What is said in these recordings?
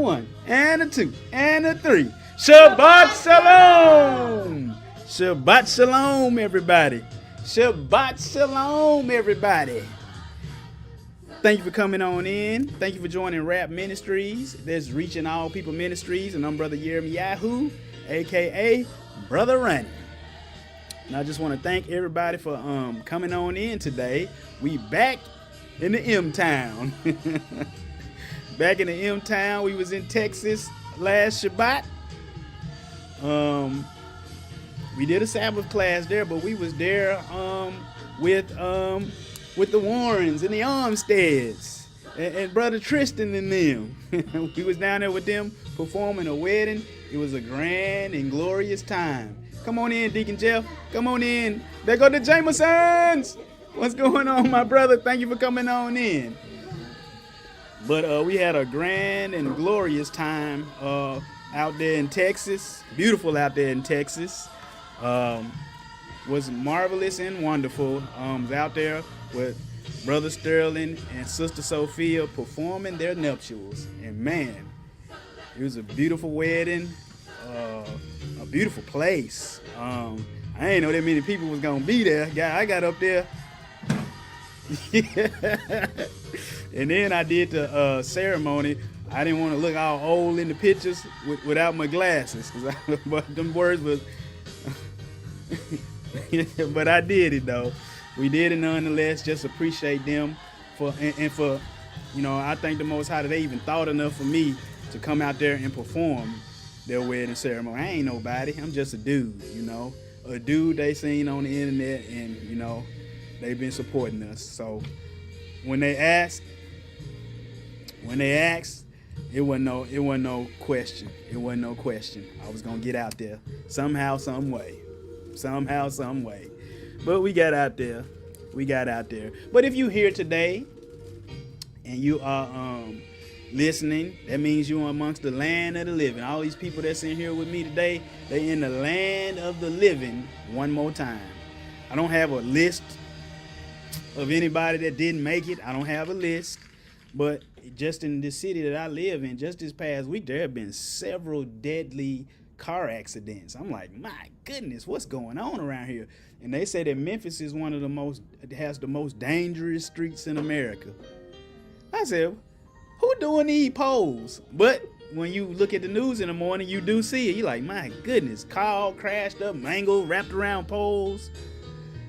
one, and a two, and a three. Shabbat Shalom! Shabbat Shalom, everybody. Shabbat Shalom, everybody. Thank you for coming on in. Thank you for joining Rap Ministries. There's Reaching All People Ministries, and I'm Brother Yirmiyahu, a.k.a. Brother Ronnie. And I just want to thank everybody for coming on in today. We back in the M-Town. Back in the M-Town. We was in Texas last Shabbat. We did a Sabbath class there, but we was there with the Warrens and the Armsteads and Brother Tristan and them. We was down there with them performing a wedding. It was a grand and glorious time. Come on in, Deacon Jeff. Come on in. There go the Jamesons. What's going on, my brother? Thank you for coming on in. But we had a grand and glorious time out there in Texas. Beautiful out there in Texas. Was marvelous and wonderful. Was out there with Brother Sterling and Sister Sophia performing their nuptials. And man, it was a beautiful wedding. A beautiful place. I ain't know that many people was gonna be there. I got up there. And then I did the ceremony. I didn't want to look all old in the pictures without my glasses. But them words was but I did it though. We did it nonetheless. Just appreciate them for I thank the Most High that they even thought enough for me to come out there and perform their wedding ceremony. I ain't nobody. I'm just a dude, a dude they seen on the internet, and they've been supporting us. So when they asked, it wasn't no question. It wasn't no question. I was gonna get out there somehow, some way. But we got out there. But if you're here today and you are listening, that means you're amongst the land of the living. All these people that's in here with me today, they in the land of the living one more time. I don't have a list of anybody that didn't make it. I don't have a list. But just in the city that I live in, just this past week, there have been several deadly car accidents. I'm like, my goodness, what's going on around here? And they say that Memphis is has the most dangerous streets in America. I said, who doing these polls? But when you look at the news in the morning, you do see it. You're like, my goodness, car all crashed up, mangled, wrapped around poles.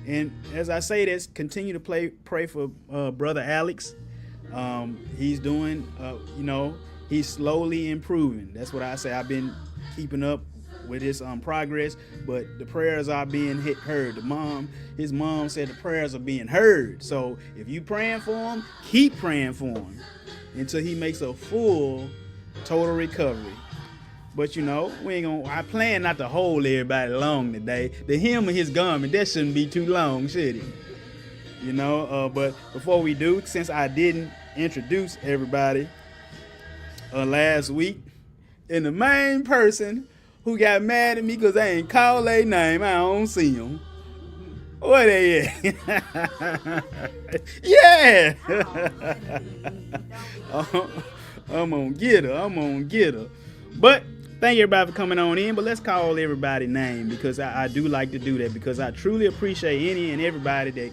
And as I say this, continue to pray for Brother Alex. He's doing, he's slowly improving. That's what I say. I've been keeping up with his progress, but the prayers are being heard. His mom said the prayers are being heard. So if you praying for him, keep praying for him until he makes a full, total recovery. But I plan not to hold everybody long today. The hem of his garment, that shouldn't be too long, should it? But before we do, since I didn't introduce everybody last week, and the main person who got mad at me because I ain't call their name, I don't see them. Where they at? Yeah! I'm gonna get her. But thank everybody for coming on in. But let's call everybody's name, because I do like to do that, because I truly appreciate any and everybody that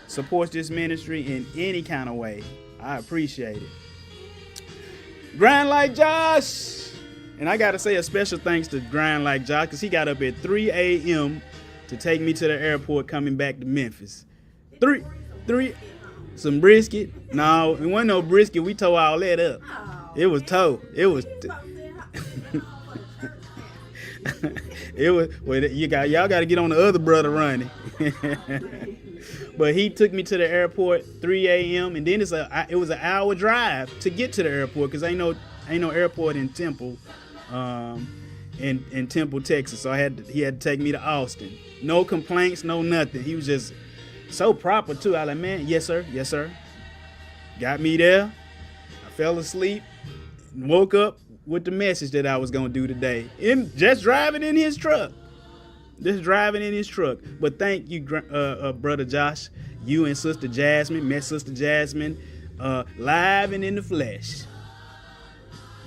supports this ministry in any kind of way. I appreciate it. Grind Like Josh. And I got to say a special thanks to Grind Like Josh, because he got up at 3 a.m. to take me to the airport coming back to Memphis. Some brisket. No, it wasn't no brisket. We tore all that up. It was toe. Y'all got to get on the other brother running. But he took me to the airport 3 a.m. and then it was an hour drive to get to the airport, because ain't no airport in Temple, in Temple, Texas. So he had to take me to Austin. No complaints, no nothing. He was just so proper too. I was like, man, yes sir. Got me there. I fell asleep and woke up with the message that I was gonna do today. Just driving in his truck. But thank you, Brother Josh. You and Sister Jasmine met Sister Jasmine live and in the flesh.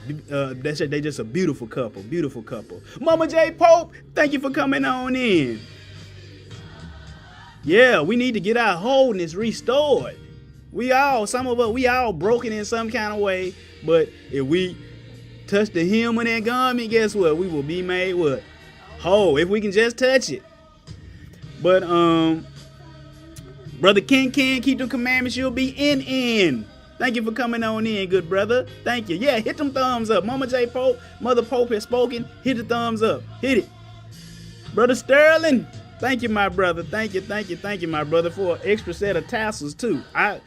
They just a beautiful couple, beautiful couple. Mama J Pope, thank you for coming on in. Yeah, we need to get our wholeness restored. Some of us, we all broken in some kind of way. But if we touch the hem of that garment, guess what? We will be made what? Whole. If we can just touch it. But Brother Ken, keep the commandments, you'll be in. Thank you for coming on in, good brother. Thank you. Yeah, hit them thumbs up. Mama J Pope, Mother Pope has spoken. Hit the thumbs up. Hit it. Brother Sterling, thank you, my brother. Thank you, my brother, for an extra set of tassels, too. I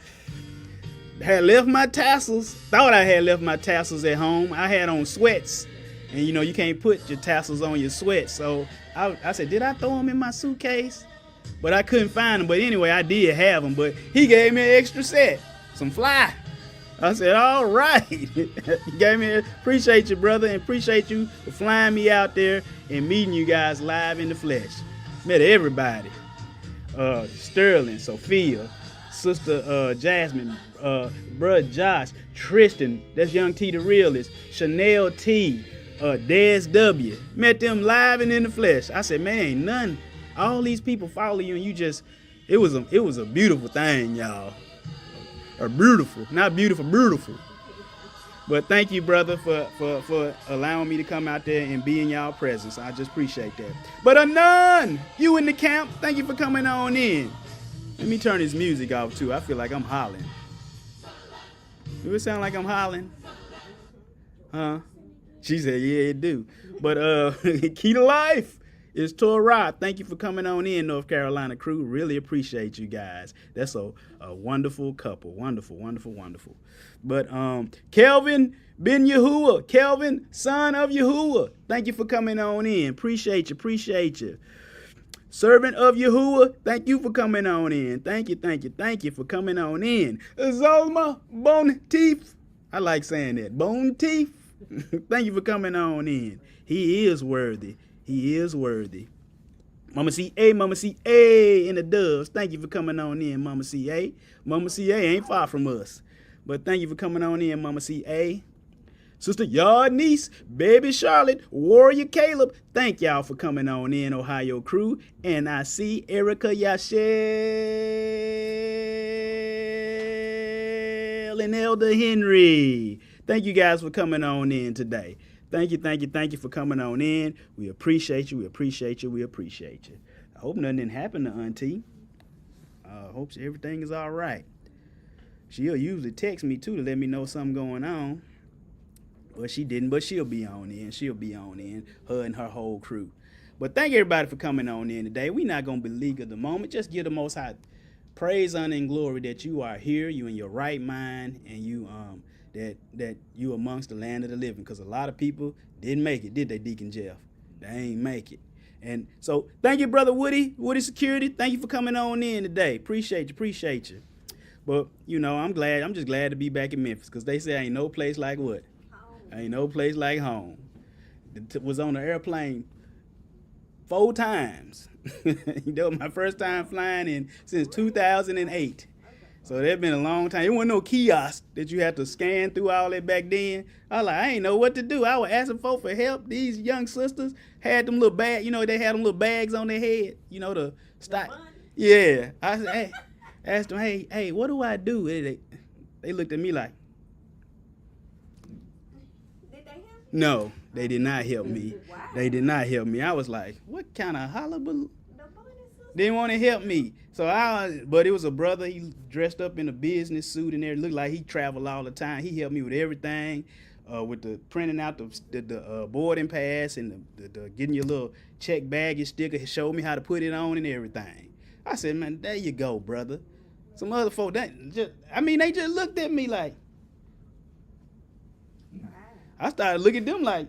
had left my tassels. Thought I had left my tassels at home. I had on sweats. And, you can't put your tassels on your sweats. So I said, did I throw them in my suitcase? But I couldn't find them. But anyway, I did have them. But he gave me an extra set. Some fly. I said, all right. He gave me appreciate you, brother, and appreciate you for flying me out there and meeting you guys live in the flesh. Met everybody. Sterling, Sophia, Sister Jasmine, Bruh Josh, Tristan, that's Young T the Realist, Chanel T, Des W. Met them live and in the flesh. I said, man, ain't none. All these people follow you, and you just, it was a beautiful thing, y'all. Or beautiful, not beautiful, beautiful. But thank you, brother, for allowing me to come out there and be in y'all presence. I just appreciate that. But Anon, you in the camp, thank you for coming on in. Let me turn this music off too. I feel like I'm hollering. Do it sound like I'm hollering? Huh? She said, yeah, it do. But key to life is Torah. Thank you for coming on in, North Carolina crew. Really appreciate you guys. That's a wonderful couple. Wonderful, wonderful, wonderful. But Kelvin Ben Yahuwah, Kelvin, son of Yahuwah. Thank you for coming on in. Appreciate you. Servant of Yahuwah, thank you for coming on in. Thank you for coming on in. Zalma Bone Teeth. I like saying that. Bone Teeth. Thank you for coming on in. He is worthy. Mama C.A. in the doves. Thank you for coming on in, Mama C.A. Mama C.A. ain't far from us. But thank you for coming on in, Mama C.A. Sister Yard Niece, Baby Charlotte, Warrior Caleb. Thank y'all for coming on in, Ohio crew. And I see Erica Yashel and Elder Henry. Thank you guys for coming on in today. Thank you for coming on in. We appreciate you. I hope nothing didn't happen to Auntie. I hope everything is all right. She'll usually text me too to let me know something going on. But she didn't, but she'll be on in. Her and her whole crew. But thank everybody for coming on in today. We're not going to beleaguer the moment. Just give the Most High praise, honor, and glory that you are here, you in your right mind, and you that you amongst the land of the living. Because a lot of people didn't make it, did they, Deacon Jeff? They ain't make it. And so thank you, Brother Woody Security. Thank you for coming on in today. Appreciate you. But, I'm just glad to be back in Memphis, because they say ain't no place like what? Ain't no place like home. Was on the airplane 4 times. That was my first time flying since 2008. So that's been a long time. It wasn't no kiosk that you had to scan through all that back then. I was like, I ain't know what to do. I was asking folks for help. These young sisters had them little bags, they had them little bags on their head, to stop. Yeah. I said, hey, asked them, hey, what do I do? They looked at me like, no, they did not help me. Wow. They did not help me. I was like, what kind of hullabaloo? Didn't want to help me. But it was a brother. He dressed up in a business suit and there. Looked like he traveled all the time. He helped me with everything, with the printing out the boarding pass and the getting your little check baggage sticker. He showed me how to put it on and everything. I said, man, there you go, brother. Some other folk, they just looked at me like, I started looking at them like,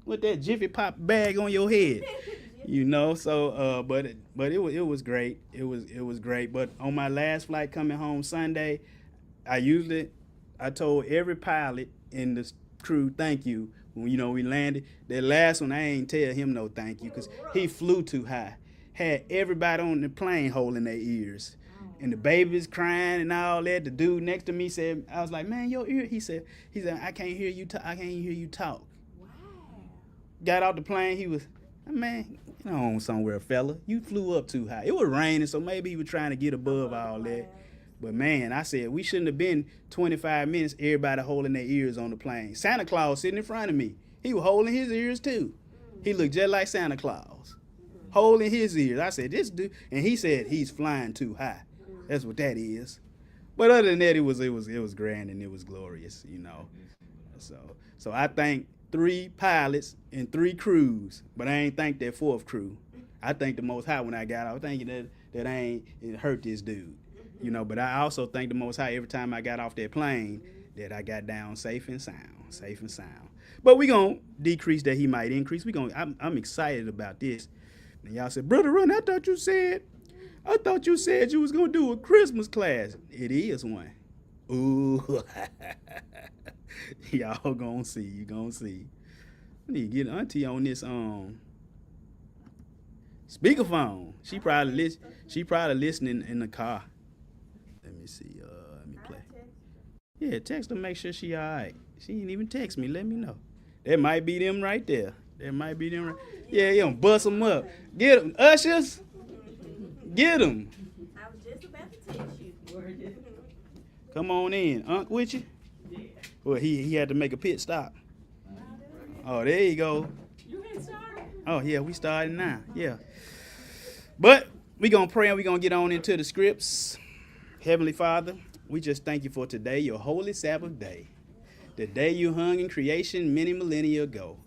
what that Jiffy Pop bag on your head, So, but it was great. It was great. But on my last flight coming home Sunday, I told every pilot in the crew thank you when we landed. That last one I ain't tell him no thank you because he flew too high. Had everybody on the plane holding their ears. and the baby's crying and all that. The dude next to me said, I was like, man, your ear. He said, I can't hear you. I can't hear you talk. Wow. Got off the plane. He was, man, you know, somewhere, fella. You flew up too high. It was raining, so maybe he was trying to get above all that. But man, I said, we shouldn't have been 25 minutes, everybody holding their ears on the plane. Santa Claus sitting in front of me. He was holding his ears too. He looked just like Santa Claus, holding his ears. I said, this dude, and he said he's flying too high. That's what that is. But other than that, it was grand and it was glorious, you know. So I thank 3 pilots and 3 crews, but I ain't thank that 4th crew. I thank the Most High when I got out, thinking that I ain't hurt this dude, you know. But I also thank the Most High every time I got off that plane that I got down safe and sound. But we gonna decrease that he might increase. I'm excited about this. And y'all said, Brother Run, I thought you said you was gonna do a Christmas class. It is one. Ooh. Y'all gonna see. You gonna see. I need to get Auntie on this speakerphone. She probably listening in the car. Let me see. Let me play. Yeah, text her, make sure she all right. She didn't even text me. Let me know. That might be them right there. Yeah, bust them up. Get them, ushers. Get them. I was just about to text you. Come on in. Unc with you? Yeah. Well, he had to make a pit stop. Oh, there you go. You had started? Oh, yeah, we started now. Yeah. But we're going to pray and we're going to get on into the scripts. Heavenly Father, we just thank you for today, your holy Sabbath day. The day you hung in creation many millennia ago.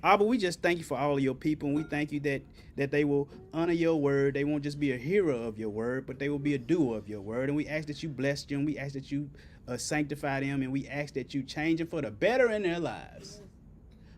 Abba, we just thank you for all of your people, and we thank you that they will honor your word. They won't just be a hearer of your word, but they will be a doer of your word. And we ask that you bless them. We ask that you sanctify them, and we ask that you change them for the better in their lives.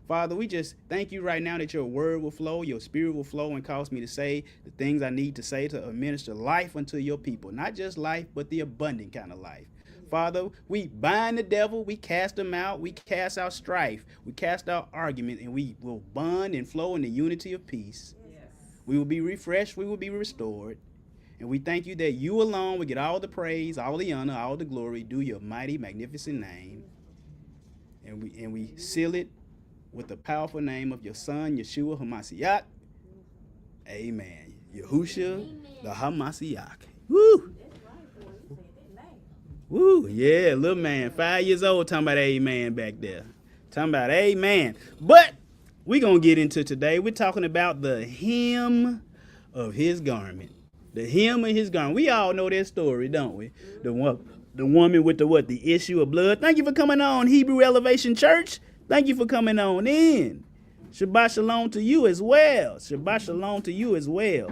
Father, we just thank you right now that your word will flow, your spirit will flow and cause me to say the things I need to say to administer life unto your people. Not just life, but the abundant kind of life. Father, we bind the devil, we cast him out, we cast out strife, we cast out argument, and we will bond and flow in the unity of peace. Yes. We will be refreshed, we will be restored. And we thank you that you alone will get all the praise, all the honor, all the glory, due your mighty, magnificent name. And we seal it with the powerful name of your son, Yeshua HaMashiach. Amen. Yahushua the HaMashiach. Woo! Woo, yeah, little man, 5 years old, talking about amen back there. Talking about amen. But we're going to get into today. We're talking about the hem of his garment. The hem of his garment. We all know that story, don't we? The woman with the issue of blood. Thank you for coming on, Hebrew Elevation Church. Thank you for coming on in. Shabbat shalom to you as well. Shabbat shalom to you as well.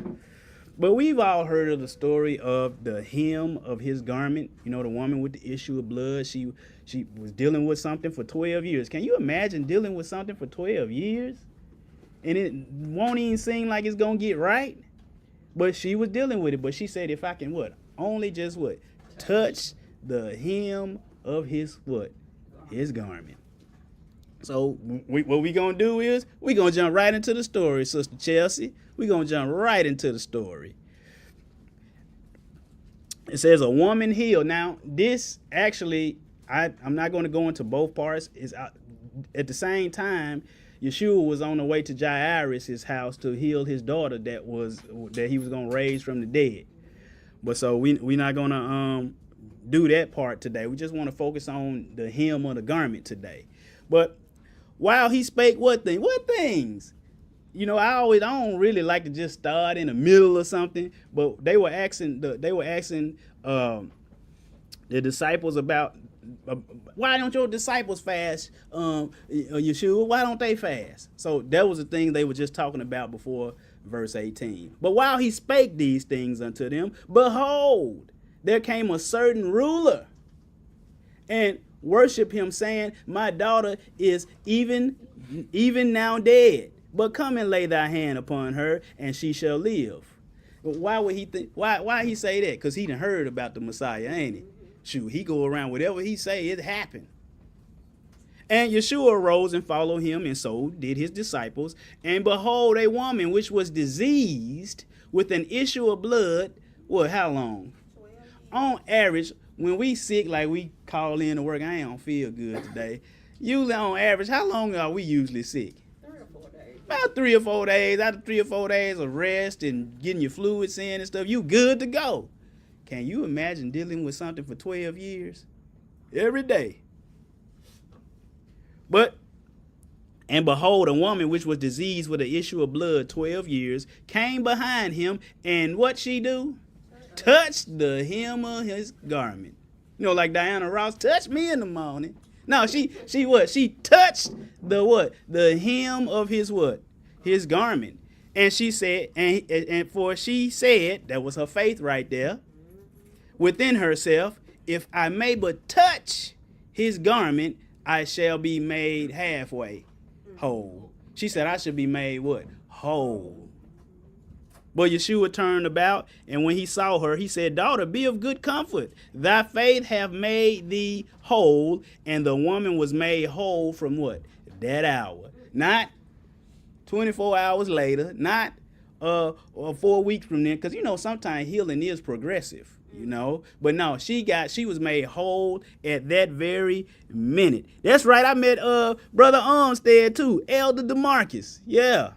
But we've all heard of the story of the hem of his garment. You know, the woman with the issue of blood. She was dealing with something for 12 years. Can you imagine dealing with something for 12 years? And it won't even seem like it's going to get right. But she was dealing with it. But she said, if I can only just touch the hem of his his garment. So what we going to do is we're going to jump right into the story, Sister Chelsea. We're going to jump right into the story. It says a woman healed. Now, this actually, I'm not going to go into both parts. At the same time, Yeshua was on the way to Jairus' house to heal his daughter that he was going to raise from the dead. But so we're not going to do that part today. We just want to focus on the hem of the garment today. But while he spake, what things? You know, I don't really like to just start in the middle of something, but they were asking the disciples about why don't your disciples fast, Yeshua? Why don't they fast? So that was the thing they were just talking about before verse 18. But while he spake these things unto them, behold, there came a certain ruler and worship him, saying, my daughter is even now dead. But come and lay thy hand upon her, and she shall live. Why would he think? Why he say that? Because he done heard about the Messiah, ain't he? Shoot, he go around whatever he say, it happened. And Yeshua arose and followed him, and so did his disciples. And behold, a woman which was diseased with an issue of blood. How long? on average, when we sick, like we call in to work, I ain't don't feel good today. Usually on average, how long are we usually sick? 3 or 4 days. About 3 or 4 days. After 3 or 4 days of rest and getting your fluids in and stuff, you good to go. Can you imagine dealing with something for 12 years? Every day. And behold, a woman which was diseased with an issue of blood 12 years came behind him, and what she do? Touched the hem of his garment. You know, like Diana Ross, touched me in the morning. No, she what? She touched the what? The hem of his what? His garment. And she said, and for she said, that was her faith right there, within herself, if I may but touch his garment, I shall be made halfway whole. She said I should be made what? Whole. But Yeshua turned about, and when he saw her, he said, daughter, be of good comfort. Thy faith hath made thee whole. And the woman was made whole from what? That hour. Not 24 hours later, not or 4 weeks from then, because you know sometimes healing is progressive. You know, but no, she was made whole at that very minute. That's right. I met Brother Armstead too, Elder DeMarcus. Yeah,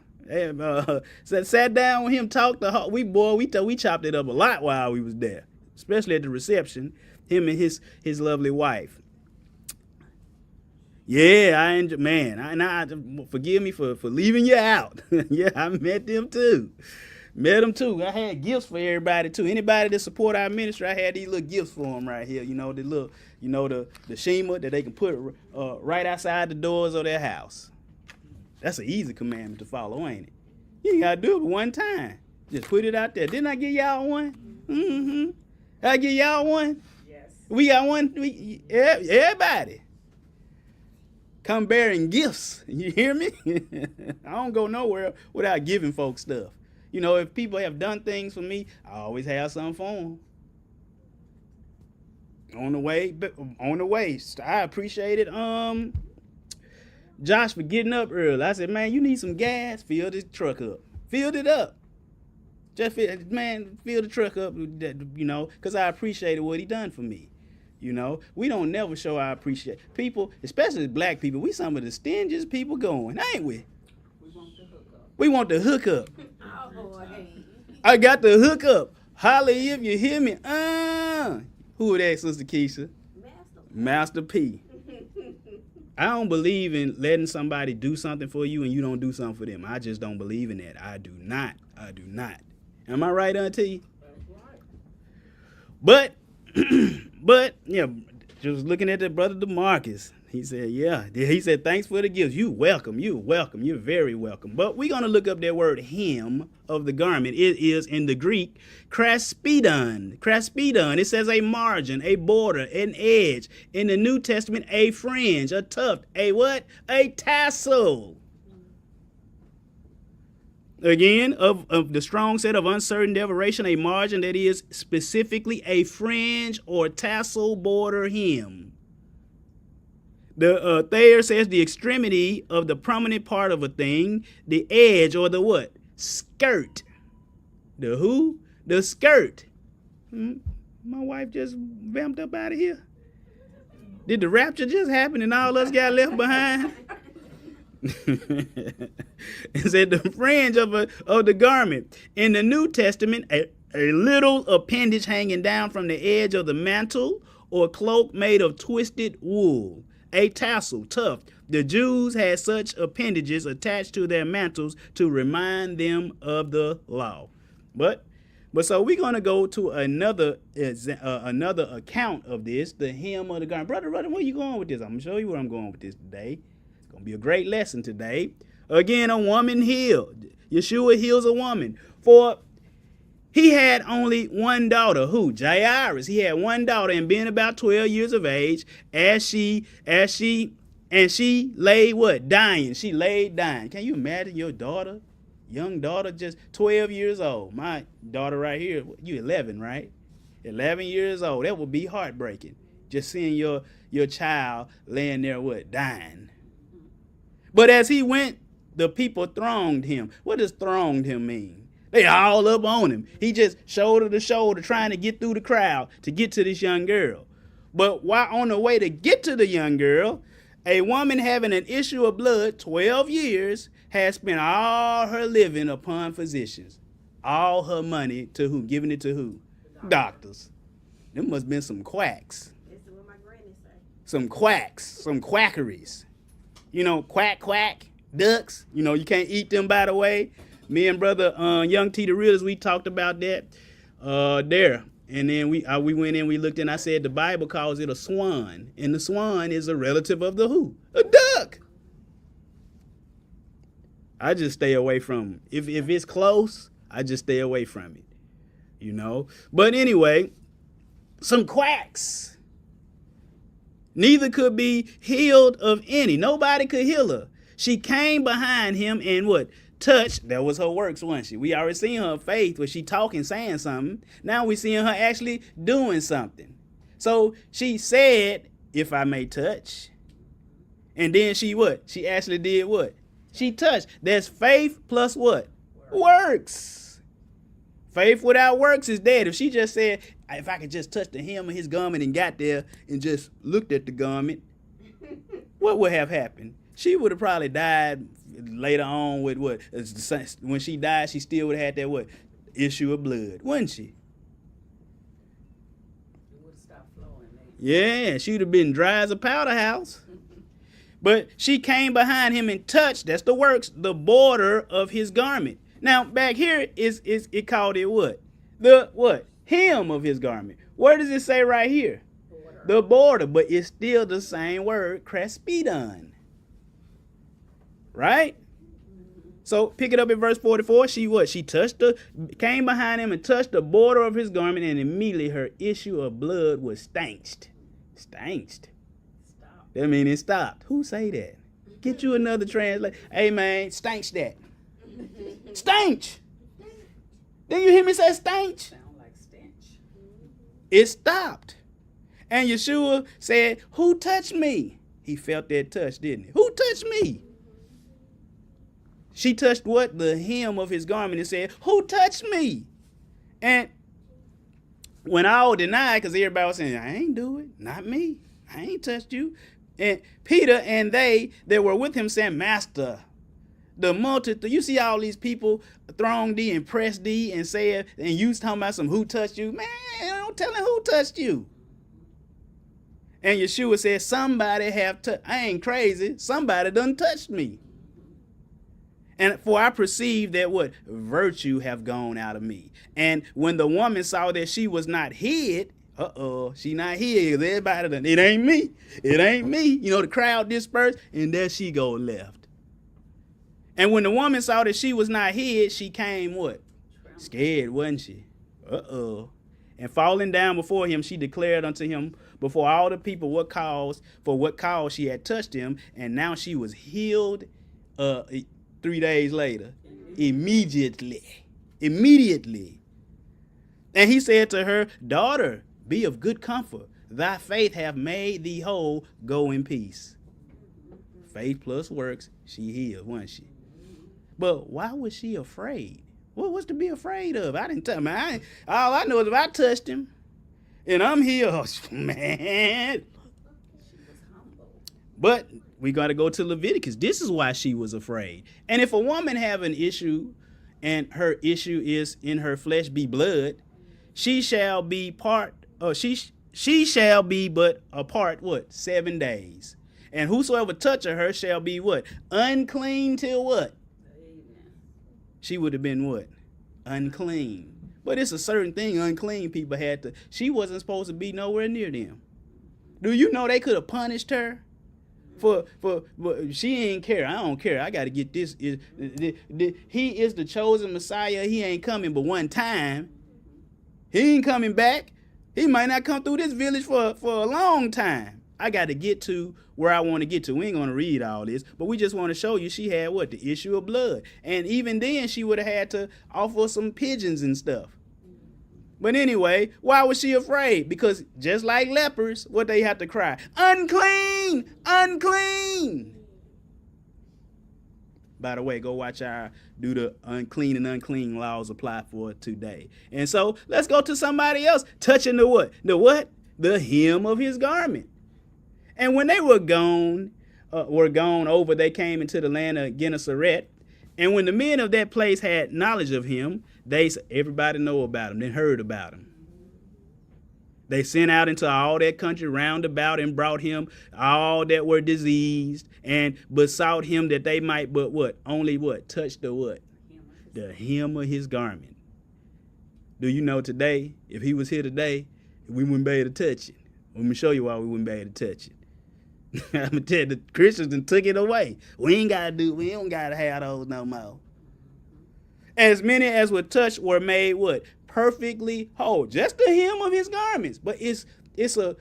sat down with him, talked to her. We chopped it up a lot while we was there, especially at the reception. Him and his lovely wife. Yeah, I forgive me for leaving you out. Yeah, I met them too. Met them too. I had gifts for everybody too. Anybody that support our ministry, I had these little gifts for them right here. You know, the little, the Shema that they can put right outside the doors of their house. That's an easy commandment to follow, ain't it? You ain't gotta do it one time. Just put it out there. Didn't I give y'all one? Mm-hmm. I give y'all one? Yes. We got one. Everybody. Come bearing gifts. You hear me? I don't go nowhere without giving folks stuff. You know, if people have done things for me, I always have something for them. On the way. I appreciate it. Josh for getting up early. I said, man, you need some gas? Fill this truck up. Filled it up. Just fill the truck up, you know, because I appreciated what he done for me. You know, we don't never show our appreciation. People, especially black people, we some of the stingiest people going, ain't we? We want the hookup. Oh, boy. I got the hookup. Holla if you hear me. Who that, Sister Keisha? Master P. I don't believe in letting somebody do something for you and you don't do something for them. I just don't believe in that. I do not. Am I right, Auntie? But yeah, just looking at the brother DeMarcus. He said, yeah. He said, thanks for the gifts. You're welcome. You're very welcome. But we're going to look up that word hem of the garment. It is in the Greek, kraspedon. Kraspedon. It says a margin, a border, an edge. In the New Testament, a fringe, a tuft, a what? A tassel. Again, of the strong set of uncertain derivation, a margin that is specifically a fringe or tassel border hem. The Thayer says the extremity of the prominent part of a thing, the edge or the what? Skirt. The who? The skirt. My wife just vamped up out of here. Did the rapture just happen and all us got left behind? It said the fringe of the garment. In the New Testament, a little appendage hanging down from the edge of the mantle or cloak made of twisted wool. A tassel, tuft. The Jews had such appendages attached to their mantles to remind them of the law. But so we're going to go to another account of this, the hem of the garment. Brother, where you going with this? I'm going to show you where I'm going with this today. It's going to be a great lesson today. Again, a woman healed. Yeshua heals a woman. For he had only one daughter, who? Jairus. He had one daughter, and being about 12 years of age, and she lay what? Dying. She laid dying. Can you imagine your daughter, young daughter, just 12 years old? My daughter right here, you 11, right? 11 years old. That would be heartbreaking. Just seeing your child laying there, what? Dying. But as he went, the people thronged him. What does thronged him mean? They all up on him. He just shoulder to shoulder trying to get through the crowd to get to this young girl. But while on the way to get to the young girl, a woman having an issue of blood, 12 years, has spent all her living upon physicians. All her money to who? Giving it to who? Doctors. There must have been some quacks. That's what my granny say. Some quacks, some quackeries. You know, quack, quack, ducks. You know, you can't eat them, by the way. Me and brother Young T the Realist, we talked about that there. And then we went in, we looked in, I said the Bible calls it a swan. And the swan is a relative of the who? A duck. I just stay away from it. If it's close, I just stay away from it. You know? But anyway, some quacks. Neither could be healed of any. Nobody could heal her. She came behind him and what? Touched. That was her works, wasn't she? We already seen her faith where she talking, saying something. Now we seeing her actually doing something. So she said, if I may touch. And then she what? She actually did what? She touched. There's faith plus what? Works. Faith without works is dead. If she just said, if I could just touch the hem of his garment and got there and just looked at the garment, what would have happened? She would have probably died later on with what? When she died, she still would have had that what? Issue of blood, wouldn't she? It would stop flowing. Yeah, she would have been dry as a powder house. But she came behind him and touched, that's the works, the border of his garment. Now, back here, it called it what? The what? Hem of his garment. Where does it say right here? Border. The border, but it's still the same word, crespidon. Right? So pick it up in verse 44. She what? She came behind him and touched the border of his garment, and immediately her issue of blood was stanched. Stanched. Stop. That means it stopped. Who say that? Get you another translation. Hey man, stanch that. Stanch. Did you hear me say stanch? Sound like stench. It stopped. And Yeshua said, who touched me? He felt that touch, didn't he? Who touched me? She touched what? The hem of his garment and said, who touched me? And when all denied, because everybody was saying, I ain't do it. Not me. I ain't touched you. And Peter and they that were with him said, Master, the multitude, you see all these people throng thee and press thee and say, and you talking about some who touched you? Man, don't tell him who touched you. And Yeshua said, somebody have touched. I ain't crazy. Somebody done touched me. And for I perceive that what? Virtue have gone out of me. And when the woman saw that she was not hid, she not hid. Everybody done, it ain't me. It ain't me. You know, the crowd dispersed, and there she go left. And when the woman saw that she was not hid, she came what? Scared, wasn't she? And falling down before him, she declared unto him before all the people what cause she had touched him, and now she was healed 3 days later. Immediately. And he said to her, daughter, be of good comfort. Thy faith hath made thee whole. Go in peace. Faith plus works, she healed, wasn't she? But why was she afraid? What was to be afraid of? I didn't tell me. All I know is if I touched him and I'm healed, man. She was humble. But we got to go to Leviticus. This is why she was afraid. And if a woman have an issue and her issue is in her flesh be blood, she shall be she shall be but apart what? 7 days. And whosoever toucheth her shall be what? Unclean till what? She would have been what? Unclean. But it's a certain thing unclean people had to. She wasn't supposed to be nowhere near them. Do you know they could have punished her? For she ain't care. I don't care. I got to get this. He is the chosen Messiah. He ain't coming but one time. He ain't coming back. He might not come through this village for a long time. I got to get to where I want to get to. We ain't going to read all this, but we just want to show you she had what? The issue of blood. And even then she would have had to offer some pigeons and stuff. But anyway, why was she afraid? Because just like lepers, what they have to cry? Unclean! Unclean! By the way, go watch our Do the Unclean and Unclean Laws Apply For today. And so let's go to somebody else touching the what? The what? The hem of his garment. And when they were gone over, they came into the land of Gennesaret. And when the men of that place had knowledge of him, everybody know about him, they heard about him. They sent out into all that country round about and brought him all that were diseased and besought him that they might but what? Only what? Touch the what? The hem of his garment. Do you know today, if he was here today, we wouldn't be able to touch it. Let me show you why we wouldn't be able to touch it. I'm gonna tell you, the Christians done took it away. We don't gotta have those no more. As many as were touched were made what? Perfectly whole. Just the hem of his garments. But it's a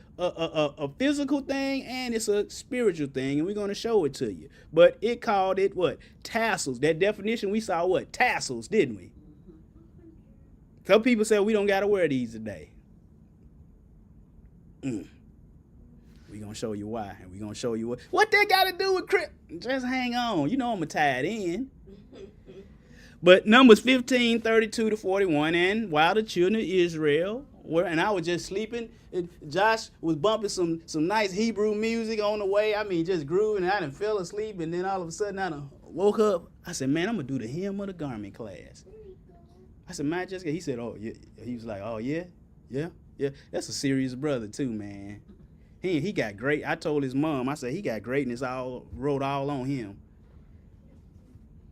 physical thing and it's a spiritual thing, and we're going to show it to you. But it called it what? Tassels. That definition, we saw what? Tassels, didn't we? Some people say we don't got to wear these today. We're going to show you why, and we're going to show you what they got to do with Christ. Just hang on. You know I'm going to tie it in. But Numbers 15:32-41, and while the children of Israel were, and I was just sleeping, Josh was bumping some nice Hebrew music on the way. I mean, just grooving, and I done fell asleep, and then all of a sudden I done woke up. I said, man, I'm going to do the hem of the garment class. I said, man, Jessica. He said, oh, yeah. He was like, oh, yeah? Yeah. That's a serious brother, too, man. He got great. I told his mom, I said, he got greatness wrote all on him.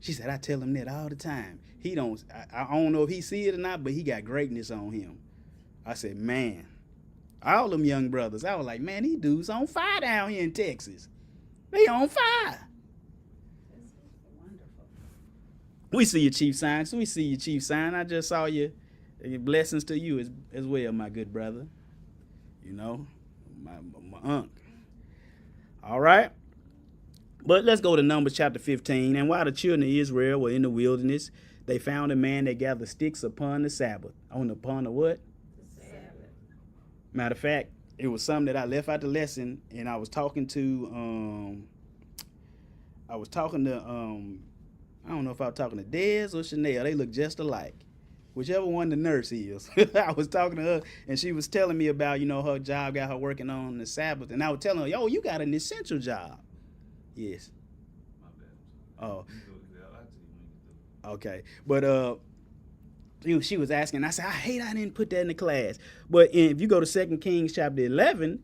She said, I tell him that all the time. I don't know if he see it or not, but he got greatness on him. I said, man, all them young brothers, I was like, man, these dudes on fire down here in Texas. They on fire. That's wonderful. We see you, Chief Sign. I just saw you. Blessings to you as well, my good brother. You know, my uncle. All right. But let's go to Numbers chapter 15. And while the children of Israel were in the wilderness, they found a man that gathered sticks upon the Sabbath. Upon the what? The Sabbath. Matter of fact, it was something that I left out the lesson, and I was talking to I don't know if I was talking to Dez or Chanel. They look just alike. Whichever one the nurse is. I was talking to her, and she was telling me about, her job got her working on the Sabbath. And I was telling her, yo, you got an essential job. Yes. My bad. Oh. I'll tell you when you Okay. But she was asking. I said, I hate I didn't put that in the class. But if you go to 2 Kings chapter 11,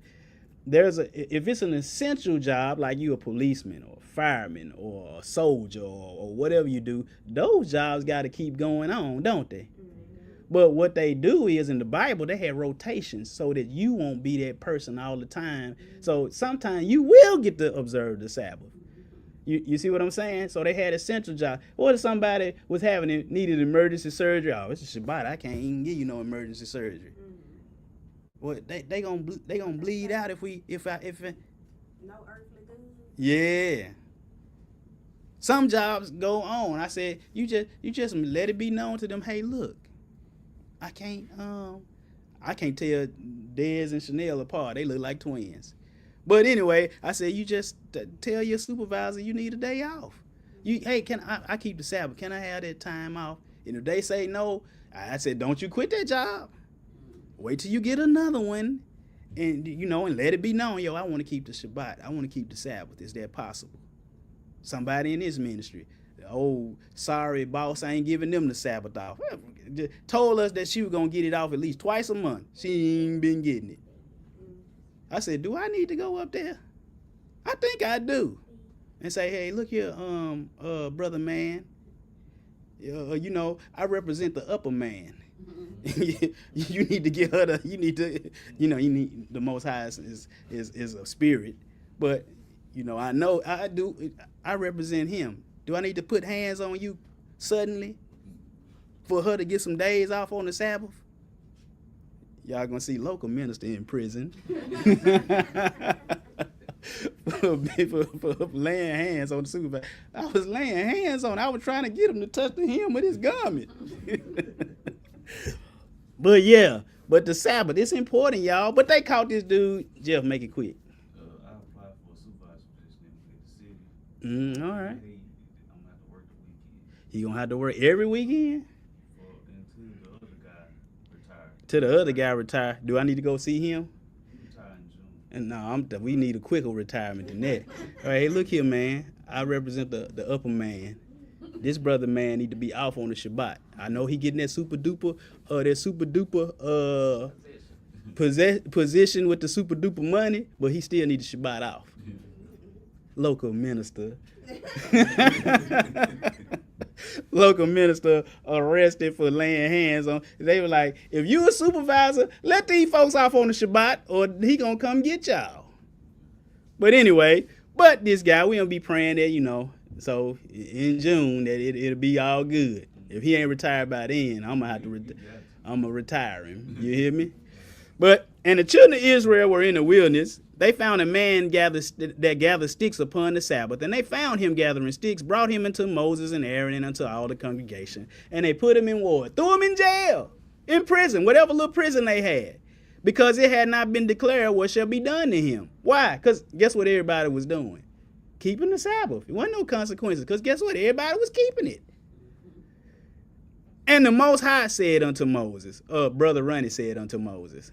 if it's an essential job, like you a policeman or a fireman or a soldier or whatever you do, those jobs got to keep going on, don't they? But what they do is, in the Bible, they have rotations so that you won't be that person all the time. So sometimes you will get to observe the Sabbath. You see what I'm saying? So they had essential job. What if somebody was needed emergency surgery? Oh, it's a Shabbat. I can't even give you no emergency surgery. What they gonna bleed out if No earthly good. yeah. Some jobs go on. I said, you just let it be known to them. Hey, look. I can't tell Dez and Chanel apart. They look like twins. But anyway, I said, you just tell your supervisor you need a day off. Hey, can I keep the Sabbath? Can I have that time off? And if they say no, I said, don't you quit that job. Wait till you get another one, and and let it be known, yo, I want to keep the Shabbat. I want to keep the Sabbath. Is that possible? Somebody in this ministry. Oh, sorry, boss, I ain't giving them the Sabbath off. Told us that she was going to get it off at least twice a month. She ain't been getting it. I said, do I need to go up there? I think I do. And say, hey, look here, brother man. I represent the upper man. You need to get her you need the Most High is a spirit. But, I know I do. I represent him. Do I need to put hands on you suddenly for her to get some days off on the Sabbath? Y'all gonna see local minister in prison for laying hands on the supervisor. I was laying hands on. I was trying to get him to touch the hem with his garment. But the Sabbath, it's important, y'all. But they caught this dude. Jeff, make it quick. I applied for a supervisor position in the city. All right. I'm gonna have to work He gonna have to work every weekend Until the other guy retired. till the other guy retire. Do I need to go see him? He retired in June. And no, we need a quicker retirement than that. All right, hey, look here, man. I represent the upper man. This brother man need to be off on the Shabbat. I know he getting that super duper position with the super duper money, but he still need the Shabbat off. Local minister. Local minister arrested for laying hands on. They were like, if you a supervisor, let these folks off on the Shabbat or he gonna come get y'all. But anyway, this guy, we gonna be praying that, so in June that it'll be all good. If he ain't retired by then, I'm gonna have to I'm gonna retire him. You hear me? And the children of Israel were in the wilderness. They found a man that gathered sticks upon the Sabbath, and they found him gathering sticks, brought him unto Moses and Aaron and unto all the congregation, and they put him in ward, threw him in jail, in prison, whatever little prison they had, because it had not been declared what shall be done to him. Why? Because guess what everybody was doing? Keeping the Sabbath. It wasn't no consequences, because guess what? Everybody was keeping it. And the Most High said unto Moses, Brother Ronnie said unto Moses,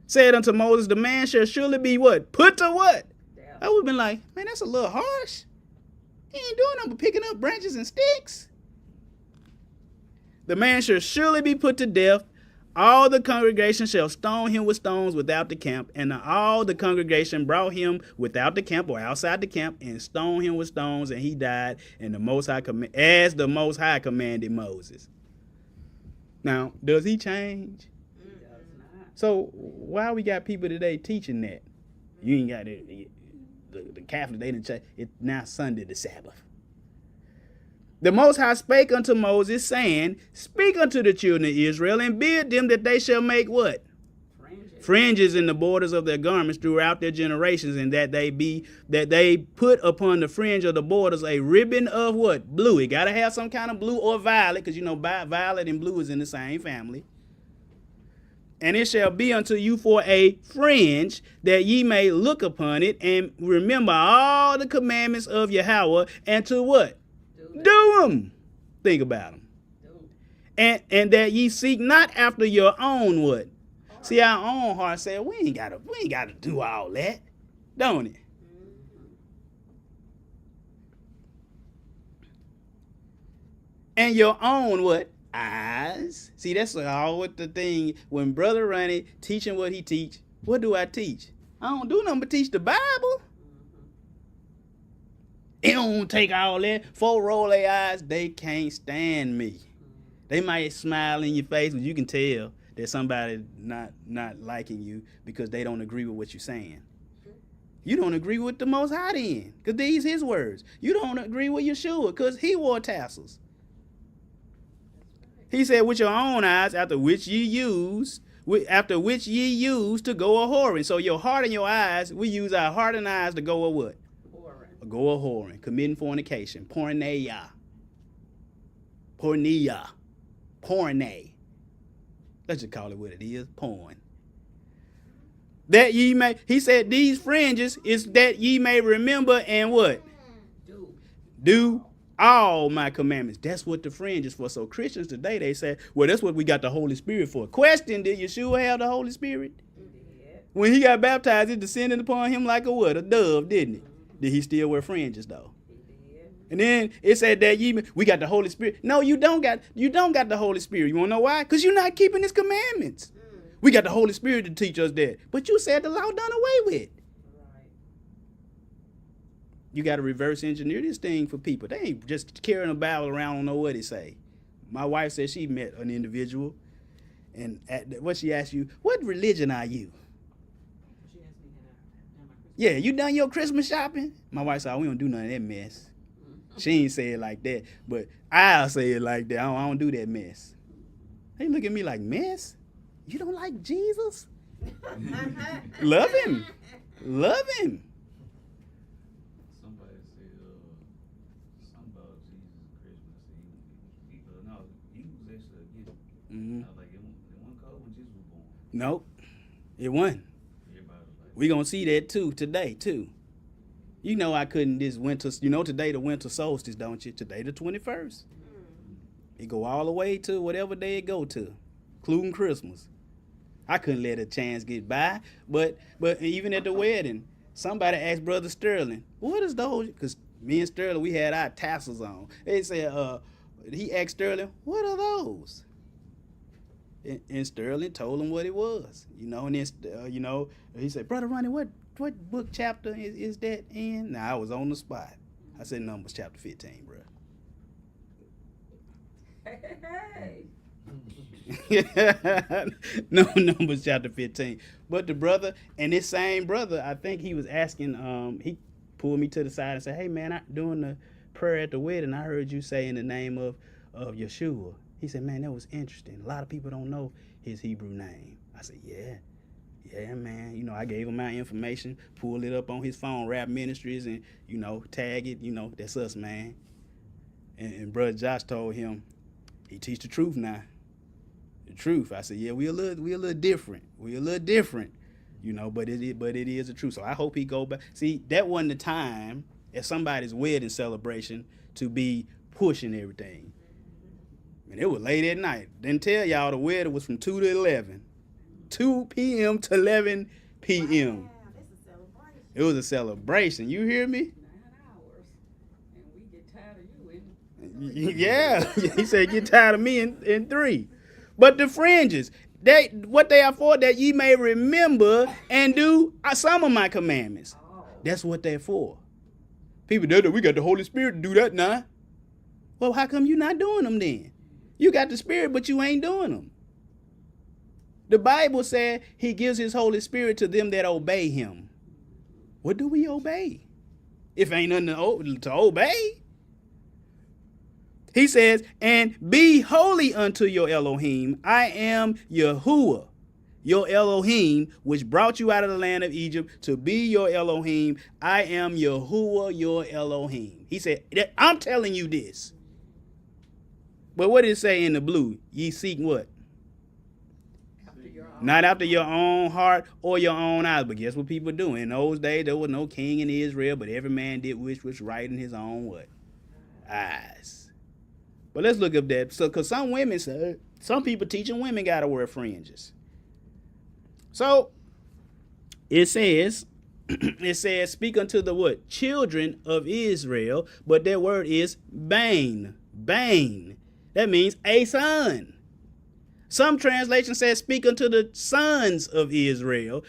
said unto Moses, the man shall surely be what? Put to what? I would have been like, man, that's a little harsh. He ain't doing nothing but picking up branches and sticks. The man shall surely be put to death. All the congregation shall stone him with stones without the camp. And all the congregation brought him without the camp or outside the camp and stoned him with stones, and he died. And as the Most High commanded Moses. Now, does he change? So why we got people today teaching that? You ain't got it. The Catholic, they didn't change. It's now Sunday the Sabbath. The Most High spake unto Moses, saying, speak unto the children of Israel, and bid them that they shall make what? Fringes in the borders of their garments throughout their generations, and that they put upon the fringe of the borders a ribbon of what? Blue. It got to have some kind of blue or violet, because violet and blue is in the same family. And it shall be unto you for a fringe, that ye may look upon it, and remember all the commandments of Yahweh, and to what? Do them. Think about them. And that ye seek not after your own what? See, our own heart said, we ain't gotta do all that, don't it? And your own what? Eyes. See, that's all what the thing. When Brother Ronnie teaching what he teach, what do I teach? I don't do nothing but teach the Bible. It don't take all that. Folk roll their eyes, they can't stand me. They might smile in your face, but you can tell that somebody not liking you because they don't agree with what you're saying. You don't agree with the Most High then, because these his words. You don't agree with Yeshua because he wore tassels. He said, with your own eyes, after which ye use to go a whoring. So your heart and your eyes, we use our heart and eyes to go a what? Go a whoring, committing fornication, porneia. Let's just call it what it is, porn. That ye may, he said, these fringes is that ye may remember and what? Do all my commandments. That's what the fringe is for. So Christians today, they say, well, that's what we got the Holy Spirit for. Question, did Yeshua have the Holy Spirit? When he got baptized, it descended upon him like a what? A dove, didn't it? Did he still wear fringes though? And then it said that we got the Holy Spirit. No, you don't got the Holy Spirit. You want to know why? Because you're not keeping his commandments. We got the Holy Spirit to teach us that. But you said the law done away with. You got to reverse engineer this thing for people. They ain't just carrying a Bible around, don't know what it say. My wife said she met an individual, and what she asked you, what religion are you? Yeah, you done your Christmas shopping? My wife said, we don't do none of that mess. She ain't say it like that, but I'll say it like that. I don't do that mess. They look at me like, mess? You don't like Jesus? Love him. Love him. Somebody said something about Jesus Christmas. He was actually against it. I was like, it wasn't cold when Jesus was born. Nope, it wasn't. Everybody was like, We're going to see that too today, too. You know I couldn't this winter. You know today the winter solstice, don't you? Today the 21st. It go all the way to whatever day it go to, including Christmas. I couldn't let a chance get by. But even at the wedding, somebody asked Brother Sterling, "What is those?" Because me and Sterling, we had our tassels on. They said, he asked Sterling, "What are those?" And Sterling told him what it was. You know, and then he said, "Brother Ronnie, what book chapter is that in?" Now I was on the spot. I said Numbers chapter 15, bro. Hey. No, Numbers chapter 15. But the brother, and this same brother, I think he was asking, he pulled me to the side and said, "Hey man, doing the prayer at the wedding, I heard you say in the name of Yeshua." He said, "Man, that was interesting. A lot of people don't know his Hebrew name." I said, yeah, man. You know, I gave him my information, pulled it up on his phone, Rap Ministries, and, tag it. That's us, man. And Brother Josh told him, he teach the truth now. The truth. I said, yeah, we a little different. We a little different, but it is the truth. So I hope he go back. See, that wasn't the time at somebody's wedding celebration to be pushing everything. And it was late at night. Didn't tell y'all the wedding was from 2 to 11. 2 p.m. to 11 p.m. Wow, that's a celebration. It was a celebration. You hear me? 9 hours, and we get tired of you in. Yeah. He said, "Get tired of me in 3. But the fringes, what they are for, that ye may remember and do some of my commandments. Oh. That's what they're for. People, we got the Holy Spirit to do that now. Well, how come you not doing them then? You got the Spirit, but you ain't doing them. The Bible said he gives his Holy Spirit to them that obey him. What do we obey? If ain't nothing to obey. He says, "And be holy unto your Elohim. I am Yahuwah, your Elohim, which brought you out of the land of Egypt to be your Elohim. I am Yahuwah, your Elohim." He said, I'm telling you this. But what did it say in the blue? Ye seek what? Not after your own heart or your own eyes. But guess what people do? In those days, there was no king in Israel, but every man did which was right in his own what? Eyes. But let's look up that. So, because some people teaching women got to wear fringes. So, it says, speak unto the what? Children of Israel. But that word is bane. Bane. That means a son. Some translation says speak unto the sons of Israel.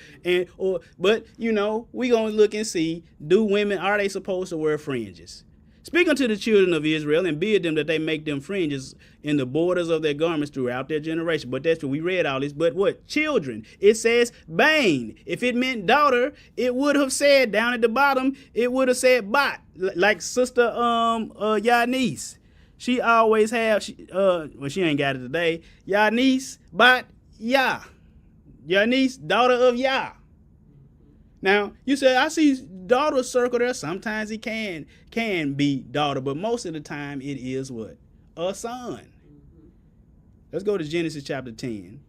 But we gonna look and see, are they supposed to wear fringes? Speak unto the children of Israel and bid them that they make them fringes in the borders of their garments throughout their generation. But that's what we read all this. But what? Children. It says bane. If it meant daughter, it would have said down at the bottom, it would have said bat, like Sister Yanice. She always have, she ain't got it today. Yanice, bat, Yah. Yanice, daughter of Yah. Now, you say, I see daughter circle there. Sometimes it can be daughter, but most of the time it is what? A son. Let's go to Genesis chapter 10.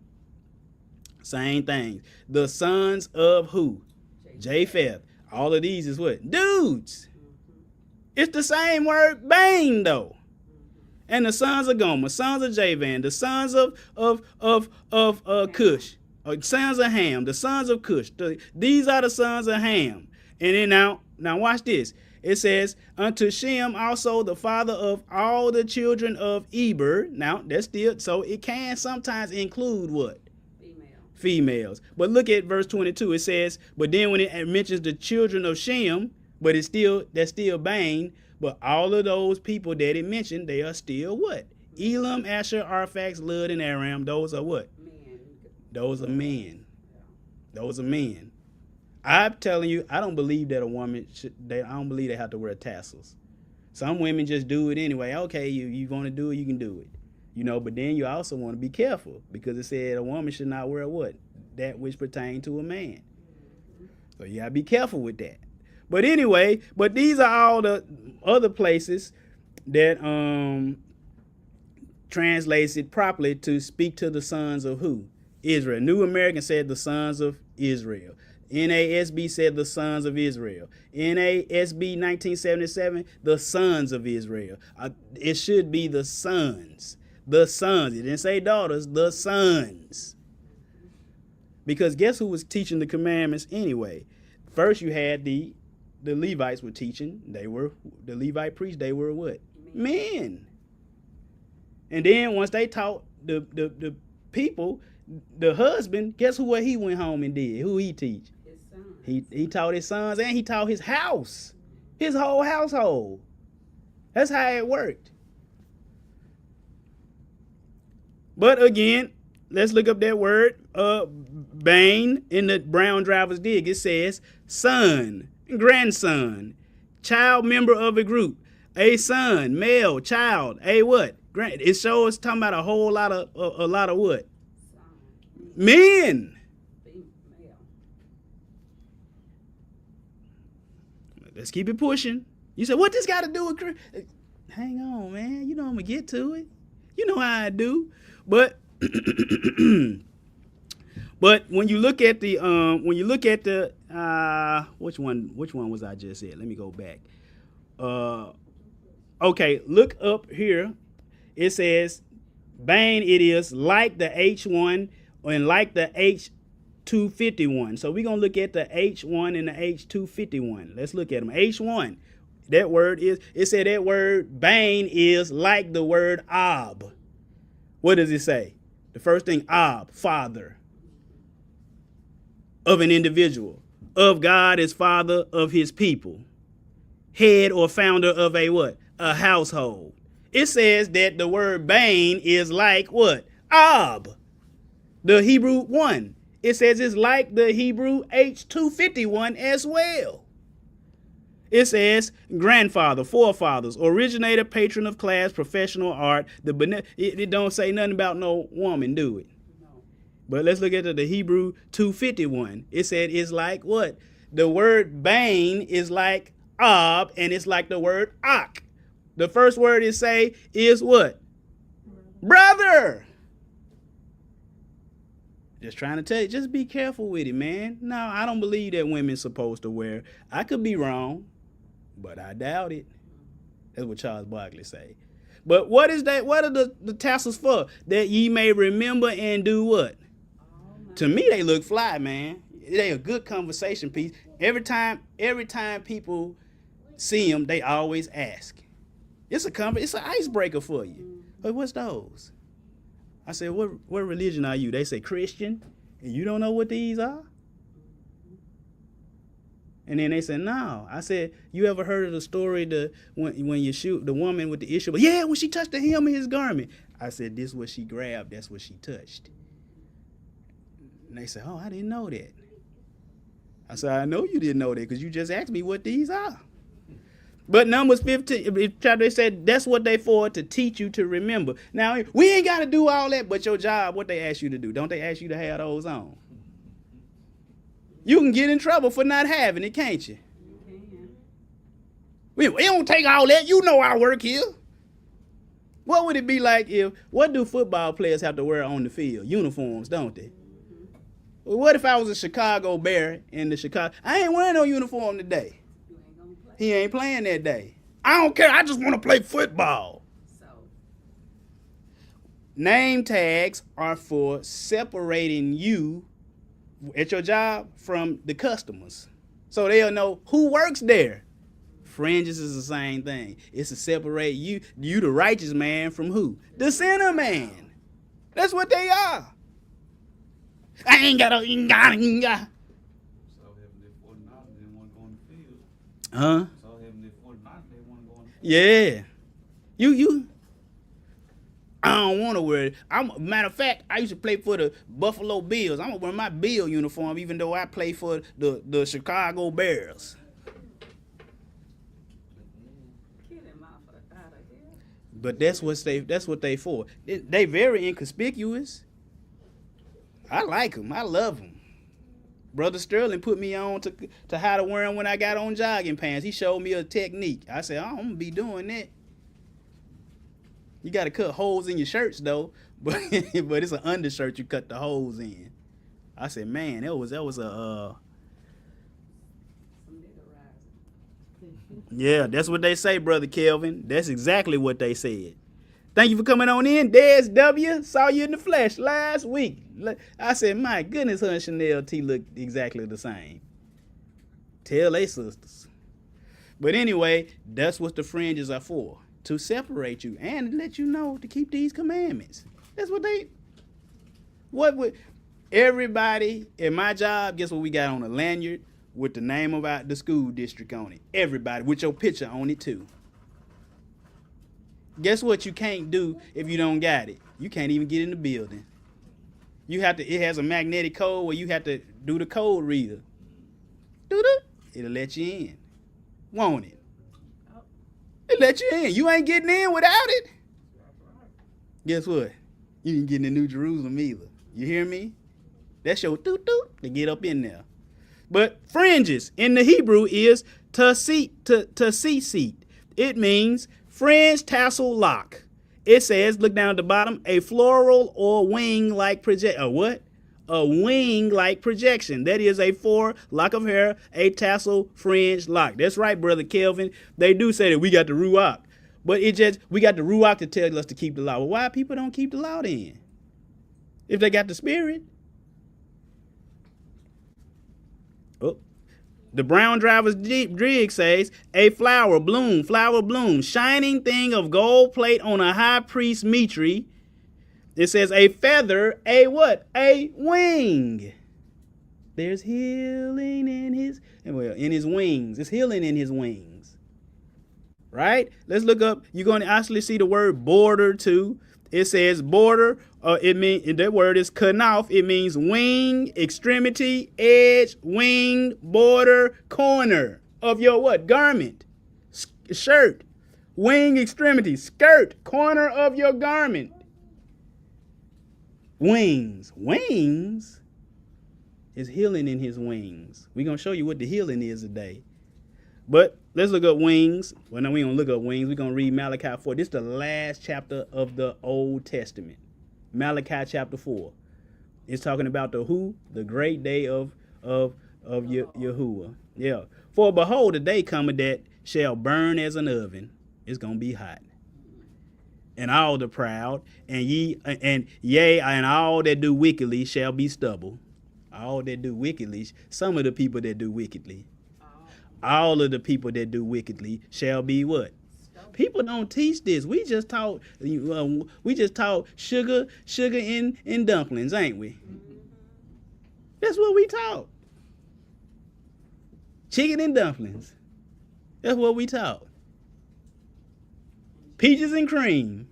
Same thing. The sons of who? Japheth. All of these is what? Dudes. It's the same word, bane, though. And the sons of Gomer, sons of Javan, the sons of Cush, sons of Ham, the sons of Cush. These are the sons of Ham. And then now watch this. It says, unto Shem also the father of all the children of Eber. Now, that's still, so it can sometimes include what? Females. But look at verse 22. It says, but then when it mentions the children of Shem, but that's still Bane. But all of those people that it mentioned, they are still what? Elam, Asher, Arphax, Lud, and Aram. Those are what? Men. Those are men. Those are men. I'm telling you, I don't believe that a woman I don't believe they have to wear tassels. Some women just do it anyway. Okay, you want to do it, you can do it. But then you also want to be careful because it said a woman should not wear what? That which pertains to a man. So you got to be careful with that. But anyway, these are all the other places that translates it properly to speak to the sons of who? Israel. New American said the sons of Israel. NASB said the sons of Israel. NASB 1977, the sons of Israel. It should be the sons. The sons. It didn't say daughters, the sons. Because guess who was teaching the commandments anyway? First you had the Levites were teaching. The Levite priests, they were what? Men. And then once they taught the people, the husband, guess what he went home and did? Who he teach? His son. He taught his sons and he taught his house. His whole household. That's how it worked. But again, let's look up that word, bane, in the Brown Driver's Dig. It says son, grandson, child member of a group, a son, male, child, a what? It shows talking about a whole lot of what? Son. Men. Female. Let's keep it pushing. You said, what this got to do with hang on, man. You know I'm gonna get to it. You know how I do. But but when you look at the which one was I just at? Let me go back. Okay, look up here. It says bane, it is like the H1 and like the H251. So we're gonna look at the H1 and the H251. Let's look at them. H1, that word is, it said that word bane is like the word Ab. What does it say? The first thing, Ab, father of an individual, of God as father of his people, head or founder of a what? A household. It says that the word bane is like what? Ab, the Hebrew one. It says it's like the Hebrew H251 as well. It says grandfather, forefathers, originator, patron of class, professional art. It don't say nothing about no woman, do it? No. But let's look at the Hebrew 251. It said it's like what? The word bane is like Ab, and it's like the word Ak. The first word it say is what? Brother. Just trying to tell you, just be careful with it, man. No, I don't believe that women's supposed to wear. I could be wrong, but I doubt it. That's what Charles Barkley say. But what is that? What are the tassels for? That ye may remember and do what? To me, they look fly, man. They a good conversation piece. Every time people see them, they always ask. It's an icebreaker for you. But what's those? I said, what religion are you? They say Christian, and you don't know what these are? And then they said, no. I said, you ever heard of the story when you shoot the woman with the issue? But yeah, when she touched the hem of his garment. I said, this is what she grabbed. That's what she touched. And they said, oh, I didn't know that. I said, I know you didn't know that because you just asked me what these are. But Numbers 15, they said that's what they for, to teach you to remember. Now, we ain't got to do all that, but your job, what they ask you to do. Don't they ask you to have those on? You can get in trouble for not having it, can't you? You can. We don't take all that. You know I work here. What would it be like what do football players have to wear on the field? Uniforms, don't they? Well, what if I was a Chicago Bear in the Chicago? I ain't wearing no uniform today. You ain't gonna play. He ain't playing that day. I don't care. I just want to play football. So, Name tags are for separating you at your job from the customers. So they'll know who works there. Fringes is the same thing. It's to separate you the righteous man, from who? The sinner man. That's what they are. I ain't got. So having that 49, they want to go on the field. Huh? So having that 49, they want to go on the field. Yeah. You. I don't want to wear it. Matter of fact, I used to play for the Buffalo Bills. I'm going to wear my Bill uniform even though I play for the Chicago Bears. get him out of here. But that's what they for. They very inconspicuous. I like them. I love them. Brother Sterling put me on to how to wear them when I got on jogging pants. He showed me a technique. I said, I'm going to be doing that. You got to cut holes in your shirts, though. But it's an undershirt you cut the holes in. I said, man, that was a Yeah, that's what they say, Brother Kelvin. That's exactly what they said. Thank you for coming on in. Des W. Saw you in the flesh last week. I said, my goodness, her and Chanel T look exactly the same. Tell they sisters. But anyway, that's what the fringes are for. To separate you and let you know to keep these commandments. That's what what would everybody in my job, guess what we got on a lanyard with the name of the school district on it. Everybody with your picture on it too. Guess what you can't do if you don't got it? You can't even get in the building. You have to, it has a magnetic code where you have to do the code reader. Doo-doo. It'll let you in. Won't it? It'll let you in. You ain't getting in without it. Guess what? You ain't getting in New Jerusalem either. You hear me? That's your toot-toot to get up in there. But fringes in the Hebrew is tzitzit. It means fringe tassel lock. It says, look down at the bottom, a floral or wing-like a what? A wing-like projection. That is a lock of hair, a tassel fringe lock. That's right, Brother Kelvin. They do say that we got the ruach. But we got the ruach to tell us to keep the law. Well, why people don't keep the law then? If they got the spirit. Oh. The Brown Driver's Drig says, a flower bloom, shining thing of gold plate on a high priest mitre. It says a feather, a what? A wing. There's healing in his wings. It's healing in his wings. Right? Let's look up. You're going to actually see the word border too. It says border. That word is kanaf. It means wing, extremity, edge, wing, border, corner of your what? Garment, shirt, wing, extremity, skirt, corner of your garment. Wings is healing in his wings. We're going to show you what the healing is today. But let's look up wings. Well, no, we don't look up wings. We're going to read Malachi 4. This is the last chapter of the Old Testament. Malachi chapter 4. It's talking about the great day of Yahuwah. Yeah. For behold, the day cometh that shall burn as an oven. It's going to be hot. And all the proud, and all that do wickedly shall be stubble. All that do wickedly, some of the people that do wickedly. All of the people that do wickedly shall be what? People don't teach this. We just taught sugar in dumplings, ain't we? That's what we taught. Chicken and dumplings. That's what we taught. Peaches and cream.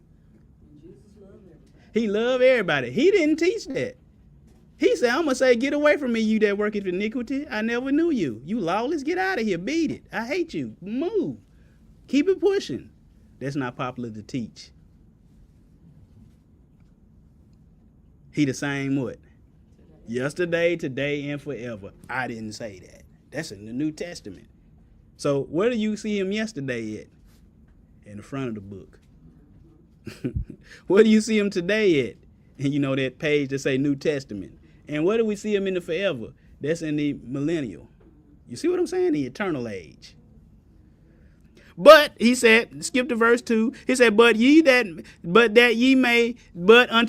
He loved everybody. He didn't teach that. He said, I'm going to say, get away from me, you that worketh iniquity. I never knew you. You lawless, get out of here. Beat it. I hate you. Move. Keep it pushing. That's not popular to teach. He the same what? Yesterday, today, and forever. I didn't say that. That's in the New Testament. So where do you see him yesterday at? In the front of the book. Where do you see him today at? And you know that page that say New Testament. And where do we see him in the forever? That's in the millennial. You see what I'm saying? The eternal age. But he said, skip to verse 2. He said, but unto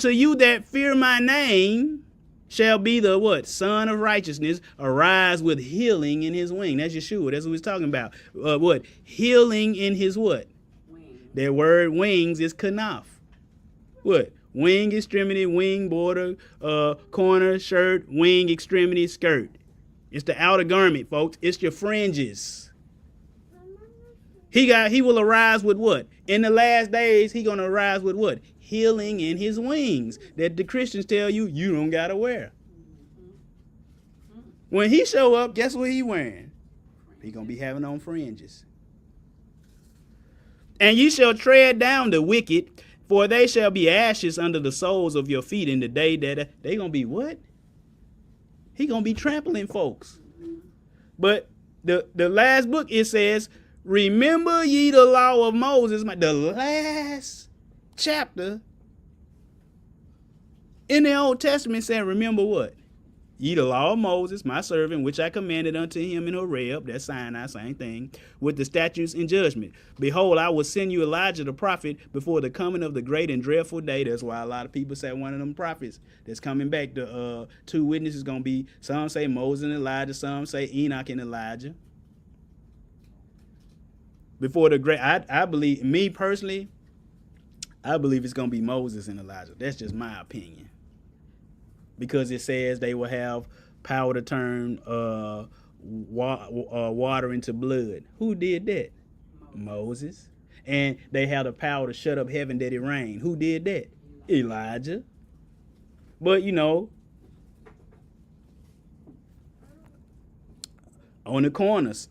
you that fear my name shall be the what? Son of righteousness, arise with healing in his wing. That's Yeshua. That's what he's talking about. What? Healing in his what? That word wings is kanaf. What? Wing, extremity, wing, border, corner, shirt, wing, extremity, skirt. It's the outer garment, folks. It's your fringes. He will arise with what? In the last days, he gonna arise with what? Healing in his wings. That the Christians tell you don't gotta wear. When he show up, guess what he wearing? He gonna be having on fringes. And ye shall tread down the wicked, for they shall be ashes under the soles of your feet in the day that they gonna be what? He gonna be trampling folks. But the last book, it says, remember ye the law of Moses. The last chapter in the Old Testament said, remember what? ye the law of Moses, my servant, which I commanded unto him in Horeb, that's Sinai, same thing, with the statutes and judgment. Behold, I will send you Elijah the prophet before the coming of the great and dreadful day. That's why a lot of people say one of them prophets that's coming back. The two witnesses going to be, some say Moses and Elijah, some say Enoch and Elijah. Before the great, I believe, me personally, I believe it's going to be Moses and Elijah. That's just my opinion. Because it says they will have power to turn water into blood. Who did that? Moses. And they have the power to shut up heaven that it rained. Who did that? Elijah. But, you know, on the corners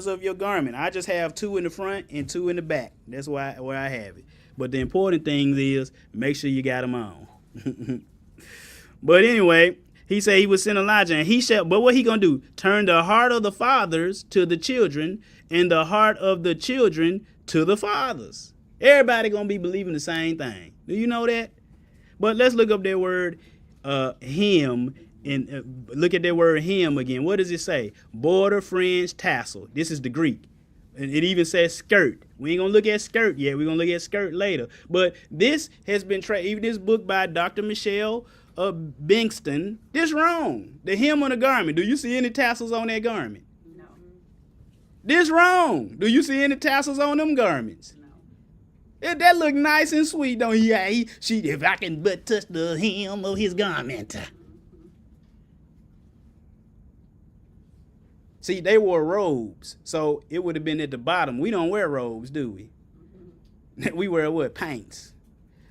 of your garment, I just have 2 in the front and 2 in the back. That's where I have it. But the important thing is make sure you got them on. But anyway, he said he would send Elijah, and he shall, but what he gonna do? Turn the heart of the fathers to the children, and the heart of the children to the fathers. Everybody gonna be believing the same thing. Do you know that? But let's look up that word him, and look at that word him again. What does it say? Border, fringe, tassel. This is the Greek. And it even says skirt. We ain't gonna look at skirt yet. We're gonna look at skirt later. But this has been even this book by Dr. Michelle Bingston, this wrong. The hem on the garment. Do you see any tassels on that garment? No. This wrong. Do you see any tassels on them garments? No. That look nice and sweet, don't he? Yeah, if I can but touch the hem of his garment. See, they wore robes, so it would have been at the bottom. We don't wear robes, do we? We wear what? Pants.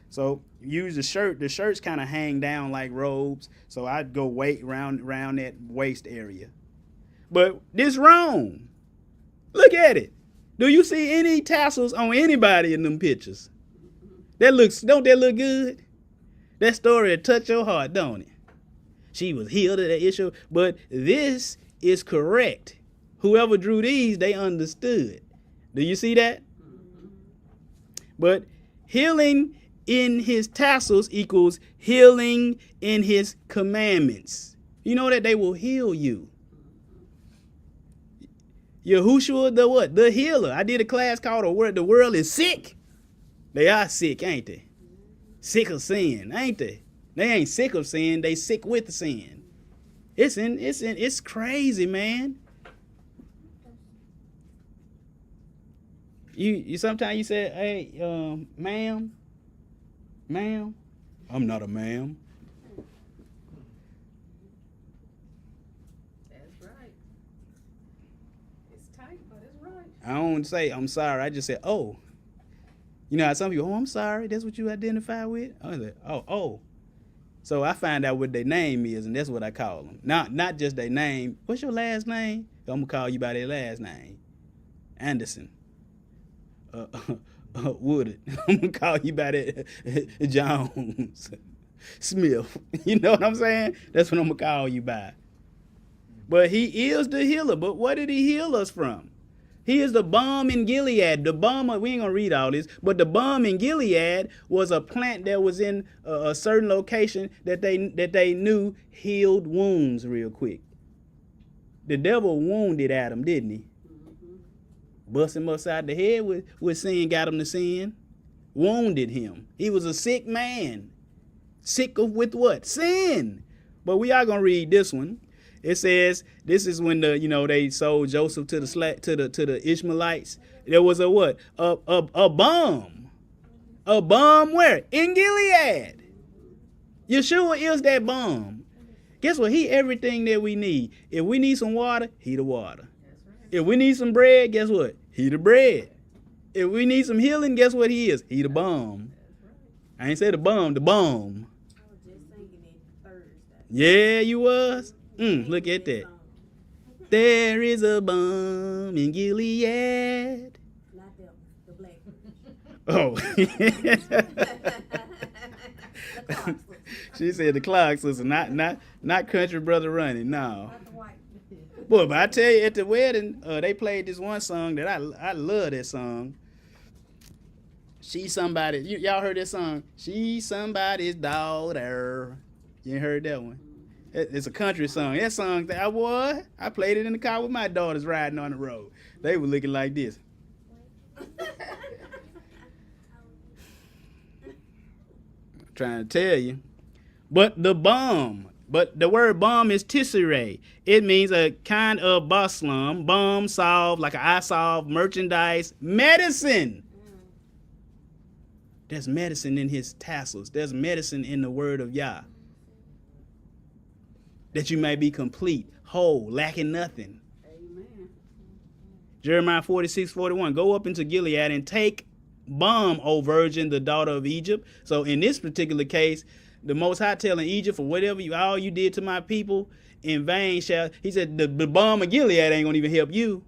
So use the shirt. The shirts kind of hang down like robes. So I'd go around that waist area. But this wrong. Look at it. Do you see any tassels on anybody in them pictures? Don't that look good? That story will touch your heart, don't it? She was healed of that issue. But this is correct. Whoever drew these, they understood. Do you see that? But healing in his tassels equals healing in his commandments. You know that they will heal you. Yahushua the what? The healer. I did a class called The World is Sick. They are sick, ain't they? Sick of sin, ain't they? They ain't sick of sin, they sick with sin. It's crazy, man. You sometimes you say, hey, ma'am, I'm not a ma'am. That's right. It's tight, but it's right. I don't say I'm sorry. I just say, oh. You know how some people, oh, I'm sorry. That's what you identify with? I was like, oh. So I find out what their name is, and that's what I call them. Not just their name. What's your last name? I'm going to call you by their last name. Anderson. Woodard. I'm going to call you by that. Jones. Smith. You know what I'm saying? That's what I'm going to call you by. But he is the healer. But what did he heal us from? He is the balm in Gilead. The balm, we ain't going to read all this, but the balm in Gilead was a plant that was in a certain location that they knew healed wounds real quick. The devil wounded Adam, didn't he? Bust him upside the head with sin, got him to sin. Wounded him. He was a sick man. Sick with what? Sin. But we are going to read this one. It says this is when they sold Joseph to the Ishmaelites. There was a what? A bomb. A bomb where? In Gilead. Yeshua is that bomb. Guess what? He everything that we need. If we need some water, he the water. If we need some bread, guess what? He the bread. If we need some healing, guess what he is? He the bomb. I ain't say the bomb, the bomb. I was just singing it Thursday. Yeah, you was. Look at that. There is a bomb in Gilead. Not them, the black one. Oh. The Clark sisters. She said the Clark sister, not Country Brother Running, no. Not the white. Boy, but I tell you, at the wedding, they played this one song that I love that song. She's somebody. Y'all heard that song? She's somebody's daughter. You ain't heard that one? It's a country song. That song, I played it in the car with my daughters riding on the road. They were looking like this. Trying to tell you. But the word balm is tisseré. It means a kind of balm, salve, like an eye salve, merchandise, medicine. There's medicine in his tassels. There's medicine in the word of Yah. That you may be complete, whole, lacking nothing. Amen. Jeremiah 46:41. Go up into Gilead and take balm, O virgin, the daughter of Egypt. So in this particular case, the Most High telling Egypt, for whatever all you did to my people, in vain shall, he said, the balm of Gilead ain't gonna even help you.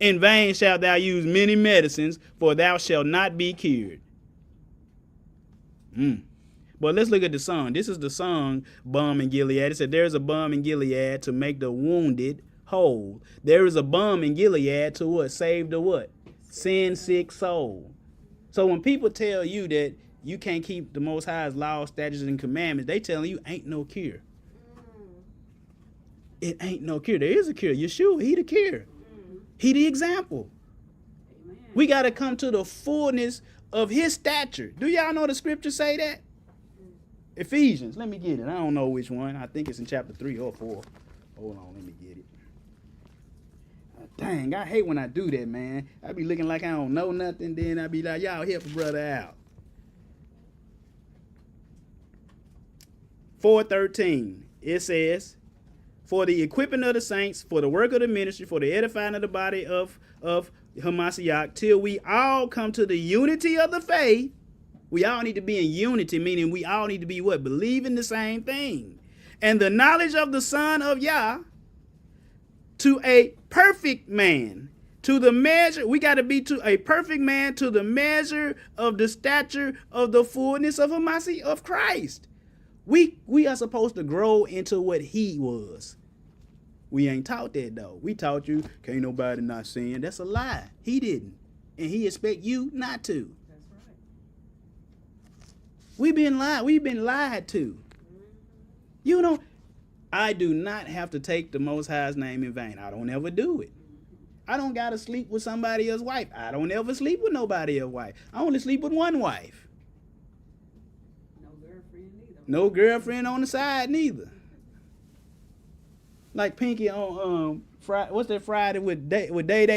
In vain shalt thou use many medicines, for thou shalt not be cured. But let's look at the song. This is the song, Balm in Gilead. It said, there is a balm in Gilead to make the wounded whole. There is a balm in Gilead to what? Save the what? Sin sick soul. So when people tell you that you can't keep the Most High's laws, statutes, and commandments, they telling you ain't no cure. It ain't no cure. There is a cure. Yeshua, he the cure. He the example. Amen. We got to come to the fullness of his stature. Do y'all know the scriptures say that? Ephesians. Let me get it. I don't know which one. I think it's in chapter 3 or 4. Hold on. Let me get it. Dang, I hate when I do that, man. I be looking like I don't know nothing. Then I be like, y'all help a brother out. 4:13. It says, for the equipping of the saints, for the work of the ministry, for the edifying of the body of Hamashiach, till we all come to the unity of the faith. We all need to be in unity, meaning we all need to be what? Believing the same thing. And the knowledge of the Son of Yah, to a perfect man, to the measure, we got to be to a perfect man, to the measure of the stature of the fullness of of Christ. We are supposed to grow into what he was. We ain't taught that though. We taught you, can't nobody not sin. That's a lie. He didn't. And he expect you not to. That's right. We've been lied to. You know, I do not have to take the Most High's name in vain. I don't ever do it. I don't got to sleep with somebody else's wife. I don't ever sleep with nobody else's wife. I only sleep with one wife. No girlfriend either. No girlfriend on the side neither. Like Pinky on Friday, what's that Friday with Day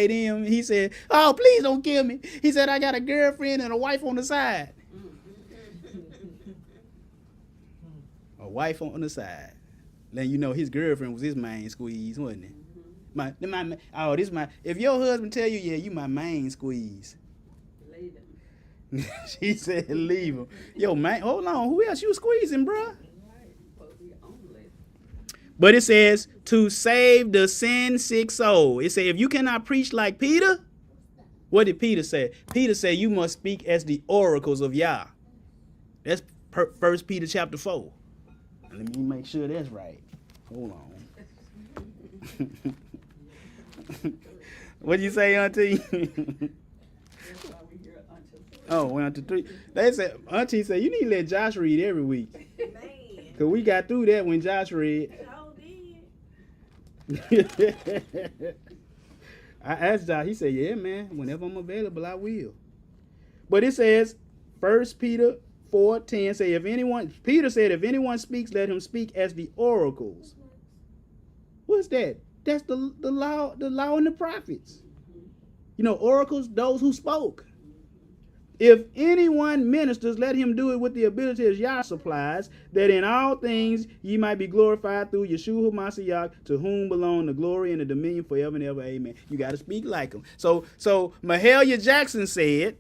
them? He said, "Oh, please don't kill me." He said, "I got a girlfriend and a wife on the side." A wife on the side. Then you know his girlfriend was his main squeeze, wasn't it? If your husband tell you, yeah, you my main squeeze. Leave him. She said, leave him. Yo, man, hold on. Who else you squeezing, bruh? Right. Supposed to be only. But it says, to save the sin sick soul. It says, if you cannot preach like Peter, what did Peter say? Peter said, you must speak as the oracles of Yah. That's 1 Peter chapter 4. Let me make sure that's right. Hold on. What'd you say, Auntie? That's why we hear until. Oh, 1 to 3. They said, Auntie said, you need to let Josh read every week. Man. Because we got through that when Josh read. How did? I asked Josh, he said, yeah, man, whenever I'm available, I will. But it says, 1 Peter 4:10 say, Peter said, if anyone speaks, let him speak as the oracles. What's that? That's the law and the prophets. You know, oracles, those who spoke. If anyone ministers, let him do it with the ability as Yah supplies, that in all things ye might be glorified through Yeshua HaMashiach, to whom belong the glory and the dominion forever and ever. Amen. You got to speak like him. So Mahalia Jackson said,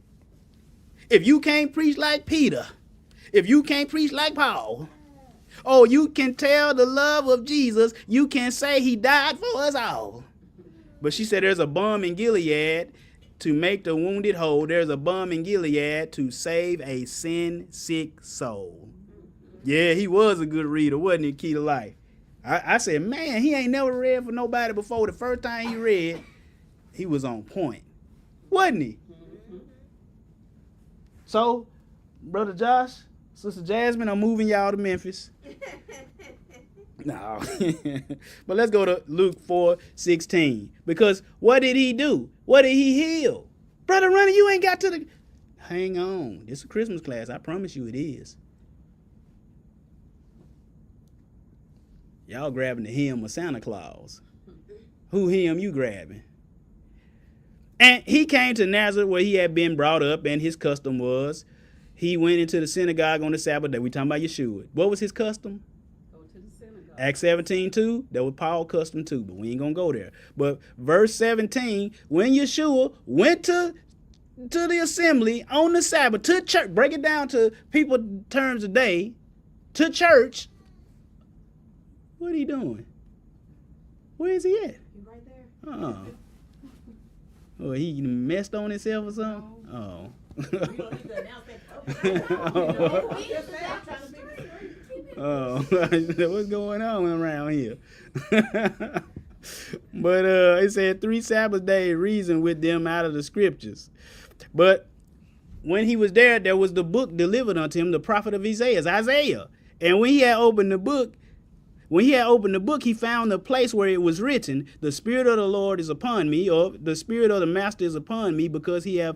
if you can't preach like Peter, if you can't preach like Paul, oh, you can tell the love of Jesus, you can say he died for us all. But she said there's a balm in Gilead to make the wounded whole. There's a balm in Gilead to save a sin-sick soul. Yeah, he was a good reader, wasn't he, Key to Life? I said, man, he ain't never read for nobody before. The first time he read, he was on point. Wasn't he? So, Brother Josh, Sister Jasmine, I'm moving y'all to Memphis. No. But let's go to Luke 4:16. Because what did he do? What did he heal? Brother Runner, you ain't got to the... Hang on. This is a Christmas class. I promise you it is. Y'all grabbing the hem of Santa Claus. Who hem you grabbing? And he came to Nazareth where he had been brought up, and his custom was he went into the synagogue on the Sabbath day. We talking about Yeshua. What was his custom? Go to the synagogue. Acts 17:2, that was Paul's custom too, but we ain't gonna go there. But verse 17, when Yeshua went to the assembly on the Sabbath, to church, break it down to people terms of day, to church, what are he doing? Where is he at? You right there? Oh. Oh, he messed on himself or something? Oh. We don't need to announce that. Oh, what's going on around here? But it said 3 Sabbath days reasoned with them out of the scriptures. But when he was there was the book delivered unto him, the prophet of Isaiah. And when he had opened the book, he found the place where it was written, the Spirit of the Lord is upon me, or the Spirit of the Master is upon me, because he hath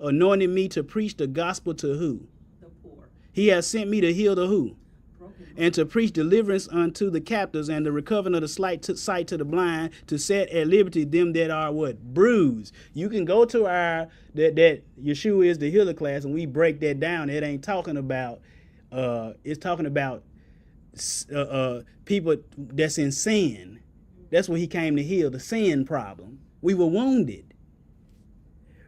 anointed me to preach the gospel to who? The poor. He has sent me to heal the who? Broken. And to preach deliverance unto the captives, and the recovering of the sight to the blind, to set at liberty them that are what? Bruised. You can go to our that Yeshua is the healer class, and we break that down. It ain't talking about it's talking about people that's in sin. That's what he came to heal, the sin problem. We were wounded.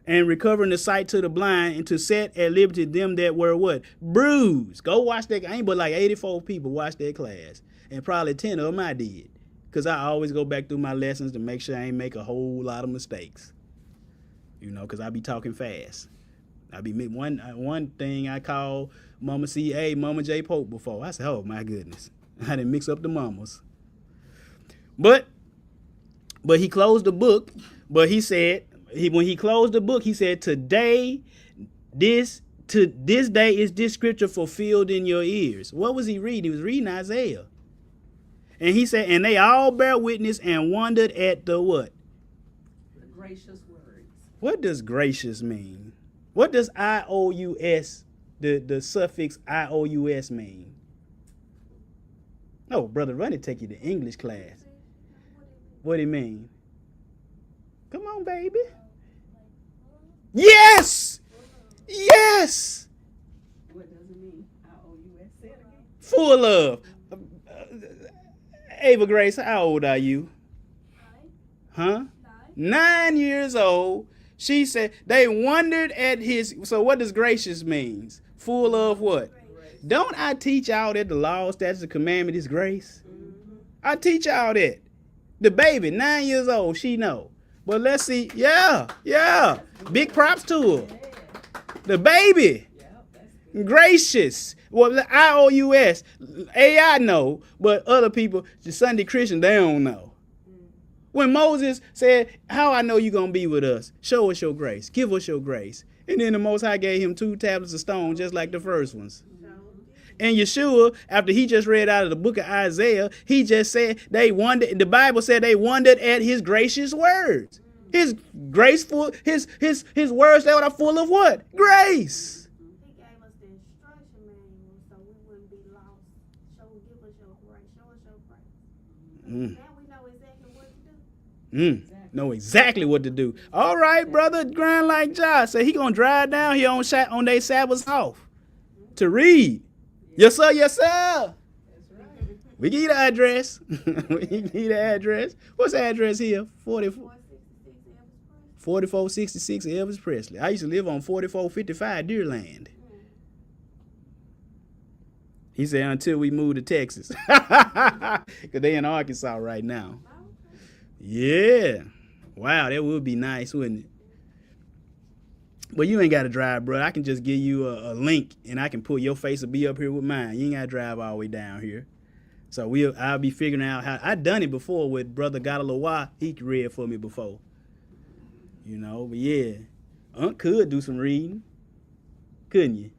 And recovering the sight to the blind, and to set at liberty them that were what? Bruised. Go watch that. Ain't but like 84 people watched that class. And probably 10 of them I did. Because I always go back through my lessons to make sure I ain't make a whole lot of mistakes. You know, because I be talking fast. I be one thing I call Mama C.A. Mama J. Pope before. I said, oh my goodness. I didn't mix up the mamas. But he closed the book. But he said, when he closed the book, he said, today, this day is this scripture fulfilled in your ears. What was he reading? He was reading Isaiah. And he said, and they all bear witness and wondered at the what? The gracious words. What does gracious mean? What does I-O-U-S, the suffix I-O-U-S mean? Oh, Brother Runny take you to English class. What do you mean? Come on, baby. Yes! Yes! What does it mean? I-O-U-S. Say it again. Full of. Ava Grace, how old are you? 9. Huh? 9 years old. She said they wondered at his. So what does gracious means? Full of what? Don't I teach y'all that the law, statutes, and commandment is grace? I teach y'all that. The baby, 9 years old, she know. But let's see. Yeah. Big props to her. The baby. Yeah, that's good. Gracious. Well, the I-O-U-S. AI know, but other people, the Sunday Christian, they don't know. When Moses said, how I know you're going to be with us? Show us your grace. Give us your grace. And then the Most High gave him 2 tablets of stone, just like the first ones. And Yeshua, after he just read out of the book of Isaiah, he just said they wondered. The Bible said they wondered at his gracious words. His graceful, his words that are full of what? Grace. He gave us the instruction manual so we wouldn't be lost. Give us your grace. Show us your grace. Now we know exactly what to do. Know exactly what to do. All right, brother, grind like Josh. So he gonna drive down here on their Sabbaths off to read. Yes, sir. Yes, sir. That's right. We give you the address. We give you the address. What's the address here? 4466 Elvis Presley. I used to live on 4455 Deerland. He said until we move to Texas. Because they in Arkansas right now. Yeah. Wow, that would be nice, wouldn't it? But you ain't got to drive, bro. I can just give you a link, and I can put your face will be up here with mine. You ain't got to drive all the way down here. So I'll be figuring out how. I done it before with Brother Gadalowa. He read for me before. You know, but yeah. Unc could do some reading. Couldn't you?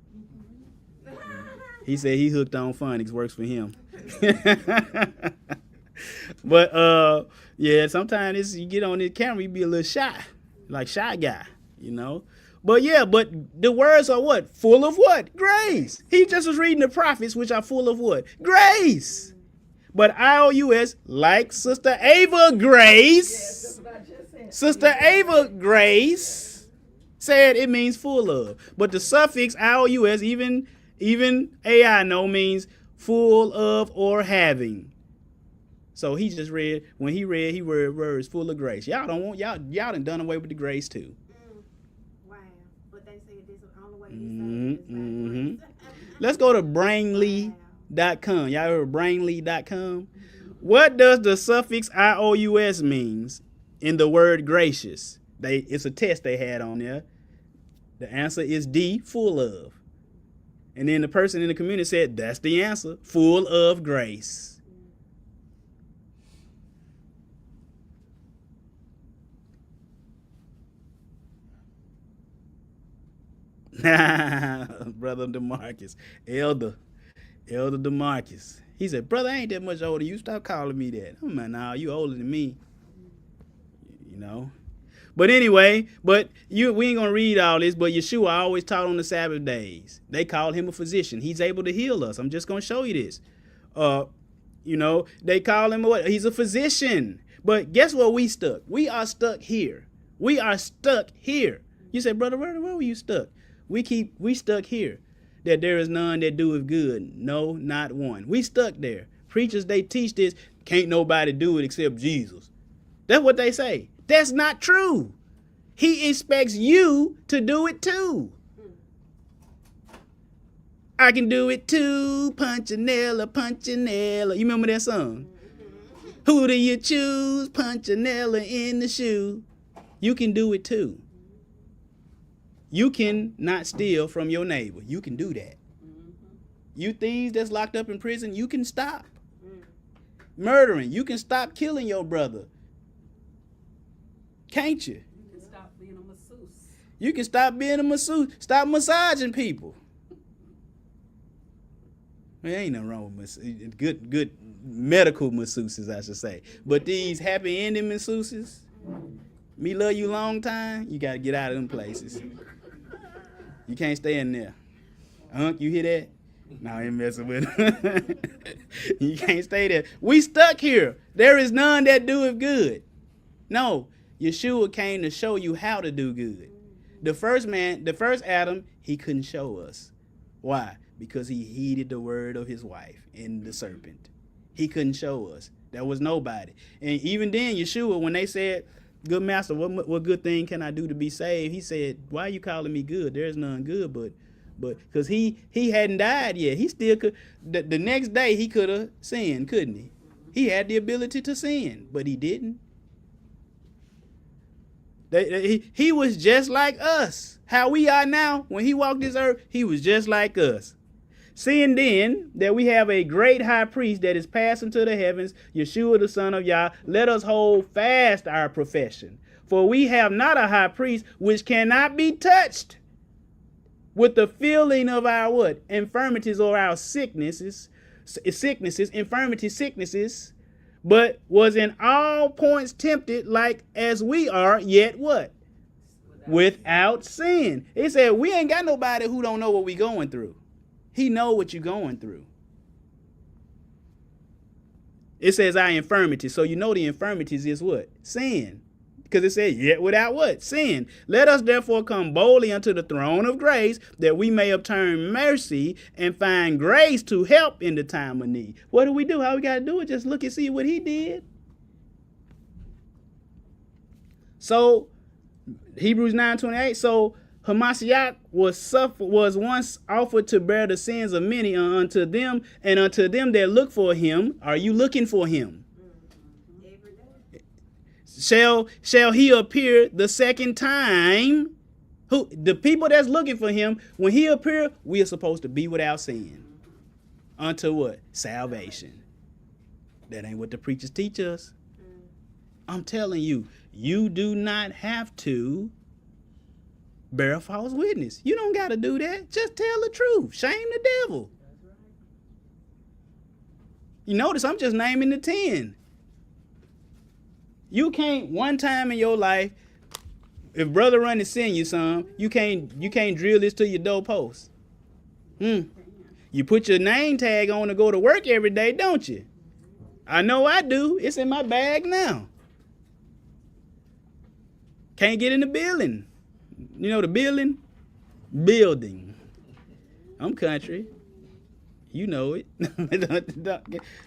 He said he hooked on phonics, works for him. But yeah, sometimes you get on this camera, you be a little shy, like shy guy, you know. But yeah, but the words are what? Full of what? Grace. He just was reading the prophets, which are full of what? Grace. But IOUS, like Sister Ava Grace, Yes, that's what I just said. Sister Ava Grace said it means full of. But the suffix IOUS, even AI know, means full of or having. So he just read, when he read, he read words full of grace. Y'all done away with the grace too. Wow. But they said this is the only way you say it is that Let's go to brainly.com. Y'all heard of brainly.com? What does the suffix IOUS means in the word gracious? It's a test they had on there. The answer is D, full of. And then the person in the community said, that's the answer, full of grace. Brother DeMarcus, Elder DeMarcus. He said, brother, I ain't that much older. You stop calling me that. I'm like, nah, you older than me. You know. But anyway, we ain't gonna read all this, but Yeshua always taught on the Sabbath days. They called him a physician. He's able to heal us. I'm just gonna show you this. You know, they call him what? He's a physician. But guess where we stuck? We are stuck here. We are stuck here. You say, brother, where were you stuck? We stuck here. That there is none that doeth good. No, not one. We stuck there. Preachers, they teach this. Can't nobody do it except Jesus. That's what they say. That's not true. He expects you to do it too. I can do it too. Punchinella, Punchinella. You remember that song? Who do you choose? Punchinella in the shoe. You can do it too. You can not steal from your neighbor. You can do that. You thieves that's locked up in prison, you can stop. Murdering, you can stop killing your brother. Can't you? You can stop being a masseuse. You can stop being a masseuse. Stop massaging people. There ain't nothing wrong with good medical masseuses, I should say. But these happy ending masseuses, me love you long time, you got to get out of them places. You can't stay in there. You hear that? No, I ain't messing with him. You can't stay there. We stuck here. There is none that doeth good. No, Yeshua came to show you how to do good. The first Adam, he couldn't show us. Why? Because he heeded the word of his wife and the serpent. He couldn't show us. There was nobody. And even then, Yeshua, when they said, good master, what good thing can I do to be saved? He said, why are you calling me good? There's none good, but because he hadn't died yet. He still could. The next day he could have sinned, couldn't he? He had the ability to sin, but he didn't. He was just like us. How we are now, when he walked this earth, he was just like us. Seeing then that we have a great high priest that is passed into the heavens, Yeshua the Son of Yah, let us hold fast our profession. For we have not a high priest which cannot be touched with the feeling of our what? Infirmities or our sicknesses, but was in all points tempted like as we are, yet what? Without sin. It said we ain't got nobody who don't know what we going through. He know what you're going through. It says our infirmities. So you know the infirmities is what? Sin. Because it says yet without what? Sin. Let us therefore come boldly unto the throne of grace, that we may obtain mercy and find grace to help in the time of need. What do we do? How we got to do it? Just look and see what he did. So Hebrews 9:28. So Hamashiach was once offered to bear the sins of many unto them, and unto them that look for him. Are you looking for him? every day. Shall he appear the second time? Who the people that's looking for him, when he appear, we are supposed to be without sin. Unto what? Salvation. That ain't what the preachers teach us. I'm telling you, you do not have to bear a false witness. You don't got to do that. Just tell the truth. Shame the devil. You notice I'm just naming the 10. You can't one time in your life, if brother run and send you some, you can't drill this to your doorpost. You put your name tag on to go to work every day, don't you? I know I do. It's in my bag now. Can't get in the building. You know the building? Building. I'm country. You know it.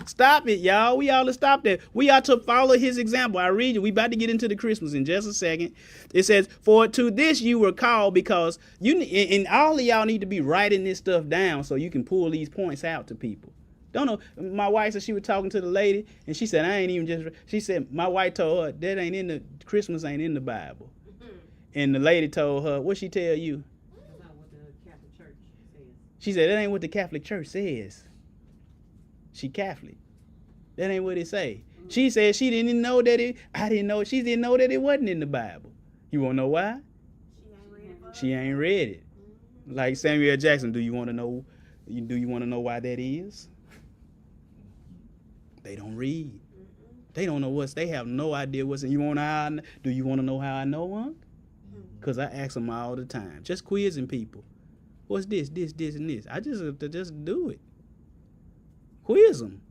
Stop it, y'all. We ought to stop that. We ought to follow his example. I read you. We about to get into the Christmas in just a second. It says, for to this you were called, because you and all of y'all need to be writing this stuff down so you can pull these points out to people. Don't know. My wife said she was talking to the lady, and she said, I ain't even just. She said, my wife told her that ain't in the Christmas ain't in the Bible. And the lady told her, what she tell you? She said, that ain't what the Catholic Church says. She Catholic. That ain't what it say. She said she didn't know that it, I didn't know, she didn't know that it wasn't in the Bible. You want to know why? She ain't read it. Like Samuel L. Jackson, do you want to know why that is? They don't read. They don't know they have no idea what's in. Do you want to know how I know one? Because I ask them all the time. Just quizzing people. What's this, and this? I just do it. Quiz them.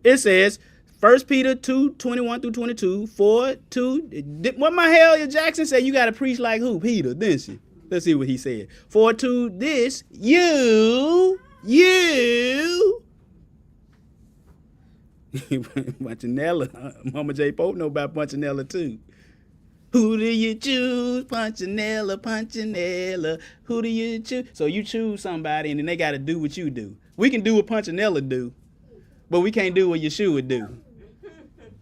It says, 1 Peter 2:21-22, 4:2. What my hell Jackson said? You got to preach like who? Peter, didn't she? Let's see what he said. For to this, you. Punchinella. Mama J. Pope know about Punchinella too. Who do you choose? Punchinella. Who do you choose? So you choose somebody and then they got to do what you do. We can do what Punchinella do, but we can't do what Yeshua would do.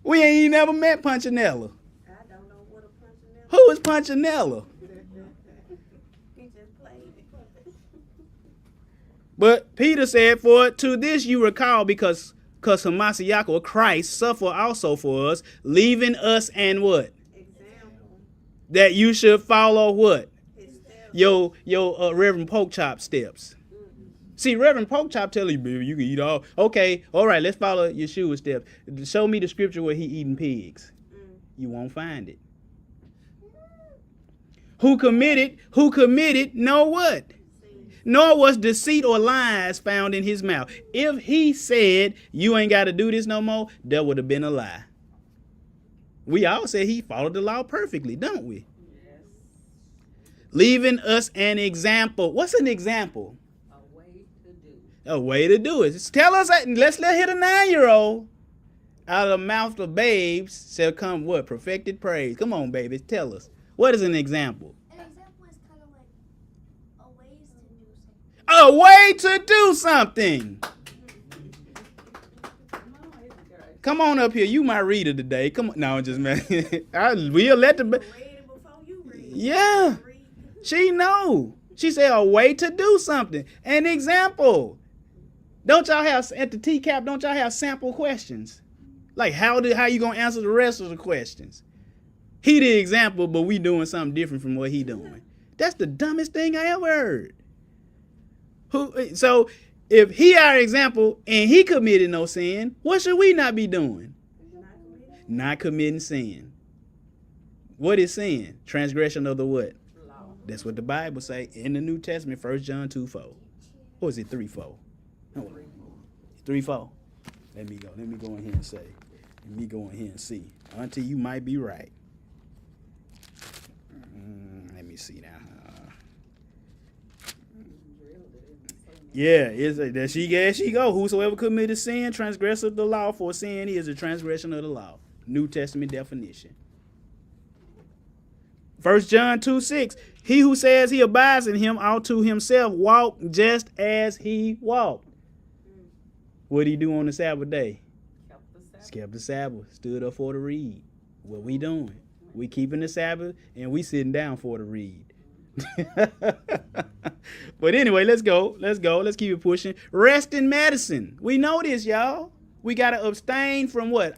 We ain't never met Punchinella. I don't know what a Punchinella. Who is Punchinella? He just played it. But Peter said, for to this you were called, because Hamashiach, or Christ, suffered also for us, leaving us and what? Example. That you should follow what? His steps. Your Reverend Porkchop steps. See, Reverend Porkchop tell you, baby, you can eat all. Okay, all right, let's follow Yeshua's steps. Show me the scripture where he eating pigs. You won't find it. Who committed, know what? Nor was deceit or lies found in his mouth. If he said, you ain't got to do this no more, that would have been a lie. We all say he followed the law perfectly, don't we? Yes. Leaving us an example. What's an example? A way to do. A way to do it. Just tell us, let's hit a 9-year-old. Out of the mouth of babes shall come what? Perfected praise. Come on, babies, tell us. What is an example? A way to do something. Come on up here. You my reader today. Come on. No, just man. We'll let the. Read it before you read it. Yeah. She know. She said a way to do something. An example. Don't y'all have at the TCAP? Don't y'all have sample questions? Like how you gonna answer the rest of the questions? He the example, but we doing something different from what he doing. That's the dumbest thing I ever heard. So if he our example and he committed no sin, what should we not be doing? Not committing sin. What is sin? Transgression of the what? Law. That's what the Bible say in the New Testament, 1 John 2:4. Or is it 3:4? 3:4. Let me go in here and say. Let me go in here and see. Auntie, you might be right. Let me see now. Yeah, there she go. Whosoever committed sin, transgresseth the law, for sin is a transgression of the law. New Testament definition. 1 John 2:6. He who says he abides in him ought to himself walk just as he walked. What did he do on the Sabbath day? Kept the Sabbath. Stood up for the read. What we doing? We keeping the Sabbath and we sitting down for the read. But anyway, let's go. Let's keep it pushing. Rest in medicine. We know this, y'all. We got to abstain from what?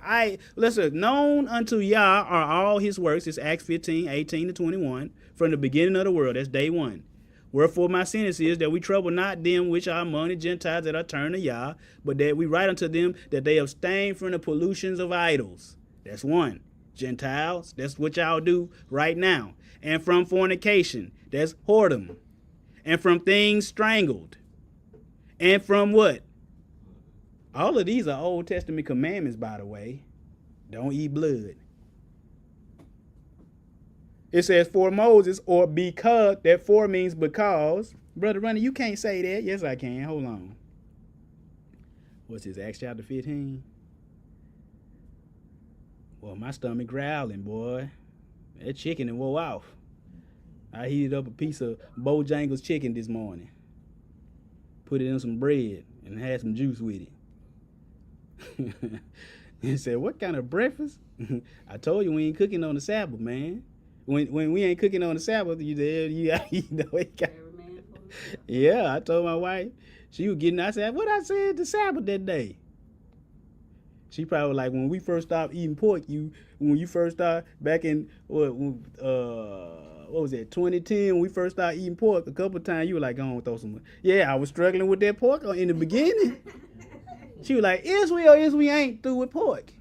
Listen, known unto Yah are all his works. It's Acts 15:18-21. From the beginning of the world. That's day 1. Wherefore my sentence is that we trouble not them which are among the Gentiles that are turned to Yah, but that we write unto them that they abstain from the pollutions of idols. That's one. Gentiles, that's what y'all do right now. And from fornication, that's whoredom. And from things strangled. And from what? All of these are Old Testament commandments, by the way. Don't eat blood. It says for Moses, or because. That for means because. Brother Ronnie, you can't say that. Yes, I can. Hold on. What's this, Acts chapter 15? Well, my stomach growling, boy. That chicken and wore off. I heated up a piece of Bojangles chicken this morning. Put it in some bread and had some juice with it. And said, what kind of breakfast? I told you we ain't cooking on the Sabbath, man. When we ain't cooking on the Sabbath, you know it got. Yeah, I told my wife. She was getting, I said, what I said the Sabbath that day? She probably was like, when we first stopped eating pork, when you first started back in, what was that, 2010, when we first started eating pork, a couple of times you were like, go on, throw some. Yeah, I was struggling with that pork in the beginning. She was like, is we or is we ain't through with pork?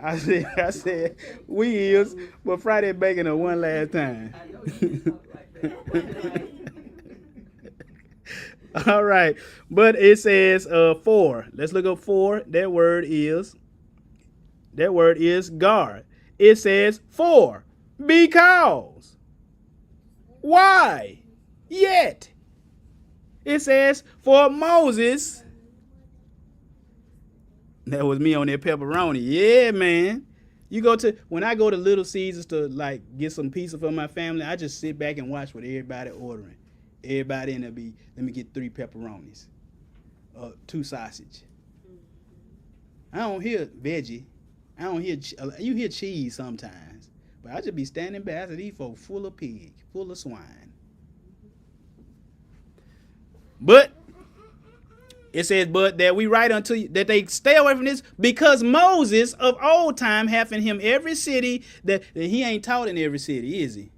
I said, we is, but fry that bacon up one last time. I know you talk like that. All right, but it says for. Let's look up for. That word is gar. It says for, because, why, yet. It says for Moses. That was me on that pepperoni. Yeah, man. When I go to Little Caesars to like get some pizza for my family, I just sit back and watch what everybody ordering. Everybody in there let me get 3 pepperonis, 2 sausage. I don't hear veggie. I don't hear, you hear cheese sometimes, but I just be standing back. I said, these folks full of pig, full of swine. But it says, but that we write unto you that they stay away from this, because Moses of old time hath in him every city that he ain't taught in every city, is he?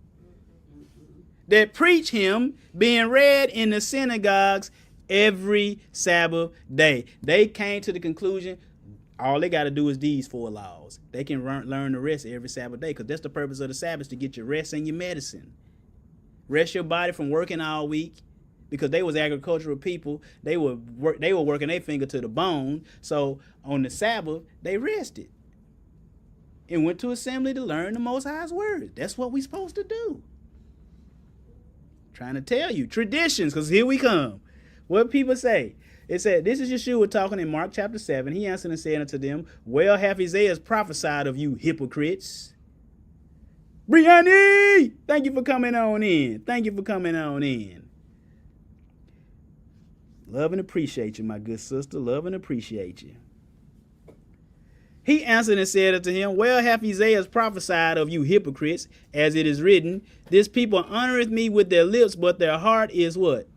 That preach him, being read in the synagogues every Sabbath day. They came to the conclusion, all they got to do is these 4 laws. They can learn the rest every Sabbath day, because that's the purpose of the Sabbath, to get your rest and your medicine. Rest your body from working all week, because they was agricultural people. They were working their finger to the bone. So on the Sabbath, they rested and went to assembly to learn the Most High's word. That's what we supposed to do. Trying to tell you. Traditions, because here we come. What people say. It said, this is Yeshua talking in Mark chapter 7. He answered and said unto them, well hath Isaiah prophesied of you hypocrites. Brianni, thank you for coming on in. Thank you for coming on in. Love and appreciate you, my good sister. Love and appreciate you. He answered and said unto him, well hath Isaiah prophesied of you hypocrites, as it is written, this people honoreth me with their lips, but their heart is what?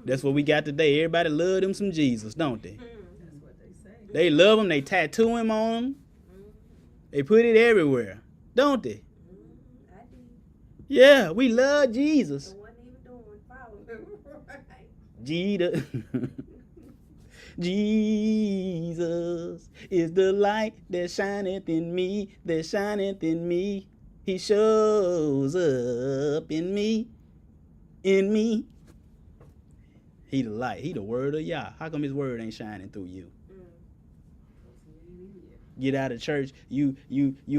That's what we got today. Everybody love them some Jesus, don't they? That's what they say. They love him. They tattoo him on them. They put it everywhere, don't they? I did. Yeah, we love Jesus. I wasn't even doing following. Right. Jesus is the light that shineth in me, that shineth in me. He shows up in me, in me. He the light. He the word of Yah. How come his word ain't shining through you? Get out of church. You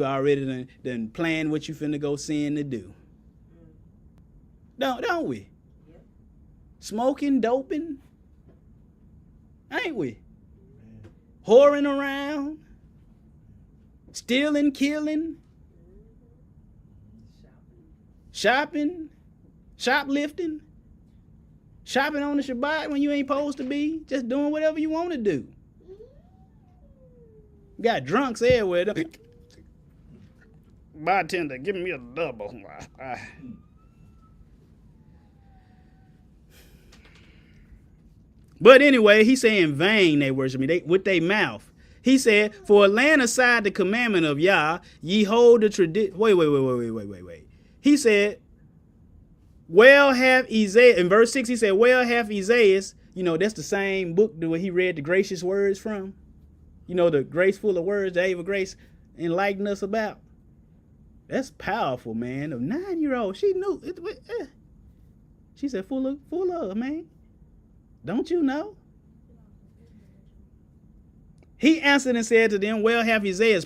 already done planned what you finna go sin to do. Don't we? Yep. Smoking, doping. Ain't we? Whoring around. Stealing, killing. Shopping. Shoplifting. Shopping on the Shabbat when you ain't supposed to be. Just doing whatever you want to do. Got drunks everywhere. Bartender, give me a double. But anyway, he said in vain they worship me, with their mouth. He said, for laying aside the commandment of Yah, ye hold the tradition. Wait. He said, Well hath Isaiah, in verse 6 he said, well hath Isaiah, that's the same book that he read the gracious words from. The grace full of words that Ava Grace enlightened us about. That's powerful, man. A 9-year-old, she knew. She said, full of, man. Don't you know? He answered and said to them, well hath Isaiah,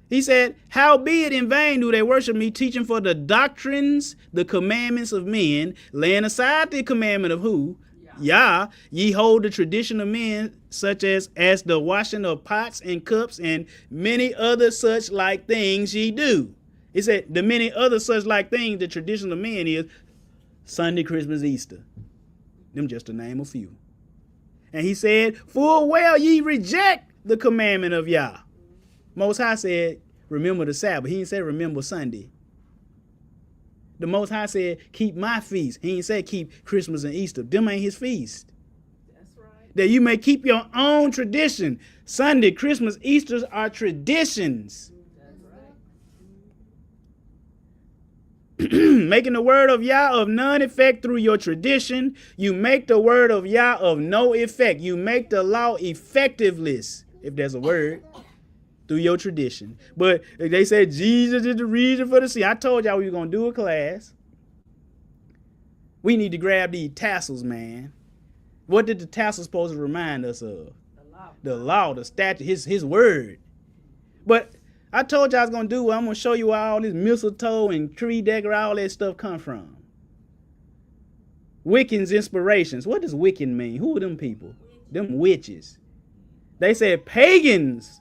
he said, howbeit in vain do they worship me, teaching for the doctrines, the commandments of men, laying aside the commandment of who? Yah. Ye hold the tradition of men, such as the washing of pots and cups, and many other such like things ye do. He said, the many other such like things, the tradition of men is Sunday, Christmas, Easter. Them just to name a few. And he said, full well ye reject the commandment of Yah. Most High said, remember the Sabbath. He didn't say remember Sunday. The Most High said, keep my feast. He didn't say keep Christmas and Easter. Them ain't his feast. That's right. That you may keep your own tradition. Sunday, Christmas, Easter are traditions. That's right. Making the word of Yah of none effect through your tradition. You make the word of Yah of no effect. You make the law effectiveless, if there's a word, through your tradition. But they said Jesus is the reason for the sin. I told y'all we were going to do a class. We need to grab these tassels, man. What did the tassels supposed to remind us of? The law, the statute, his word. But I told you I was going to do what I'm going to show you where all this mistletoe and tree decor, all that stuff come from. Wiccan's inspirations. What does Wiccan mean? Who are them people? Them witches. They said pagans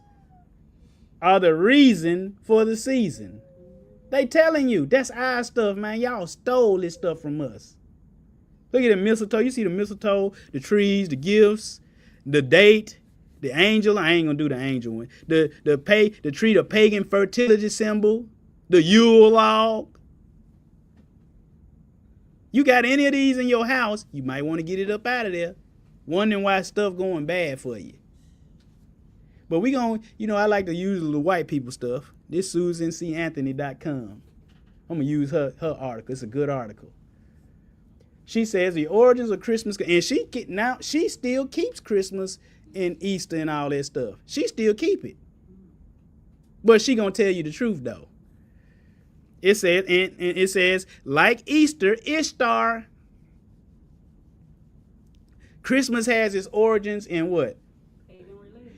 are the reason for the season. They telling you that's our stuff, man. Y'all stole this stuff from us. Look at the mistletoe. You see the mistletoe, the trees, the gifts, the date, the angel. I ain't gonna do the angel one. The tree, the pagan fertility symbol, the Yule log. You got any of these in your house, you might want to get it up out of there. Wondering why stuff going bad for you. But we gonna, I like to use the white people stuff. This SusanCAnthony.com. I'm gonna use her article. It's a good article. She says the origins of Christmas, and she still keeps Christmas and Easter and all that stuff. She still keep it. But she gonna tell you the truth though. It says, and it says, like Easter, Ishtar. Christmas has its origins in what?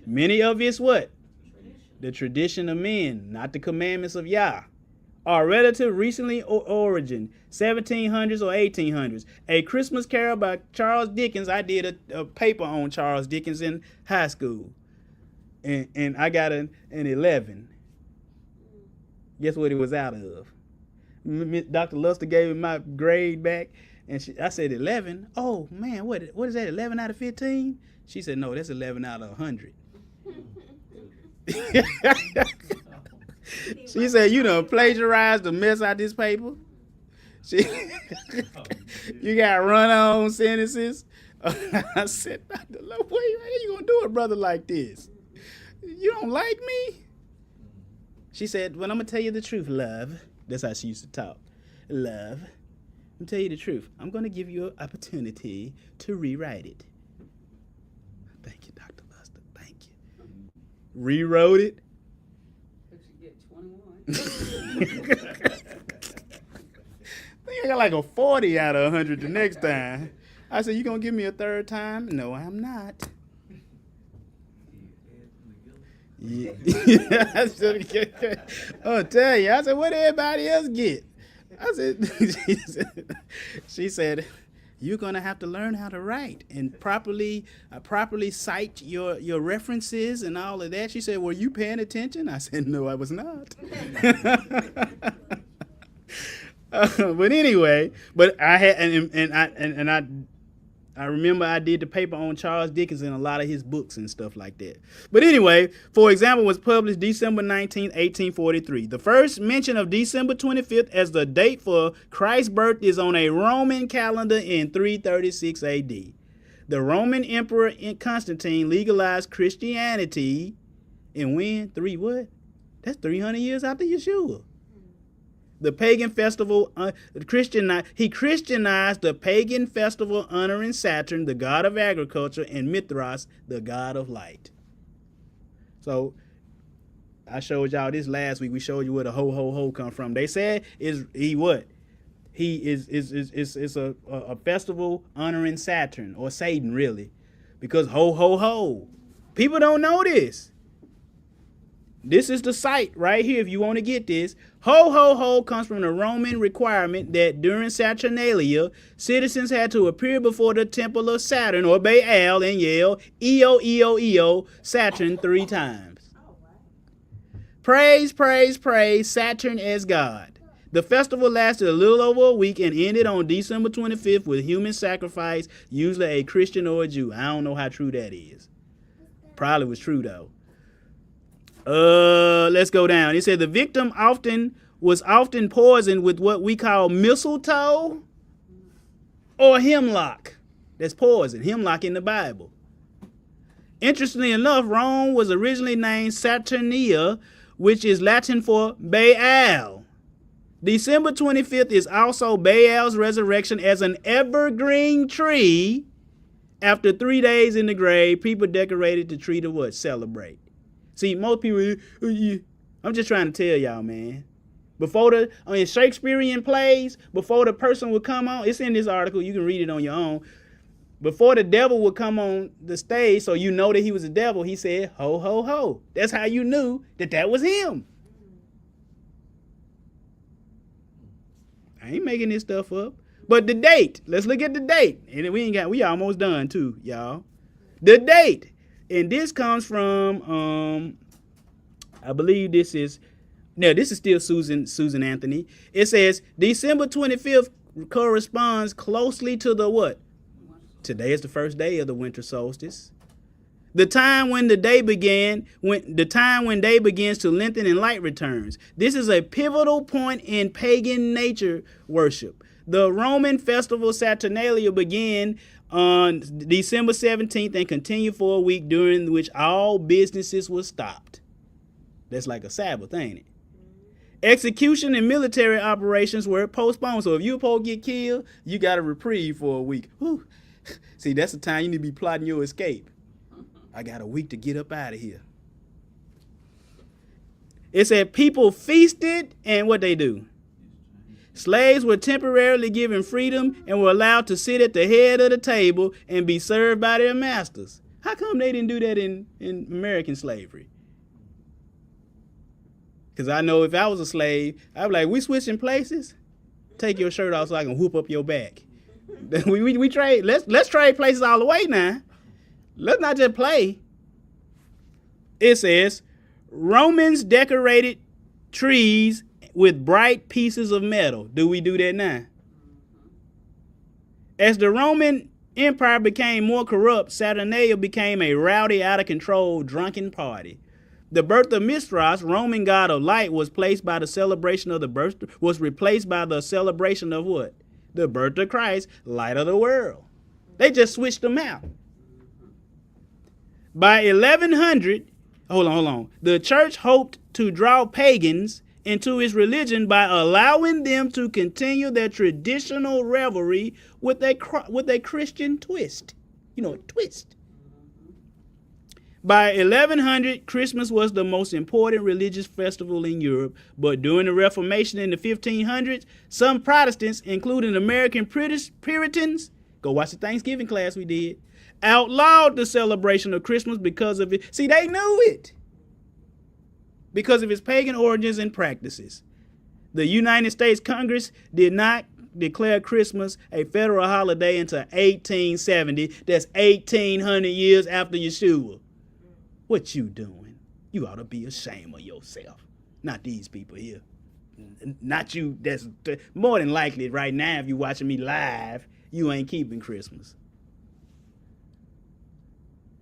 Many of its what? The tradition of men, not the commandments of Yah. Are relative recently origin, 1700s or 1800s. A Christmas Carol by Charles Dickens. I did a paper on Charles Dickens in high school. And I got an 11. Guess what it was out of? Dr. Luster gave me my grade back. And I said 11. Oh, man, what is that, 11 out of 15? She said, no, that's 11 out of 100. She said, you done plagiarized the mess out this paper. You got run-on sentences. I said, Dr. Love, how you going to do a brother like this? You don't like me? She said, well, I'm going to tell you the truth, love. That's how she used to talk. Love, I'm tell you the truth. I'm going to give you an opportunity to rewrite it. Thank you, Dr. Luster. Thank you. Rewrote it. But you get 21. I think I got like a 40 out of 100 the next time. I said, you going to give me a third time? No, I'm not. Yeah. I'll tell you. I said, what did everybody else get? I said, she said, you're going to have to learn how to write and properly cite your references and all of that. She said, were you paying attention? I said, no, I was not. But anyway, but I had, and I remember I did the paper on Charles Dickens and a lot of his books and stuff like that. But anyway, for example, was published December 19, 1843. The first mention of December 25th as the date for Christ's birth is on a Roman calendar in 336 AD. The Roman Emperor Constantine legalized Christianity in when? That's 300 years after Yeshua. The pagan festival, he Christianized the pagan festival honoring Saturn, the god of agriculture, and Mithras, the god of light. So I showed y'all this last week. We showed you where the ho ho ho come from. They said he is a festival honoring Saturn or Satan, really, because ho ho ho. People don't know this. This is the site right here if you want to get this. Ho ho ho comes from the Roman requirement that during Saturnalia, citizens had to appear before the temple of Saturn or Baal and yell Eo Eo Eo Saturn 3 times. Praise, praise, praise Saturn as God. The festival lasted a little over a week and ended on December 25th with human sacrifice, usually a Christian or a Jew. I don't know how true that is. Probably was true though. Let's go down. It said the victim was often poisoned with what we call mistletoe or hemlock. That's poison. Hemlock in the Bible. Interestingly enough, Rome was originally named Saturnia, which is Latin for Baal. December 25th is also Baal's resurrection as an evergreen tree. After 3 days in the grave, people decorated the tree to what? Celebrate. See, most people, I'm just trying to tell y'all, man. Before Shakespearean plays, before the person would come on, it's in this article, you can read it on your own. Before the devil would come on the stage, so you know that he was a devil, he said, ho, ho, ho. That's how you knew that was him. I ain't making this stuff up. But the date, let's look at the date. And we almost done too, y'all. The date. And this comes from, I believe this is still Susan Anthony. It says December 25th corresponds closely to the what? Today is the first day of the winter solstice. The time when day begins to lengthen and light returns. This is a pivotal point in pagan nature worship. The Roman festival Saturnalia began on December 17th and continued for a week, during which all businesses were stopped. That's like a Sabbath, ain't it? Execution and military operations were postponed. So if you're supposed to get killed, you got a reprieve for a week. Whew. See, that's the time you need to be plotting your escape. I got a week to get up out of here. It said people feasted, and what they do? Slaves were temporarily given freedom and were allowed to sit at the head of the table and be served by their masters. How come they didn't do that in American slavery? Because I know if I was a slave, I'd be like, we switching places? Take your shirt off so I can whoop up your back. we trade. Let's trade places all the way now. Let's not just play. It says, Romans decorated trees with bright pieces of metal. Do we do that now? As the Roman Empire became more corrupt, Saturnalia became a rowdy, out-of-control, drunken party. The birth of Mithras, Roman god of light, was replaced by the celebration of what? The birth of Christ, light of the world. They just switched them out. By 1100, hold on. The church hoped to draw pagans into its religion by allowing them to continue their traditional revelry with a Christian twist. Twist. By 1100, Christmas was the most important religious festival in Europe, but during the Reformation in the 1500s, some Protestants, including American Puritans, go watch the Thanksgiving class we did, outlawed the celebration of Christmas because of it. See, they knew it. Because of its pagan origins and practices. The United States Congress did not declare Christmas a federal holiday until 1870. That's 1,800 years after Yeshua. What you doing? You ought to be ashamed of yourself. Not these people here. Not you. That's more than likely right now, if you're watching me live, you ain't keeping Christmas.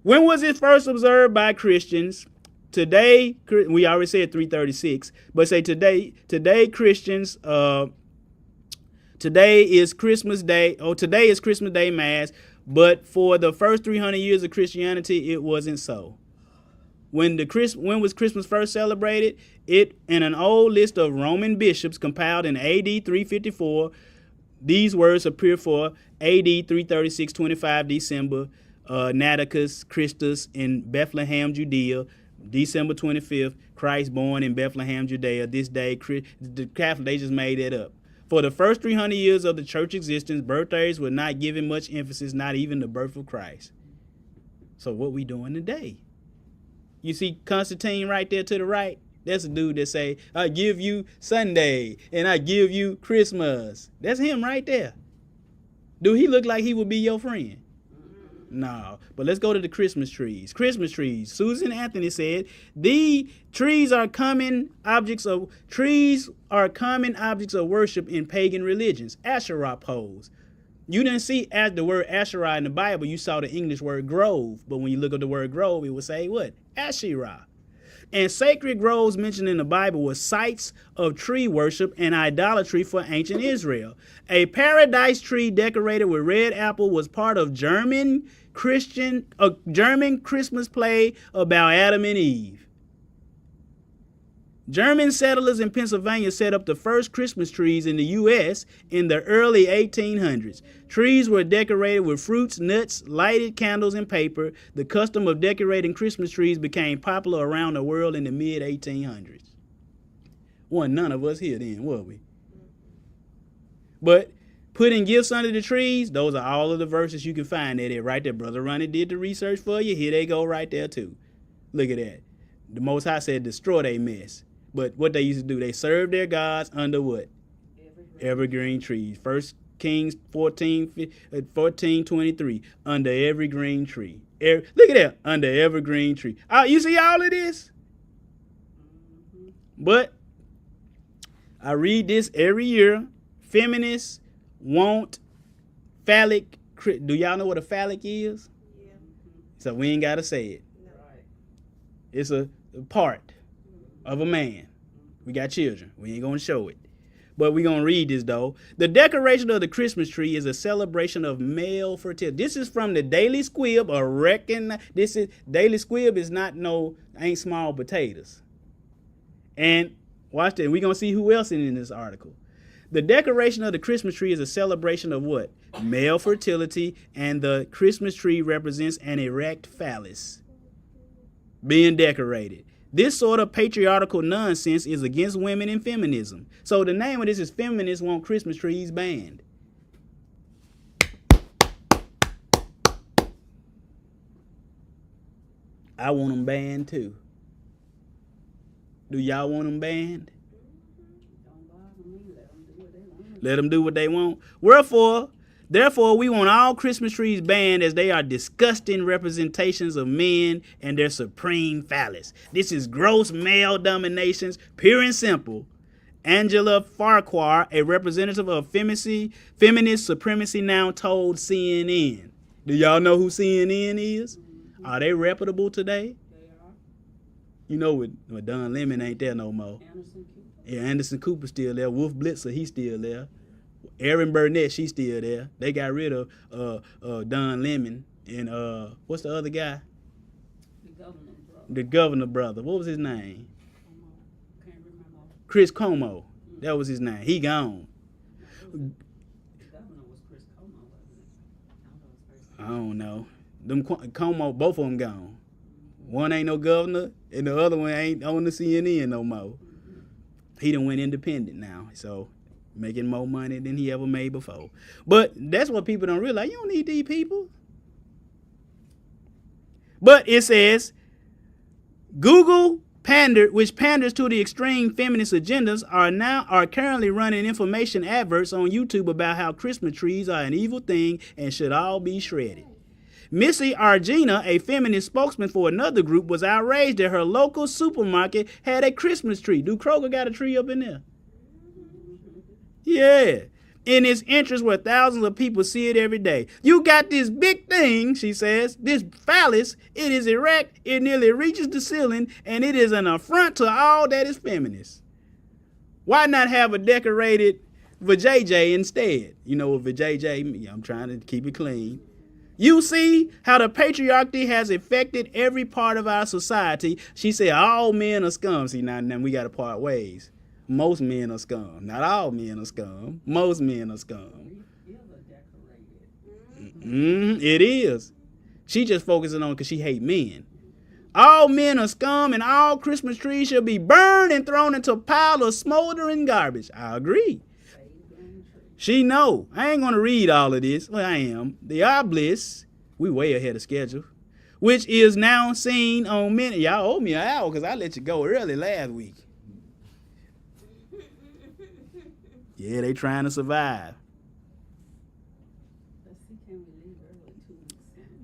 When was it first observed by Christians? Today, we already said 336, but say today Christians, today is Christmas Day, today is Christmas Day Mass, but for the first 300 years of Christianity, it wasn't so. When was Christmas first celebrated? It in an old list of Roman bishops compiled in AD 354. These words appear for AD 336, 25 December, Naticus Christus in Bethlehem, Judea, December 25th, Christ born in Bethlehem, Judea. This day, the Catholic, they just made it up. For the first 300 years of the church existence, birthdays were not given much emphasis, not even the birth of Christ. So what we doing today? You see Constantine right there to the right? That's a dude that say, I give you Sunday and I give you Christmas. That's him right there. Do he look like he would be your friend? No. But let's go to the Christmas trees. Christmas trees. Susan Anthony said, the trees are common objects of worship in pagan religions. Asherah poles. You didn't see the word Asherah in the Bible. You saw the English word grove. But when you look at the word grove, it would say what? Asherah. And sacred groves mentioned in the Bible were sites of tree worship and idolatry for ancient Israel. A paradise tree decorated with red apple was part of German Christmas play about Adam and Eve. German settlers in Pennsylvania set up the first Christmas trees in the U.S. in the early 1800s. Trees were decorated with fruits, nuts, lighted candles, and paper. The custom of decorating Christmas trees became popular around the world in the mid-1800s. Wasn't none of us here then, were we? But putting gifts under the trees, those are all of the verses you can find there right there. Brother Ronnie did the research for you. Here they go right there too. Look at that. The Most High said destroy they mess. But what they used to do, they served their gods under what? Evergreen trees. 1 Kings 14:23, under every green tree. Look at that, under evergreen tree. You see all of this? But I read this every year. Feminists want phallic. Do y'all know what a phallic is? Yeah. So we ain't got to say it. No. It's a part of a man. We got children. We ain't going to show it. But we're going to read this, though. The decoration of the Christmas tree is a celebration of male fertility. This is from the Daily Squib. Daily Squib is ain't small potatoes. And watch that. We're going to see who else is in this article. The decoration of the Christmas tree is a celebration of what? Male fertility, and the Christmas tree represents an erect phallus being decorated. This sort of patriarchal nonsense is against women and feminism. So the name of this is Feminists Want Christmas Trees Banned. I want them banned too. Do y'all want them banned? Don't bother me. Let them do what they want. Therefore, we want all Christmas trees banned, as they are disgusting representations of men and their supreme phallus. This is gross male dominations, pure and simple. Angela Farquhar, a representative of feminist supremacy, now told CNN. Do y'all know who CNN is? Are they reputable today? They are. You know what Don Lemon ain't there no more. Anderson Cooper. Yeah, Anderson Cooper still there. Wolf Blitzer, he's still there. Erin Burnett, she's still there. They got rid of Don Lemon and what's the other guy? The governor brother. What was his name? Can't remember. Chris Cuomo. That was his name. He gone. The governor was Chris Cuomo, wasn't it? I don't know. Them Cuomo, both of them gone. One ain't no governor, and the other one ain't on the CNN no more. He done went independent now, so making more money than he ever made before. But that's what people don't realize. You don't need these people. But it says, Google which panders to the extreme feminist agendas, are currently running information adverts on YouTube about how Christmas trees are an evil thing and should all be shredded. Missy Argina, a feminist spokesman for another group, was outraged that her local supermarket had a Christmas tree. Do Kroger got a tree up in there? Yeah. In its interest where thousands of people see it every day. You got this big thing, she says, this phallus, it is erect, it nearly reaches the ceiling, and it is an affront to all that is feminist. Why not have a decorated vajayjay instead? You know what vajayjay means? I'm trying to keep it clean. You see how the patriarchy has affected every part of our society. She said all men are scum. See, now we got to part ways. Most men are scum. Not all men are scum. Most men are scum. It is. She just focusing on because she hate men. All men are scum, and all Christmas trees shall be burned and thrown into a pile of smoldering garbage. I agree. She know. I ain't going to read all of this. Well, I am. The obelisk, we way ahead of schedule, which is now seen on many. Y'all owe me an hour because I let you go early last week. Yeah, they trying to survive.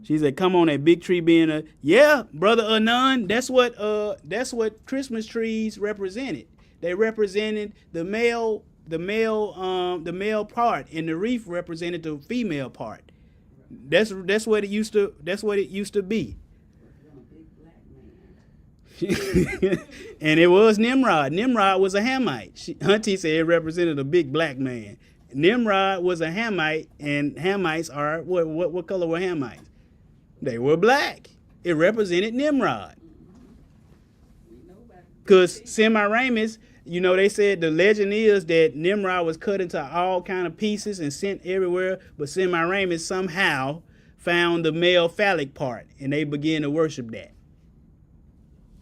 She said, come on, that big tree being a, yeah, Brother Anon, that's what Christmas trees represented. They represented the male part, and the wreath represented the female part. That's what it used to be. And it was Nimrod. Nimrod was a Hamite. Auntie said it represented a big black man. Nimrod was a Hamite, and Hamites are what color were Hamites? They were black. It represented Nimrod. Because Semiramis, they said the legend is that Nimrod was cut into all kind of pieces and sent everywhere, but Semiramis somehow found the male phallic part, and they began to worship that.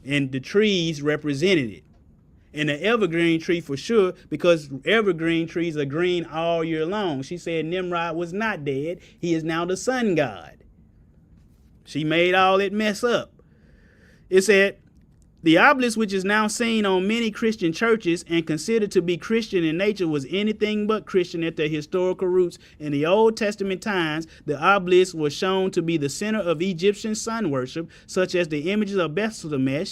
And the trees represented it. And the evergreen tree for sure, because evergreen trees are green all year long. She said Nimrod was not dead. He is now the sun god. She made all it mess up. It said, the obelisk, which is now seen on many Christian churches and considered to be Christian in nature, was anything but Christian at their historical roots. In the Old Testament times, the obelisk was shown to be the center of Egyptian sun worship, such as the images of Bethlehem.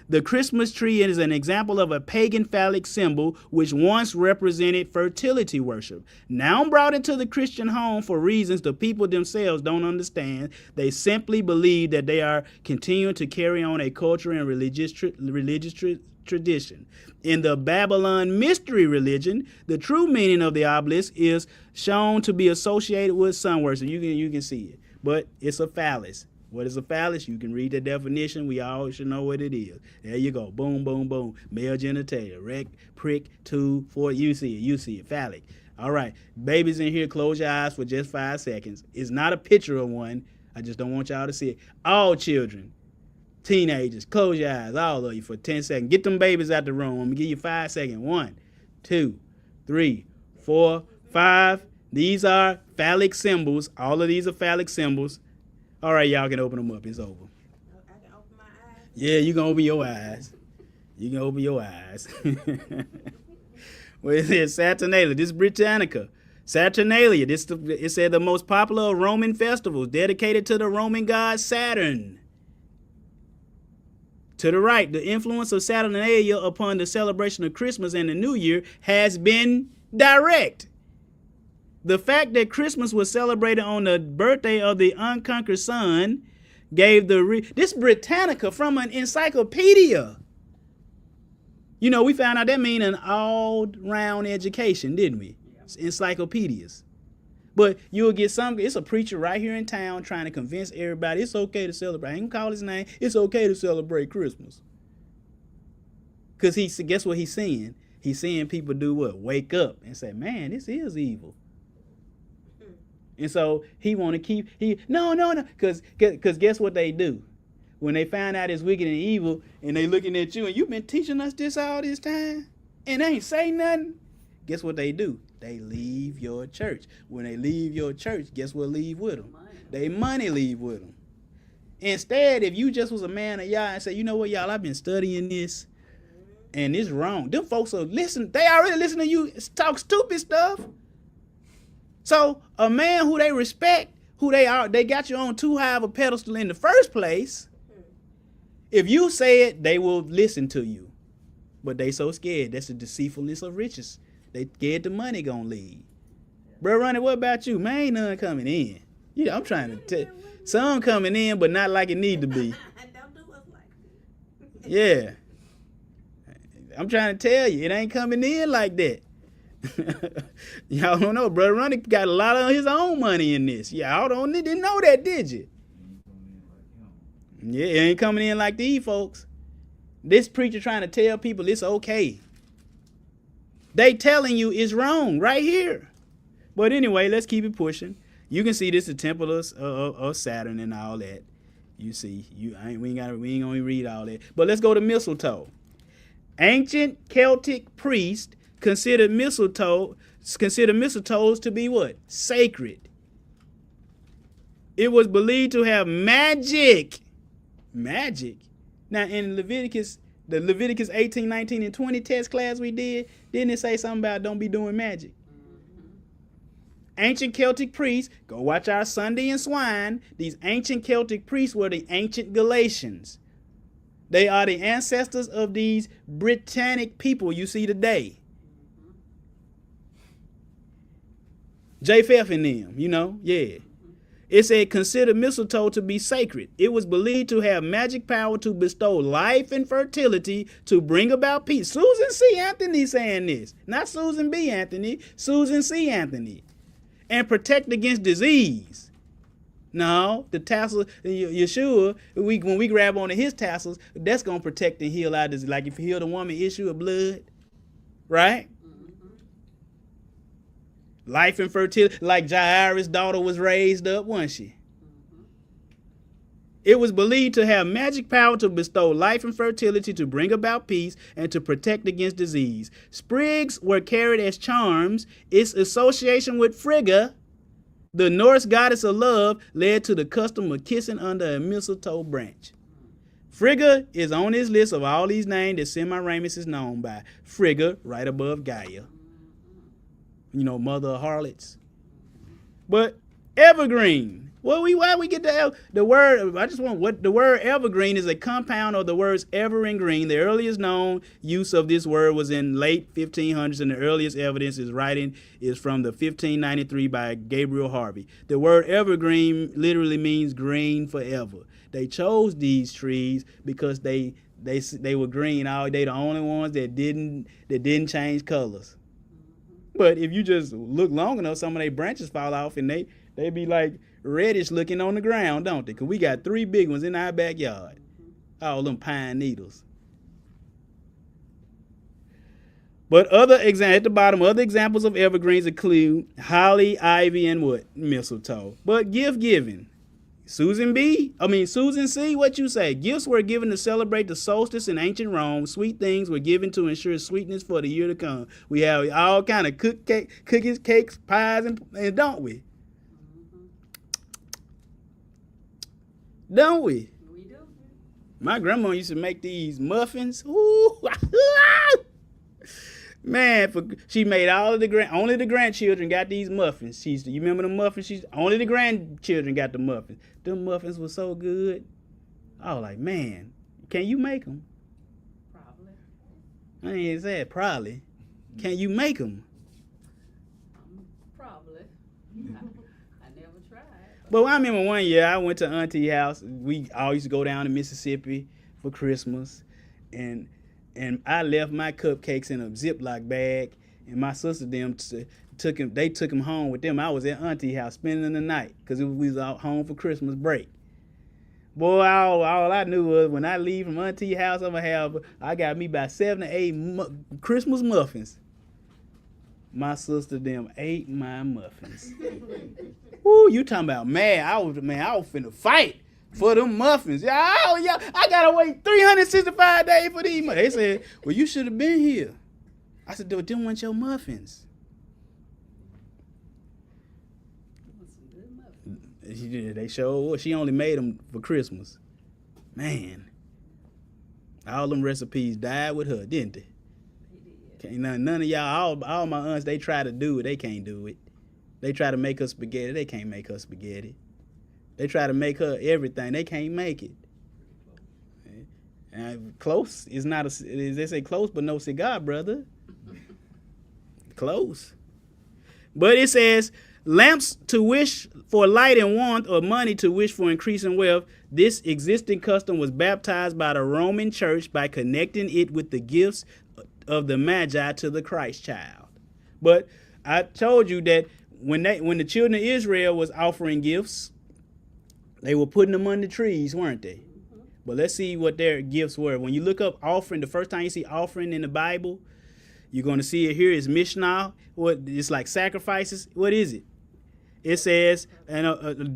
The Christmas tree is an example of a pagan phallic symbol which once represented fertility worship. Now brought into the Christian home for reasons the people themselves don't understand. They simply believe that they are continuing to carry on a culture and religious tradition. In the Babylon mystery religion, the true meaning of the obelisk is shown to be associated with sun worship. You can see it, but it's a phallus. What is a phallus? You can read the definition. We all should know what it is. There you go. Boom, boom, boom. Male genitalia. Rect, prick, tube, four. You see it. You see it. Phallic. All right. Babies in here, close your eyes for just 5 seconds. It's not a picture of one. I just don't want y'all to see it. All children, teenagers, close your eyes. All of you for 10 seconds. Get them babies out the room. I'm going to give you 5 seconds. 1, 2, 3, 4, 5. These are phallic symbols. All of these are phallic symbols. All right, y'all can open them up. It's over. I can open my eyes. Yeah, you can open your eyes. You can open your eyes. Well, it says Saturnalia. This is Britannica. Saturnalia. It said the most popular of Roman festivals dedicated to the Roman god Saturn. To the right, the influence of Saturnalia upon the celebration of Christmas and the New Year has been direct. The fact that Christmas was celebrated on the birthday of the unconquered sun gave this Britannica from an encyclopedia. We found out that means an all-round education, didn't we? Yeah. Encyclopedias. But you'll get it's a preacher right here in town trying to convince everybody it's okay to celebrate. I ain't gonna call his name. It's okay to celebrate Christmas. Because guess what he's seeing? He's seeing people do what? Wake up and say, man, this is evil. And so he want to keep, no, because guess what they do? When they find out it's wicked and evil and they looking at you and you've been teaching us this all this time and they ain't say nothing, guess what they do? They leave your church. When they leave your church, guess what leave with them? They money leave with them. Instead, if you just was a man of y'all and say, you know what, y'all, I've been studying this and it's wrong. Them folks will listen. They already listen to you talk stupid stuff. So a man who they respect, who they got you on too high of a pedestal in the first place. If you say it, they will listen to you. But they so scared. That's the deceitfulness of riches. They scared the money gonna leave. Bro, Ronnie, what about you? Man, ain't none coming in. Yeah, I'm trying to tell. Some coming in, but not like it need to be. Don't do us like that. Yeah. I'm trying to tell you, it ain't coming in like that. Y'all don't know. Brother Ronnie got a lot of his own money in this. Y'all didn't know that, did you? Yeah, it ain't coming in like these folks. This preacher trying to tell people it's okay. They telling you it's wrong right here. But anyway, let's keep it pushing. You can see this the temple of Saturn and all that. You see, we ain't gonna read all that. But let's go to mistletoe. Ancient Celtic priests considered mistletoes to be what? Sacred. It was believed to have magic. Magic. Now in Leviticus 18, 19, and 20 test class we did, didn't it say something about don't be doing magic? Ancient Celtic priests, go watch our Sunday in Swine. These ancient Celtic priests were the ancient Galatians. They are the ancestors of these Britannic people you see today. Japheth and them, yeah. It said, consider mistletoe to be sacred. It was believed to have magic power to bestow life and fertility to bring about peace. Susan C. Anthony saying this. Not Susan B. Anthony, Susan C. Anthony. And protect against disease. No, the tassel, Yeshua, when we grab onto his tassels, that's going to protect and heal our disease. Like if you heal the woman issue of blood, right? Life and fertility, like Jairus' daughter was raised up, wasn't she? It was believed to have magic power to bestow life and fertility, to bring about peace, and to protect against disease. Sprigs were carried as charms. Its association with Frigga, the Norse goddess of love, led to the custom of kissing under a mistletoe branch. Frigga is on this list of all these names that Semiramis is known by. Frigga, right above Gaia. Mother of harlots. But evergreen. Why we get the word? The word evergreen is a compound of the words ever and green. The earliest known use of this word was in late 1500s, and the earliest evidence is from the 1593 by Gabriel Harvey. The word evergreen literally means green forever. They chose these trees because they were green. They the only ones that didn't change colors. But if you just look long enough, some of their branches fall off and they be like reddish looking on the ground, don't they? Because we got 3 big ones in our backyard. All them pine needles. But at the bottom, other examples of evergreens include holly, ivy, and what? Mistletoe. But gift giving. Susan C., what you say? Gifts were given to celebrate the solstice in ancient Rome. Sweet things were given to ensure sweetness for the year to come. We have all kind of cookies, cakes, pies, and don't we? Don't we? We do. My grandma used to make these muffins. Ooh. Man, she made only the grandchildren got these muffins. You remember the muffins? Only the grandchildren got the muffins. Them muffins were so good. I was like, man, can you make them? Probably. I ain't said probably. Can you make them? Probably. I never tried. But I remember one year I went to Auntie's house. We all used to go down to Mississippi for Christmas, and I left my cupcakes in a Ziploc bag, and my sister took them home with them. I was at Auntie's house spending the night because we was out home for Christmas break. Boy, all I knew was when I leave from Auntie's house, I got me about 7 to 8 Christmas muffins. My sister them ate my muffins. Woo, you talking about mad? I was finna fight for them muffins. I gotta wait 365 days for these muffins. They said, well, you should have been here. I said, them weren't your muffins. They showed she only made them for Christmas. Man, all them recipes died with her, didn't they? Can't none of y'all, all my aunts, they try to do it, they can't do it. They try to make us spaghetti, they can't make us spaghetti. They try to make her everything, they can't make it. Close is not they say close but no cigar, brother. Close. But it says, lamps to wish for light and warmth, or money to wish for increasing wealth. This existing custom was baptized by the Roman Church by connecting it with the gifts of the Magi to the Christ child. But I told you that when the children of Israel was offering gifts, they were putting them under trees, weren't they? But let's see what their gifts were. When you look up offering, the first time you see offering in the Bible, you're going to see it here is Mishnah. It's like sacrifices. What is it? It says,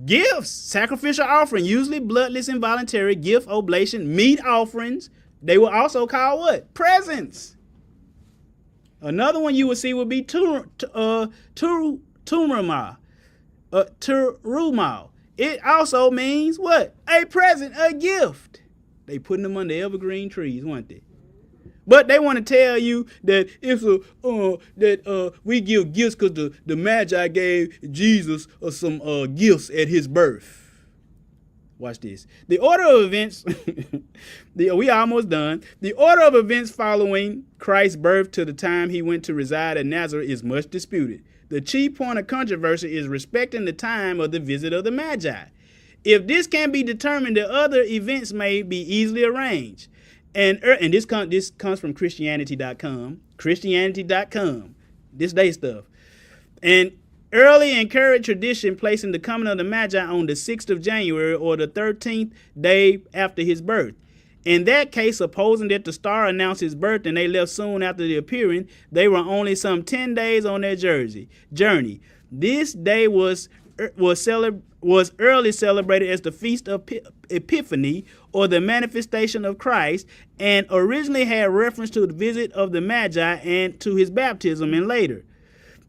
gifts, sacrificial offering, usually bloodless and voluntary, gift, oblation, meat offerings. They were also called what? Presents. Another one you would see would be turumah. Terumah. It also means what? A present, a gift. They putting them under evergreen trees, weren't they? But they want to tell you that we give gifts because the Magi gave Jesus some gifts at his birth. Watch this. The order of events, we almost done. The order of events following Christ's birth to the time he went to reside at Nazareth is much disputed. The chief point of controversy is respecting the time of the visit of the Magi. If this can be determined, the other events may be easily arranged. And this comes from Christianity.com. Christianity.com. This day stuff. And early and current tradition placing the coming of the Magi on the 6th of January or the 13th day after his birth. In that case, supposing that the star announced his birth and they left soon after the appearing, they were only some 10 days on their journey. This day was early celebrated as the Feast of Epiphany, or the manifestation of Christ, and originally had reference to the visit of the Magi and to his baptism, and later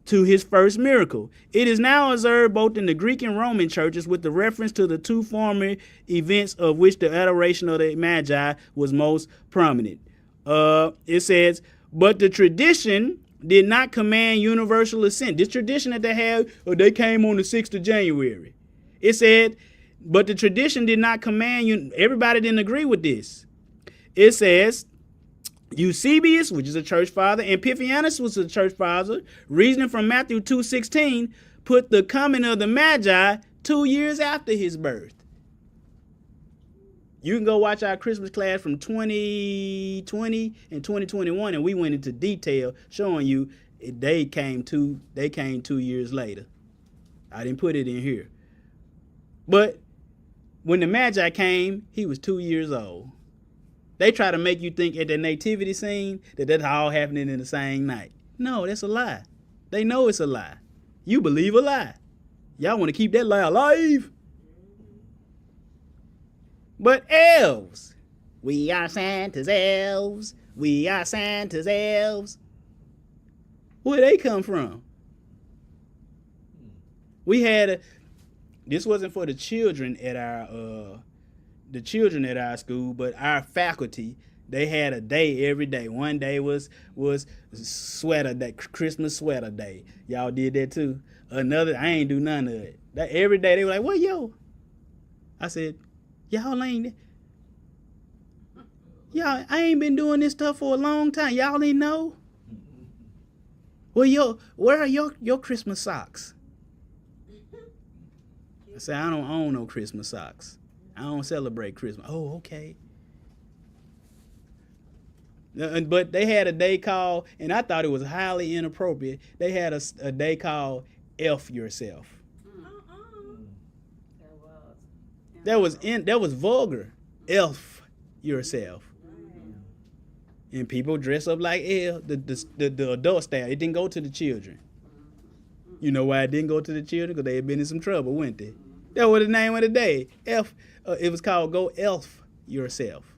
to his first miracle. It is now observed both in the Greek and Roman churches with the reference to the two former events of which the adoration of the Magi was most prominent. It says, but the tradition did not command universal assent. This tradition that they had, they came on the 6th of January. It said, but the tradition did not command, everybody didn't agree with this. It says, Eusebius, which is a church father, and Epiphanius was a church father, reasoning from Matthew 2:16, put the coming of the Magi 2 years after his birth. You can go watch our Christmas class from 2020 and 2021, and we went into detail showing you they came 2 years later. I didn't put it in here. But when the Magi came, he was 2 years old. They try to make you think at the nativity scene that that's all happening in the same night. No, that's a lie. They know it's a lie. You believe a lie. Y'all want to keep that lie alive. But elves. We are Santa's elves. We are Santa's elves. Where they come from? We had this wasn't for the children at our school, but our faculty, they had a day every day. One day was sweater day, Christmas sweater day. Y'all did that too. Another, I ain't do none of it. That every day they were like, "What, yo?" I said, "Y'all ain't. Y'all, I ain't been doing this stuff for a long time. Y'all ain't know." Well, where are your Christmas socks? I said, "I don't own no Christmas socks. I don't celebrate Christmas." Oh, okay. But they had a day called, and I thought it was highly inappropriate. They had a day called Elf Yourself. That was vulgar. Elf yourself. And people dress up like elf, the adult style. It didn't go to the children. You know why it didn't go to the children? Because they had been in some trouble, weren't they? That was the name of the day. Elf. It was called Go Elf Yourself.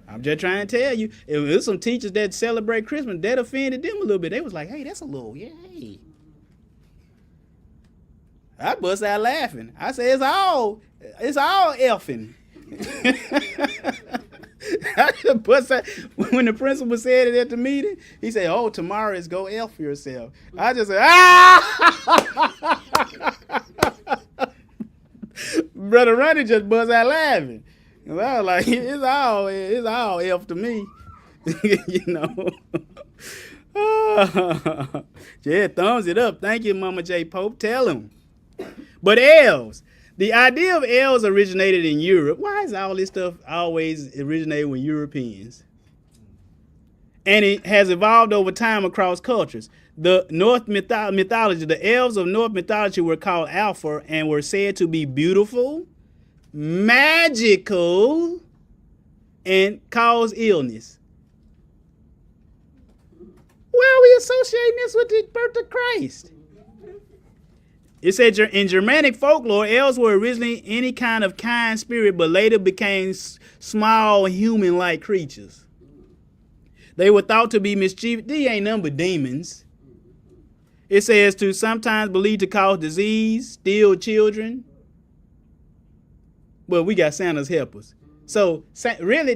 I'm just trying to tell you, if there's some teachers that celebrate Christmas, that offended them a little bit. They was like, "Hey, that's a little, yay." I bust out laughing. I said, it's all elfing. I bust out, when the principal said it at the meeting, he said, "Oh, tomorrow is Go Elf Yourself." I just said, "Ah!" Brother Ronnie just bust out laughing. I was like, it's all elf to me. You know. Yeah, thumbs it up. Thank you, Mama J. Pope. Tell him. But elves, The idea of elves originated in Europe. Why is all this stuff always originated with Europeans? And it has evolved over time across cultures. The North mythology, the elves of North mythology were called Alpha and were said to be beautiful, magical, and cause illness. Where are we associating this with the birth of Christ? It said in Germanic folklore, elves were originally any kind of kind spirit, but later became small human-like creatures. They were thought to be mischievous. These ain't nothing but demons. It says to sometimes believed to cause disease, steal children. Well, we got Santa's helpers. So really,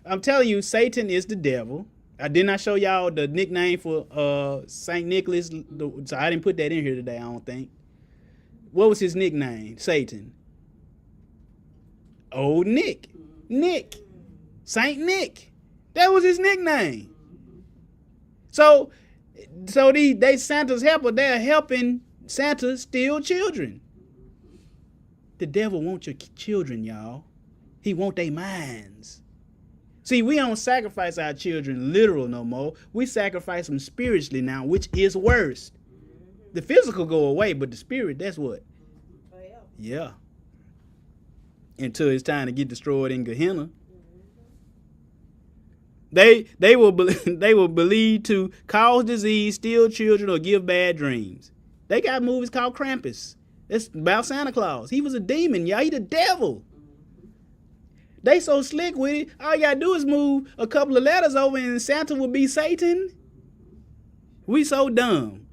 I'm telling you, Satan is the devil. I did not show y'all the nickname for St. Nicholas, so I didn't put that in here today, I don't think. What was his nickname? Satan. Old Nick. Nick. St. Nick. That was his nickname. So they Santa's helper, they're helping Santa steal children. The devil wants your children, y'all. He want their minds. See, we don't sacrifice our children literal no more. We sacrifice them spiritually now, which is worse. The physical go away, but the spirit, that's what? Yeah. Until it's time to get destroyed in Gehenna. They were believed to cause disease, steal children, or give bad dreams. They got movies called Krampus. It's about Santa Claus. He was a demon, y'all. He the devil. They so slick with it, all you gotta do is move a couple of letters over and Santa will be Satan. We so dumb.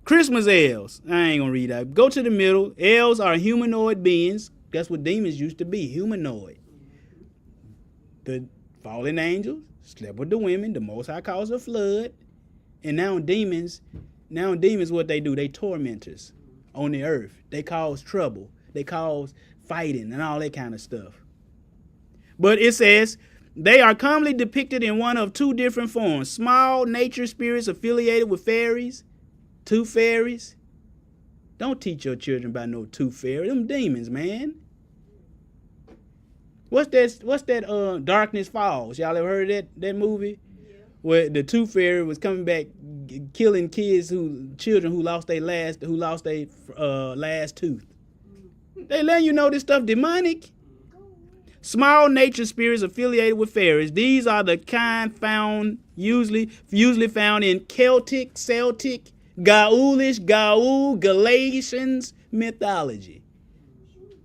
Christmas elves. I ain't gonna read that. Go to the middle. Elves are humanoid beings. That's what demons used to be, humanoid. The fallen angels slept with the women. The Most High caused a flood. And now demons, what they do, they tormentors on the earth. They cause trouble. They cause fighting and all that kind of stuff. But it says they are commonly depicted in one of two different forms. Small nature spirits affiliated with fairies, tooth fairies. Don't teach your children about no tooth fairies. Them demons, man. What's that Darkness Falls? Y'all ever heard of that movie? Yeah. Where the tooth fairy was coming back killing children who lost their last tooth. They letting you know this stuff demonic. Small nature spirits affiliated with fairies. These are the kind found usually found in Celtic, Gaulish, Galatians mythology.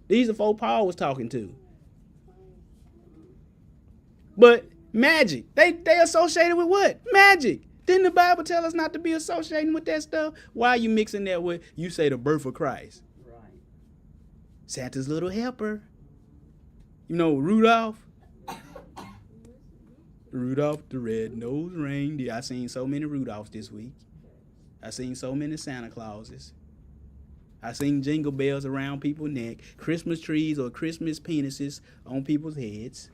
These are folk Paul was talking to. But magic, they associated with what? Magic. Didn't the Bible tell us not to be associating with that stuff? Why are you mixing that with, you say, the birth of Christ? Right. Santa's little helper. You know, Rudolph. Rudolph the red-nosed reindeer. I seen so many Rudolphs this week. I seen so many Santa Clauses. I seen jingle bells around people's neck, Christmas trees or Christmas penises on people's heads.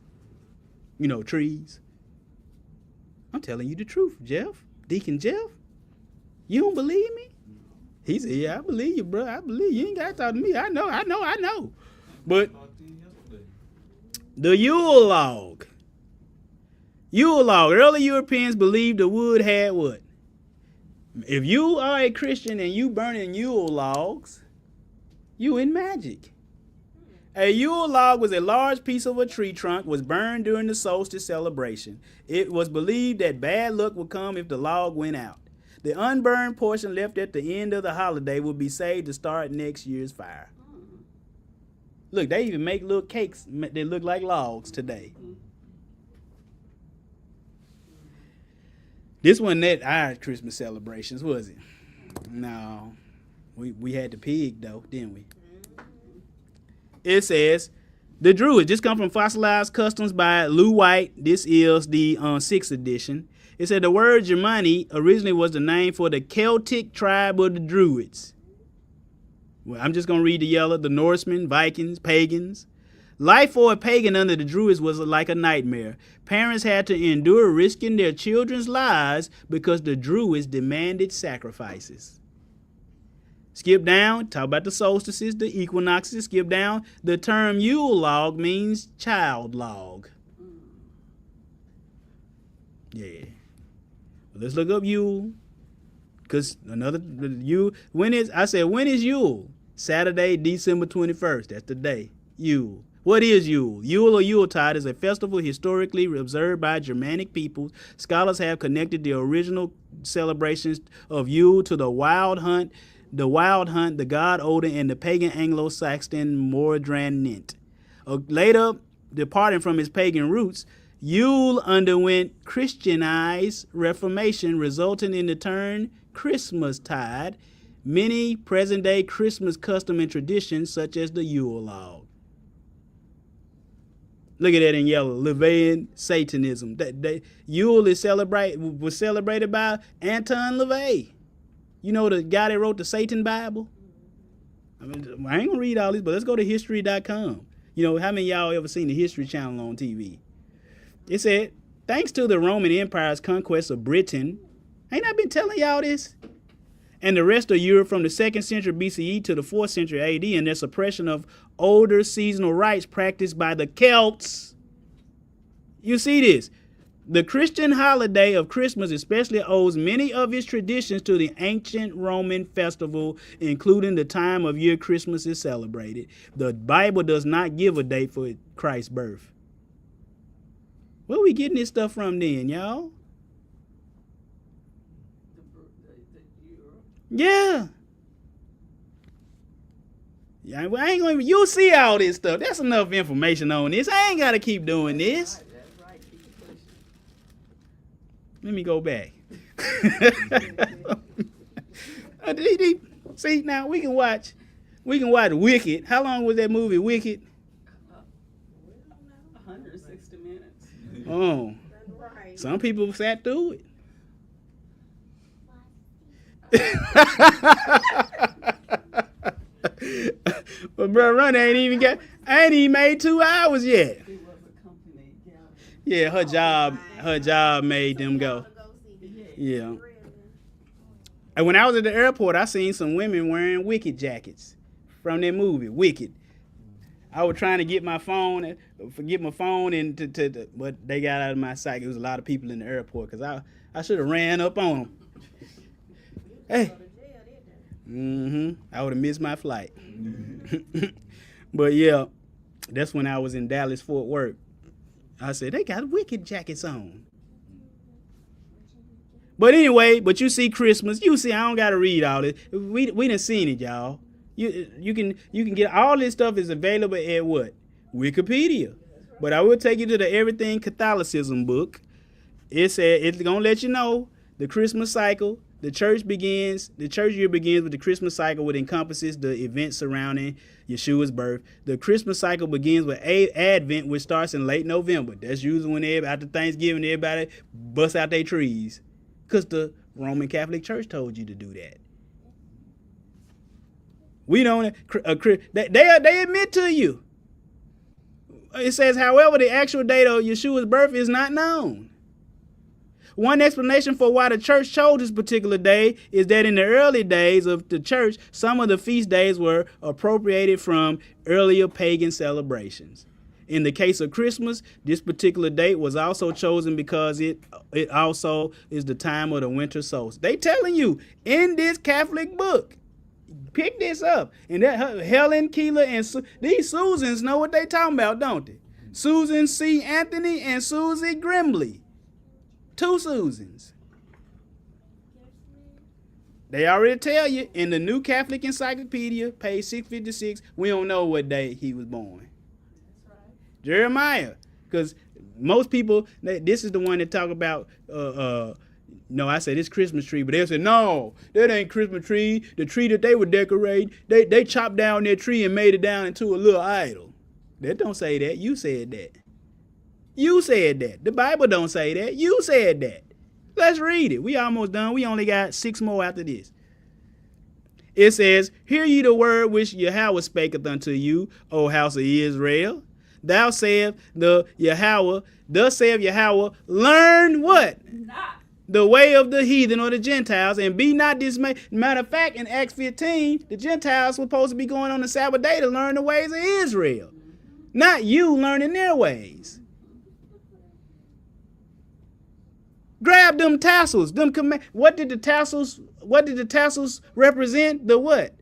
You know, trees. I'm telling you the truth, Jeff. Deacon Jeff. You don't believe me? He said, yeah, I believe you, bro. I believe you. You ain't got to talk to me. I know. But the Yule log. Early Europeans believed the wood had what? If you are a Christian and you burning Yule logs, you in magic. A Yule log was a large piece of a tree trunk, was burned during the solstice celebration. It was believed that bad luck would come if the log went out. The unburned portion left at the end of the holiday would be saved to start next year's fire. Look, they even make little cakes that look like logs today. This wasn't at our Christmas celebrations, was it? No. We had the pig, though, didn't we? It says, the Druids. This comes from Fossilized Customs by Lou White. This is the 6th edition. It said the word Germani originally was the name for the Celtic tribe of the Druids. Well, I'm just going to read the yellow. The Norsemen, Vikings, pagans. Life for a pagan under the Druids was like a nightmare. Parents had to endure risking their children's lives because the Druids demanded sacrifices. Skip down, talk about the solstices, the equinoxes. Skip down, the term Yule log means child log. Yeah. Let's look up Yule. Because Yule, when is Yule? Saturday, December 21st. That's the day. Yule. What is Yule? Yule or Yuletide is a festival historically observed by Germanic peoples. Scholars have connected the original celebrations of Yule to the Wild Hunt, the god Odin, and the pagan Anglo-Saxon Mordrannt. Later, departing from its pagan roots, Yule underwent Christianized reformation, resulting in the term Christmastide. Many present-day Christmas custom and traditions, such as the Yule log. Look at that in yellow, LaVeyan Satanism. Yule was celebrated by Anton LaVey. You know the guy that wrote the Satan Bible? I ain't gonna read all this, but let's go to history.com. You know, how many of y'all ever seen the History Channel on TV? It said, thanks to the Roman Empire's conquest of Britain, ain't I been telling y'all this? And the rest of Europe from the 2nd century BCE to the 4th century AD, and their suppression of older seasonal rites practiced by the Celts. You see this? The Christian holiday of Christmas especially owes many of its traditions to the ancient Roman festival, including the time of year Christmas is celebrated. The Bible does not give a date for Christ's birth. Where we getting this stuff from then, y'all? Yeah. Yeah, I ain't gonna. You'll see all this stuff. That's enough information on this. I ain't gotta keep doing this. That's right. Keep pushing. Let me go back. See, now we can watch Wicked. How long was that movie, Wicked? 160 minutes. Oh, Right. some people sat through it. But bro, Run ain't even made 2 hours yet. It was a company gallery. Yeah, her job made them go. Yeah. And when I was at the airport, I seen some women wearing Wicked jackets from that movie, Wicked. I was trying to get my phone, and but they got out of my sight. There was a lot of people in the airport because I should have ran up on them. Hey. I would have missed my flight. But yeah, that's when I was in Dallas, Fort Worth. I said, they got Wicked jackets on. But anyway, but you see Christmas. You see, I don't got to read all this. We done seen it, y'all. You can get all this stuff is available at what? Wikipedia. But I will take you to the Everything Catholicism book. It said it's going to let you know the Christmas cycle. The church year begins with the Christmas cycle, which encompasses the events surrounding Yeshua's birth. The Christmas cycle begins with Advent, which starts in late November. That's usually when after Thanksgiving, everybody busts out their trees. Because the Roman Catholic Church told you to do that. We don't, they admit to you. It says, however, the actual date of Yeshua's birth is not known. One explanation for why the church chose this particular day is that in the early days of the church, some of the feast days were appropriated from earlier pagan celebrations. In the case of Christmas, this particular date was also chosen because it also is the time of the winter solstice. They telling you in this Catholic book, pick this up. And that Helen Keeler and these Susans know what they talking about, don't they? Susan C. Anthony and Susie Grimley. 2 Susans. They already tell you in the New Catholic Encyclopedia, page 656, we don't know what day he was born. That's right. Jeremiah, because most people, this is the one that talk about, no, I said it's Christmas tree, but they'll say, no, that ain't Christmas tree. The tree that they were decorating, they chopped down their tree and made it down into a little idol. They don't say that. You said that. You said that. The Bible don't say that. You said that. Let's read it. We almost done. We only got 6 more after this. It says, hear ye the word which Yahweh spaketh unto you, O house of Israel. Thou sayest thus saith Yahweh, learn what? the way of the heathen or the Gentiles, and be not dismayed. Matter of fact, in Acts 15, the Gentiles were supposed to be going on the Sabbath day to learn the ways of Israel. Not you learning their ways. Grab them tassels. What did the tassels represent? The what?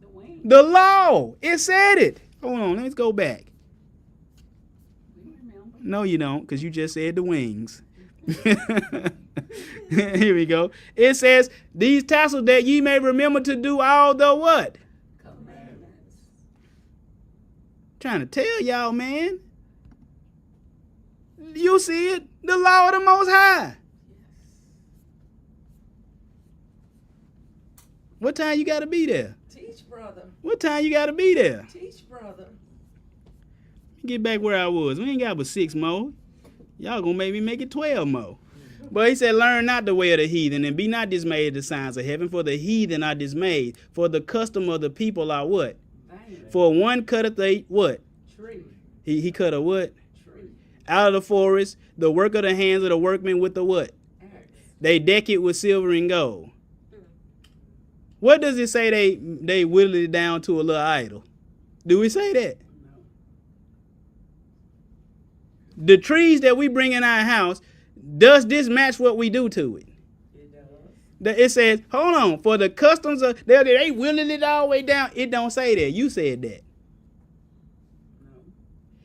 The wing. The law. It said it. Hold on, let's go back. We remember. No, you don't, because you just said the wings. Here we go. It says, these tassels that ye may remember to do all the what? Commandments. Trying to tell y'all, man. You see it? The law of the Most High. What time you got to be there? Teach, brother. What time you got to be there? Teach, brother. Get back where I was. We ain't got but 6 more. Y'all gonna make me make it 12 more. But he said, learn not the way of the heathen, and be not dismayed at the signs of heaven, for the heathen are dismayed. For the custom of the people are what? Vain. For one cutteth a what? Tree. He cut a what? Tree. Out of the forest, the work of the hands of the workmen with the what? Axe. They deck it with silver and gold. What does it say they whittled it down to a little idol? Do we say that? No. The trees that we bring in our house, does this match what we do to it? It does. It says, hold on, for the customs of, they whittled it all the way down. It don't say that. You said that. No.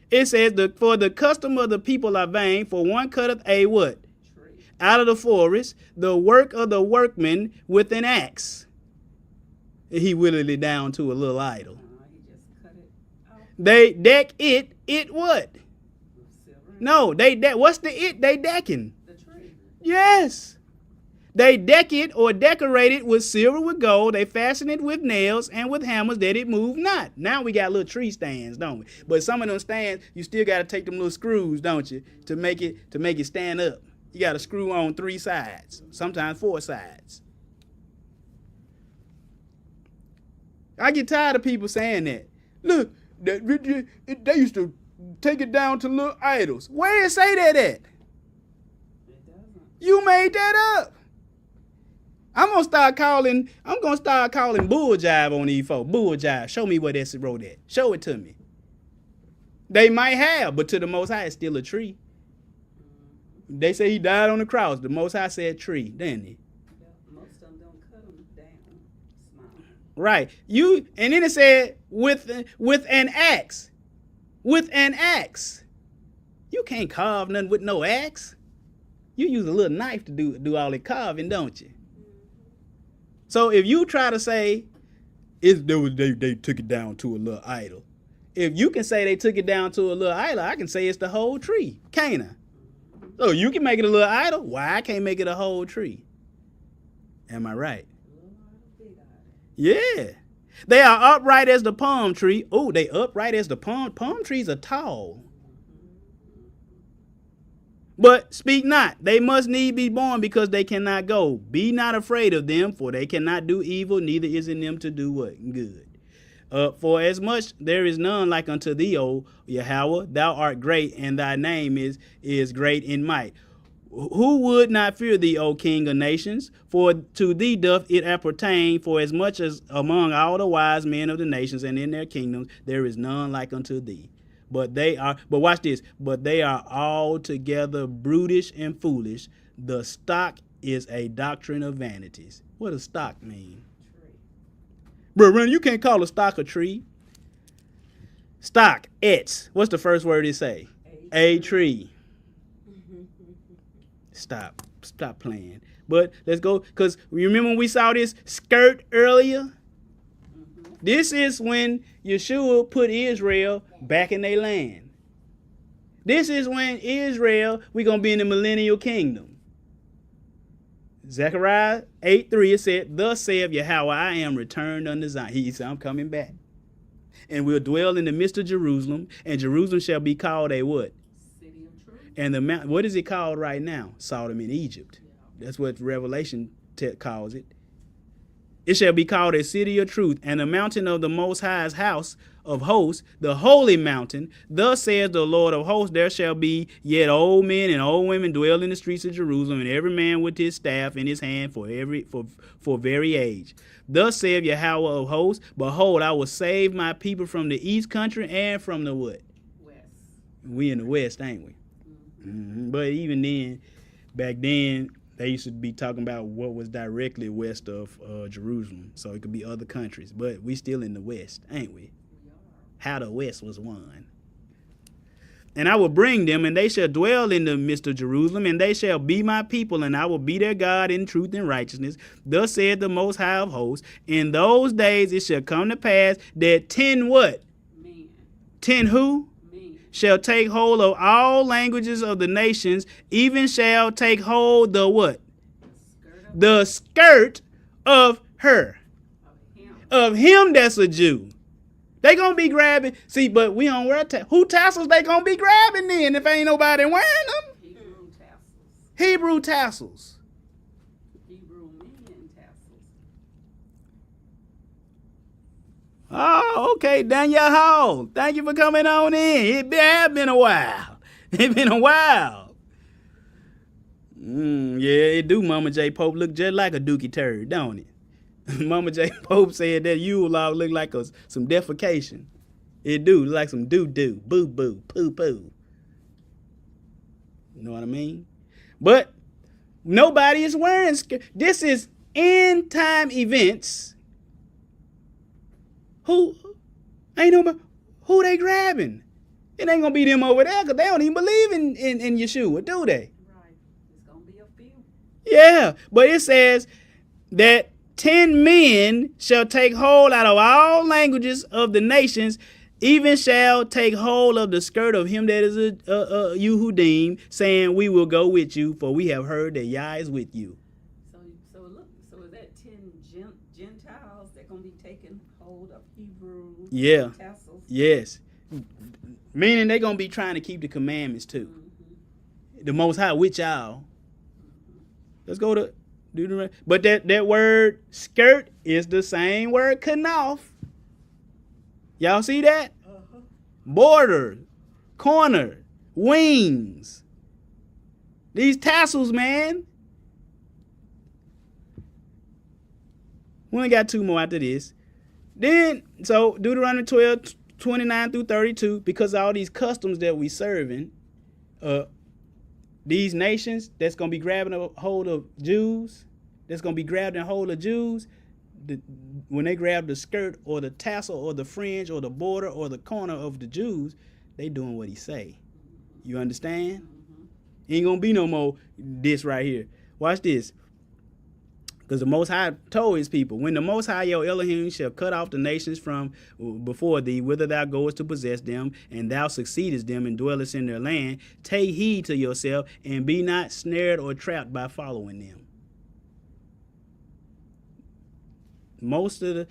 It says, for the custom of the people are vain, for one cutteth a what? Tree. Out of the forest, the work of the workman with an axe. He whittled it down to a little idol. He just cut it out They deck it what? with silver. No, they deck. What's the it they decking? The tree. Yes. They deck it or decorate it with silver, with gold. They fasten it with nails and with hammers that it move not. Now we got little tree stands, don't we? But some of them stands, you still got to take them little screws, don't you, to make it stand up. You got to screw on 3 sides, sometimes 4 sides. I get tired of people saying that. Look, they used to take it down to little idols. Where it say that at? It doesn't. You made that up. I'm gonna start calling bull jive on these folks. Bull jive. Show me where that's wrote at. Show it to me. They might have, but to the Most High, it's still a tree. They say he died on the cross. The Most High said tree, didn't he? Yeah, most of them don't cut them down small. Right. And then it said with an axe. With an axe. You can't carve nothing with no axe. You use a little knife to do all the carving, don't you? So if you try to say they took it down to a little idol. If you can say they took it down to a little idol, I can say it's the whole tree, can't I? So you can make it a little idol. Why I can't make it a whole tree? Am I right? Little idol, big idol. Yeah. They are upright as the palm tree. Oh, they upright as the palm. Palm trees are tall. But speak not. They must need be born because they cannot go. Be not afraid of them, for they cannot do evil, neither is in them to do what? Good. For as much there is none like unto thee, O Yahweh, thou art great, and thy name is great in might. Who would not fear thee, O King of nations? For to thee doth it appertain, for as much as among all the wise men of the nations and in their kingdoms, there is none like unto thee. But watch this, but they are altogether brutish and foolish. The stock is a doctrine of vanities. What does stock mean? Tree. Bro, you can't call a stock a tree. Stock, etz. What's the first word it say? A tree. Stop playing. But let's go, because remember when we saw this skirt earlier? This is when Yeshua put Israel back in their land. This is when Israel, we're going to be in the millennial kingdom. Zechariah 8:3, it said, thus saith Yahweh, I am returned unto Zion. He said, I'm coming back. And we'll dwell in the midst of Jerusalem, and Jerusalem shall be called a what? City of truth. And the mount, what is it called right now? Sodom in Egypt. That's what Revelation calls it. It shall be called a city of truth, and the mountain of the Most High's house of hosts, the holy mountain. Thus says the Lord of hosts, there shall be yet old men and old women dwell in the streets of Jerusalem, and every man with his staff in his hand for very age. Thus saith Yahweh of hosts, behold, I will save my people from the east country and from the what? West. We in the west, ain't we? But even then, back then, they used to be talking about what was directly west of Jerusalem. So it could be other countries. But we still in the west, ain't we? We are. How the west was won. And I will bring them, and they shall dwell in the midst of Jerusalem, and they shall be my people, and I will be their God in truth and righteousness. Thus said the Most High of hosts, in those days it shall come to pass that 10 what? Men. 10 who? Men. Shall take hold of all languages of the nations, even shall take hold the what? The skirt The skirt of of her. him. Of him that's a Jew. They gonna be grabbing. See, but we don't wear who tassels they gonna be grabbing then if ain't nobody wearing them? Hebrew tassels. Hebrew tassels. Hebrew men tassels. Oh, okay, Daniel Hall. Thank you for coming on in. It have been a while. It been a while. Yeah, it do. Mama J. Pope look just like a dookie turd, don't it? Mama J. Pope said that Yule log look like some defecation. It do, look like some doo-doo, boo-boo, poo-poo. You know what I mean? But nobody is wearing this is end time events. Who ain't nobody, who they grabbing? It ain't gonna be them over there because they don't even believe in Yeshua, do they? Right. It's gonna be a few. Yeah, but it says that 10 men shall take hold out of all languages of the nations, even shall take hold of the skirt of him that is a Yehudim, saying, we will go with you, for we have heard that Yah is with you. So is that 10 Gentiles that gonna be taking hold of Hebrew Yeah. tassels? Yes. Meaning they're going to be trying to keep the commandments too. Mm-hmm. The Most High with y'all. Let's go to Deuteronomy. But that word skirt is the same word kanaf. Y'all see that? Uh-huh. Border, corner, wings. These tassels, man. We only got 2 more after this. Then, so Deuteronomy 12, 29 through 32, because of all these customs that we serving, these nations that's going to be grabbing a hold of Jews, when they grab the skirt or the tassel or the fringe or the border or the corner of the Jews, they doing what he say. You understand? Ain't going to be no more this right here. Watch this. Because the Most High told his people, when the Most High your Elohim shall cut off the nations from before thee, whither thou goest to possess them, and thou succeedest them and dwellest in their land, take heed to yourself and be not snared or trapped by following them. Most of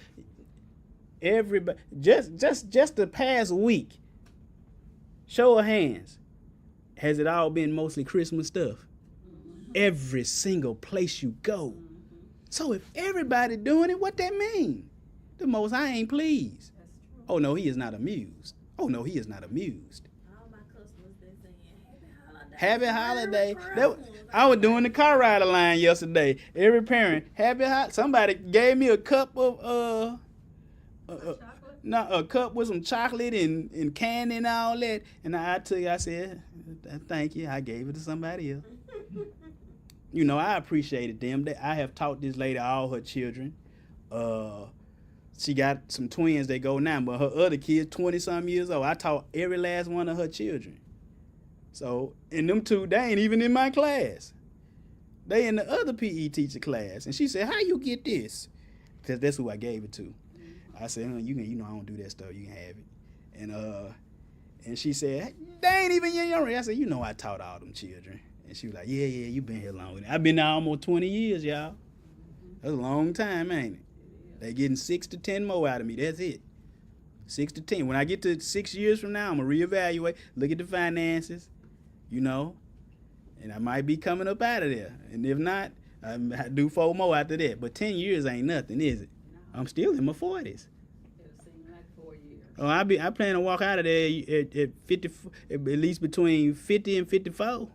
everybody, just the past week, show of hands, has it all been mostly Christmas stuff? Every single place you go. So if everybody doing it, what that mean? The Most High ain't pleased. That's true. Oh no, he is not amused. Oh no, he is not amused. All my customers, they saying, Happy holiday. Merry I was doing the car rider line yesterday. Every parent, happy holiday. Somebody gave me a cup of Chocolate? a cup with some chocolate and candy and all that. And I said, thank you. I gave it to somebody else. You know, I appreciated them. I have taught this lady all her children. She got some twins that go now, but her other kids, 20-some years old. I taught every last one of her children. So, and them two, they ain't even in my class. They in the other PE teacher class. And she said, how you get this? Because that's who I gave it to. I said, you know, I don't do that stuff. You can have it. And she said, they ain't even young. I said, you know, I taught all them children. And she was like, yeah, you been here long. I've been there almost 20 years, y'all. That's a long time, ain't it? They getting 6 to 10 more out of me. That's it. 6 to 10. When I get to 6 years from now, I'm going to reevaluate, look at the finances, you know, and I might be coming up out of there. And if not, I do 4 more after that. But 10 years ain't nothing, is it? No, I'm still in my 40s. it'll seem like 4 years. Oh, I plan to walk out of there at 50, at least between 50 and 54.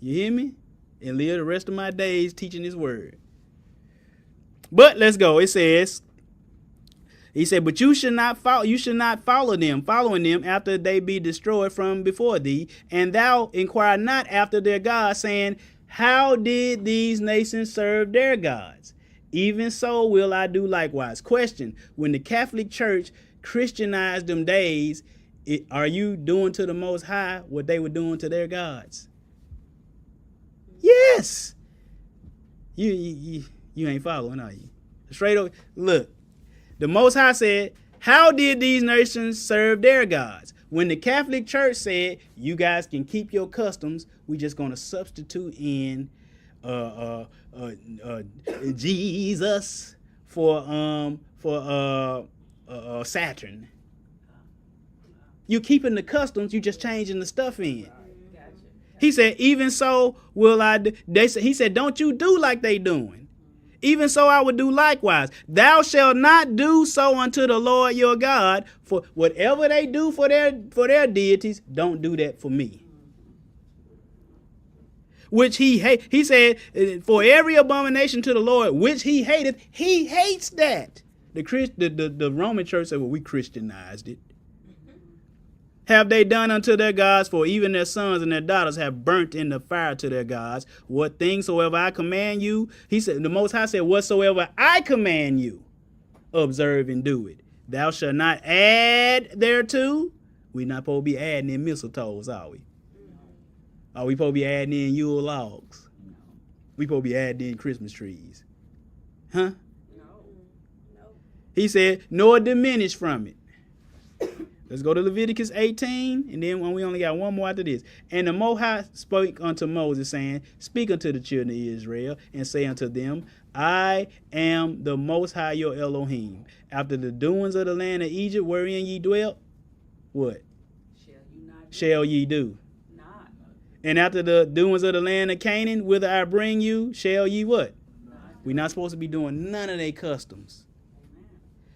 You hear me? And live the rest of my days teaching His word. But let's go. It says, He said, but you should not follow them, following them after they be destroyed from before thee, and thou inquire not after their gods, saying, how did these nations serve their gods? Even so will I do likewise. Question: when the Catholic Church Christianized them days, are you doing to the Most High what they were doing to their gods? Yes. You ain't following, are you? Straight up, look. The Most High said, how did these nations serve their gods? When the Catholic Church said, you guys can keep your customs, we just going to substitute in Jesus for Saturn. You keeping the customs, you just changing the stuff in. Gotcha. He said, even so will I do. He said, don't you do like they doing. Even so I would do likewise. Thou shalt not do so unto the Lord your God, for whatever they do for their deities, don't do that for me. Which he said, for every abomination to the Lord, which he hateth, he hates that. The Roman church said, well, we Christianized it. Have they done unto their gods, for even their sons and their daughters have burnt in the fire to their gods. What things soever I command you, he said, the Most High said, whatsoever I command you, observe and do it. Thou shalt not add thereto. We not supposed to be adding in mistletoes, are we? Are we supposed to be adding in Yule logs? We supposed to be adding in Christmas trees. Huh? No. He said, nor diminish from it. Let's go to Leviticus 18, and then we only got one more after this. And the Most High spoke unto Moses, saying, speak unto the children of Israel, and say unto them, I am the Most High your Elohim. After the doings of the land of Egypt wherein ye dwelt, what shall ye do? Not. And after the doings of the land of Canaan, whither I bring you, shall ye what? We're not supposed to be doing none of their customs.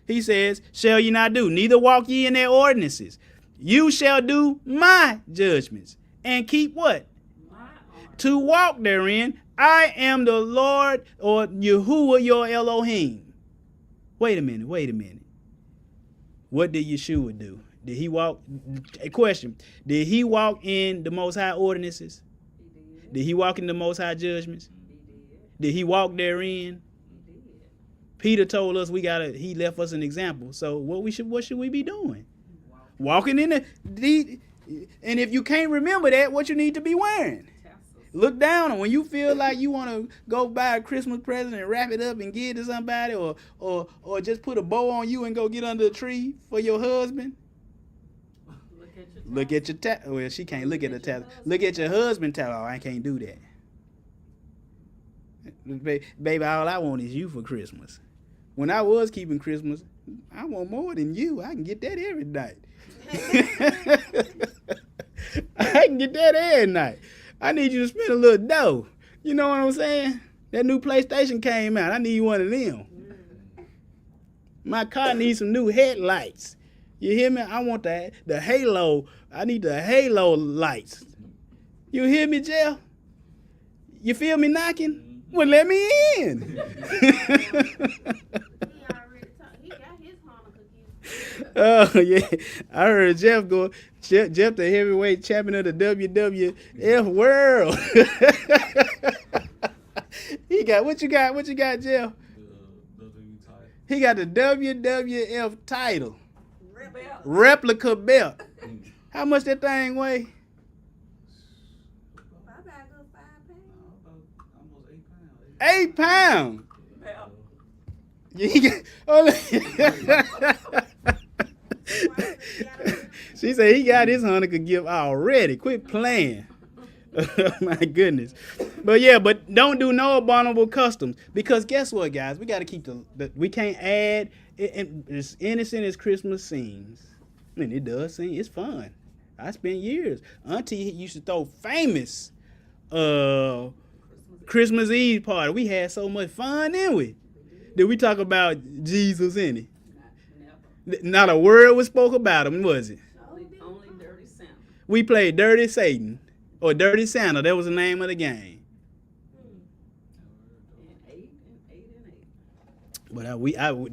He says, shall ye not do, neither walk ye in their ordinances. You shall do my judgments, and keep what? To walk therein. I am the Lord, or Yahuwah your Elohim. Wait a minute. What did Yeshua do? Did he walk? A question. Did he walk in the Most High ordinances? He did. Did he walk in the Most High judgments? He did. Did he walk therein? He did. Peter told us he left us an example. So what should we be doing? Walking in the and if you can't remember that, what you need to be wearing? Tassels. Look down, and when you feel like you want to go buy a Christmas present and wrap it up and give it to somebody, or just put a bow on you and go get under a tree for your husband. Look at your well, she can't look at the tassel. Look at your husband tassel. Oh, I can't do that. Baby, all I want is you for Christmas. When I was keeping Christmas, I want more than you. I can get that every night. I can get that every night. I need you to spend a little dough. You know what I'm saying? That new PlayStation came out. I need one of them. My car needs some new headlights. You hear me? I want the halo. I need the halo lights. You hear me, Jeff? You feel me knocking? Well, let me in. He got his Hanukkah gift. Oh, yeah. I heard Jeff the heavyweight champion of the WWF world. He got, what you got, Jeff? The WWE title. He got the WWF title. Belt. Replica belt. How much that thing weigh? Probably a good 5 pounds. About almost 8 pounds. 8 pounds. Belt. Yeah, she said he got his Hanukkah gift already. Quit playing. My goodness. But don't do no abominable customs, because guess what, guys? We got to keep we can't add. As innocent as Christmas seems, I mean, it does seem it's fun. I spent years. Auntie used to throw famous Christmas Eve party. We had so much fun, didn't we? Did we talk about Jesus in it? Never. Not a word was spoke about him, was it? Only Dirty Santa. We played Dirty Satan or Dirty Santa. That was the name of the game. And eight. But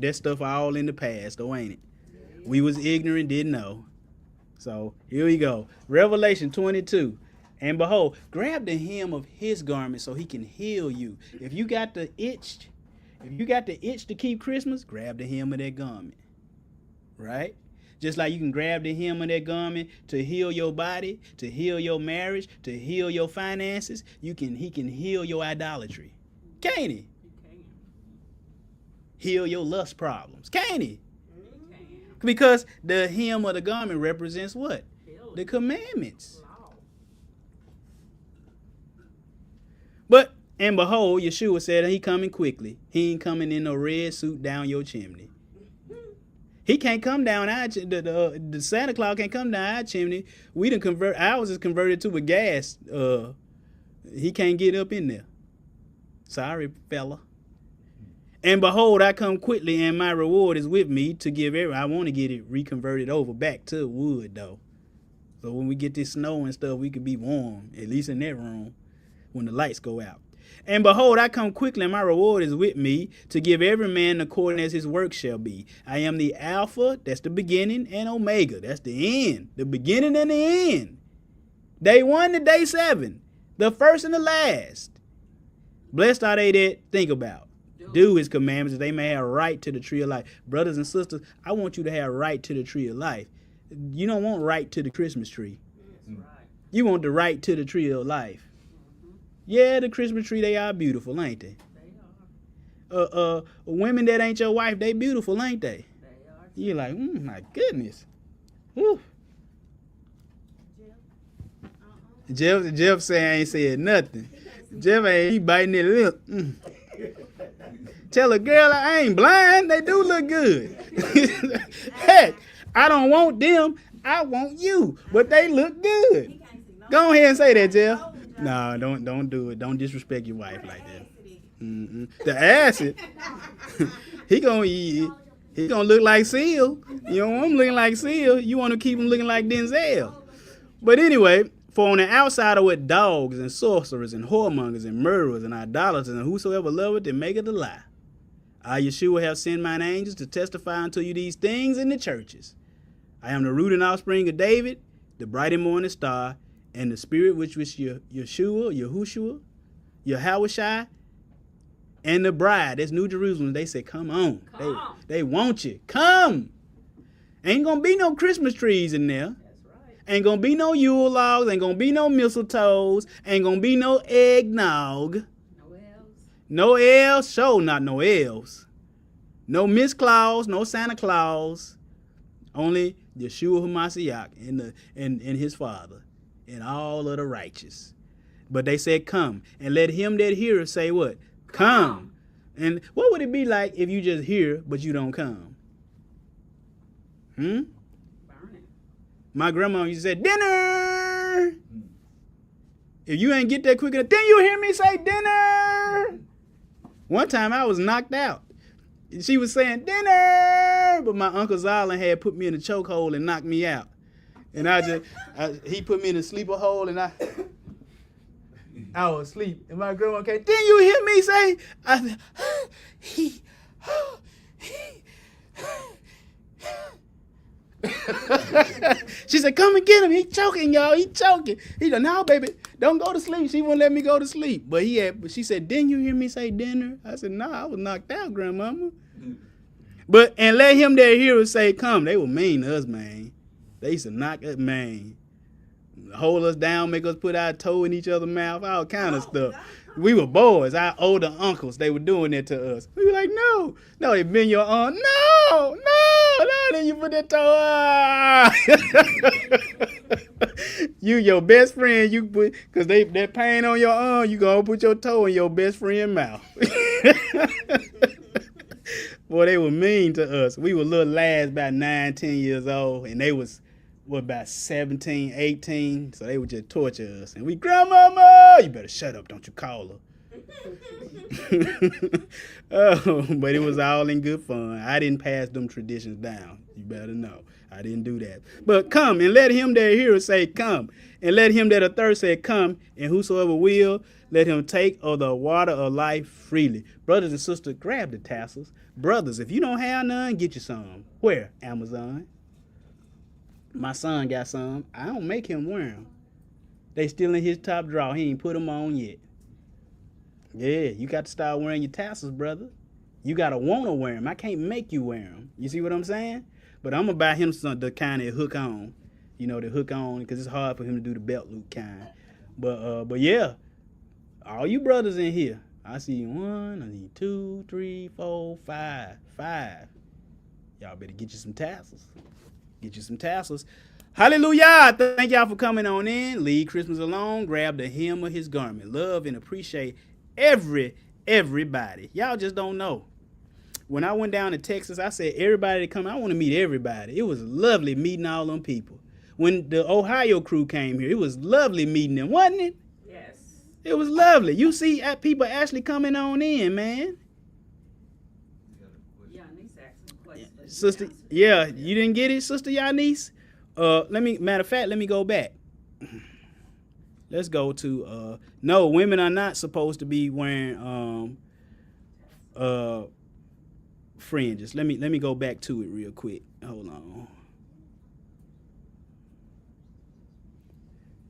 that stuff all in the past, though, ain't it? We was ignorant, didn't know. So here we go. Revelation 22. And behold, grab the hem of his garment so he can heal you. If you got the itch to keep Christmas, grab the hem of that garment. Right? Just like you can grab the hem of that garment to heal your body, to heal your marriage, to heal your finances, he can heal your idolatry. Can't he? You can. Heal your lust problems. Can't he? You can. Because the hem of the garment represents what? Healing. The commandments. Law. But, and behold, Yeshua said he coming quickly. He ain't coming in no red suit down your chimney. He can't come down our the Santa Claus can't come down our chimney. We done ours is converted to a gas. He can't get up in there. Sorry, fella. And behold, I come quickly, and my reward is with me to give I want to get it reconverted over back to wood, though. So when we get this snow and stuff, we can be warm, at least in that room, when the lights go out. And behold, I come quickly, and my reward is with me to give every man according as his work shall be. I am the Alpha, that's the beginning, and Omega, that's the end, the beginning and the end. Day 1 to day 7, the first and the last. Blessed are they that think about. Do his commandments, that they may have right to the tree of life. Brothers and sisters, I want you to have right to the tree of life. You don't want right to the Christmas tree. That's right. You want the right to the tree of life. Yeah, the Christmas tree, they are beautiful, ain't they? They are. Women that ain't your wife, they beautiful, ain't they? They are. You're like, my goodness. Whew. Jeff say I ain't said nothing. Jeff ain't, he biting his lip. Tell a girl I ain't blind, they do look good. Heck, I don't want them, I want you, but they look good. Go ahead and say that, Jeff. No, don't do it. Don't disrespect your wife like that. The acid. he gonna look like Seal. You don't want him looking like Seal. You want to keep him looking like Denzel. But anyway, for on the outside are what dogs and sorcerers and whoremongers and murderers and idolaters and whosoever loveth and maketh a lie. I, Yeshua, have sent mine angels to testify unto you these things in the churches. I am the root and offspring of David, the bright and morning star, and the spirit which was Yahushua, Yahushai, and the bride. That's New Jerusalem. They said, come on. They want you. Come. Ain't gonna be no Christmas trees in there. That's right. Ain't gonna be no Yule logs. Ain't gonna be no mistletoes. Ain't gonna be no eggnog. No elves. No elves. Sure, not no elves. No Miss Claus. No Santa Claus. Only Yeshua HaMashiach and his Father. And all of the righteous. But they said, come. And let him that heareth say what? Come. And what would it be like if you just hear, but you don't come? Burn it. My grandma used to say, dinner. If you ain't get that quick enough, then you hear me say dinner. One time I was knocked out. She was saying dinner, but my Uncle Zalin had put me in a chokehold and knocked me out. And he put me in a sleeper hole, and I was asleep. And my grandma came, didn't you hear me say? I said, she said, come and get him. He choking, y'all. He choking. He said, no, baby, don't go to sleep. She wouldn't let me go to sleep. But she said, didn't you hear me say dinner? I said, no, I was knocked out, grandmama. And let him that hear us say, come. They were mean to us, man. They used to knock us, man. Hold us down, make us put our toe in each other's mouth, all kind of stuff. We were boys, our older uncles, they were doing that to us. We were like, no, it been your aunt. No, then you put that toe. Your best friend, you put, because that pain on your arm, you gonna put your toe in your best friend's mouth. Boy, they were mean to us. We were little lads about 9, 10 years old, and they was, about 17, 18, so they would just torture us. And we, grandmama, you better shut up, don't you call her. Oh, but it was all in good fun. I didn't pass them traditions down. You better know. I didn't do that. But come and let him that heareth say, come. And let him that athirst say, come. And whosoever will, let him take of the water of life freely. Brothers and sisters, grab the tassels. Brothers, if you don't have none, get you some. Where? Amazon. My son got some. I don't make him wear them. They still in his top drawer. He ain't put them on yet. Yeah, you got to start wearing your tassels, brother. You got to want to wear them. I can't make you wear them. You see what I'm saying? But I'm going to buy him some the kind that hook on. You know, the hook on, because it's hard for him to do the belt loop kind. But yeah, all you brothers in here, I see 1, I see 2, 3, 4, 5. Y'all better get you some tassels. Get you some tassels. Hallelujah. Thank y'all for coming on in. Leave Christmas alone. Grab the hem of his garment. Love and appreciate everybody. Y'all just don't know. When I went down to Texas, I said, everybody that come, I want to meet everybody. It was lovely meeting all them people. When the Ohio crew came here, it was lovely meeting them, wasn't it? Yes. It was lovely. You see people actually coming on in, man. Yanis asked some questions. Sister, yeah, you didn't get it, Sister Yanis? Matter of fact, let me go back. Let's go to, no, women are not supposed to be wearing, fringes. Let me go back to it real quick. Hold on.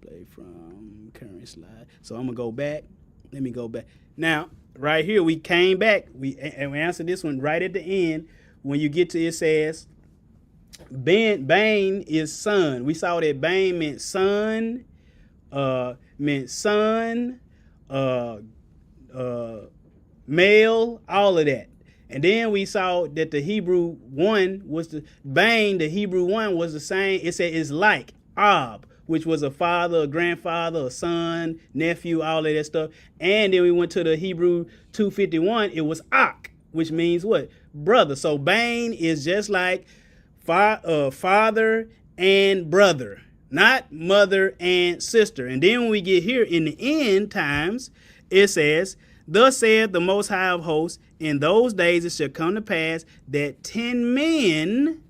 Play from current slide. So I'm gonna go back. Let me go back. Now, right here, we came back. We answered this one right at the end. When you get to it says, Bane is son. We saw that Bane meant son, male, all of that. And then we saw that the Hebrew one was the Hebrew one was the same. It said it's like Ab, which was a father, a grandfather, a son, nephew, all of that stuff. And then we went to the Hebrew 251. It was Ak, which means what? Brother. So Bane is just like father and brother, not mother and sister. And then when we get here in the end times, it says, thus saith the Most High of hosts, in those days it shall come to pass that 10 men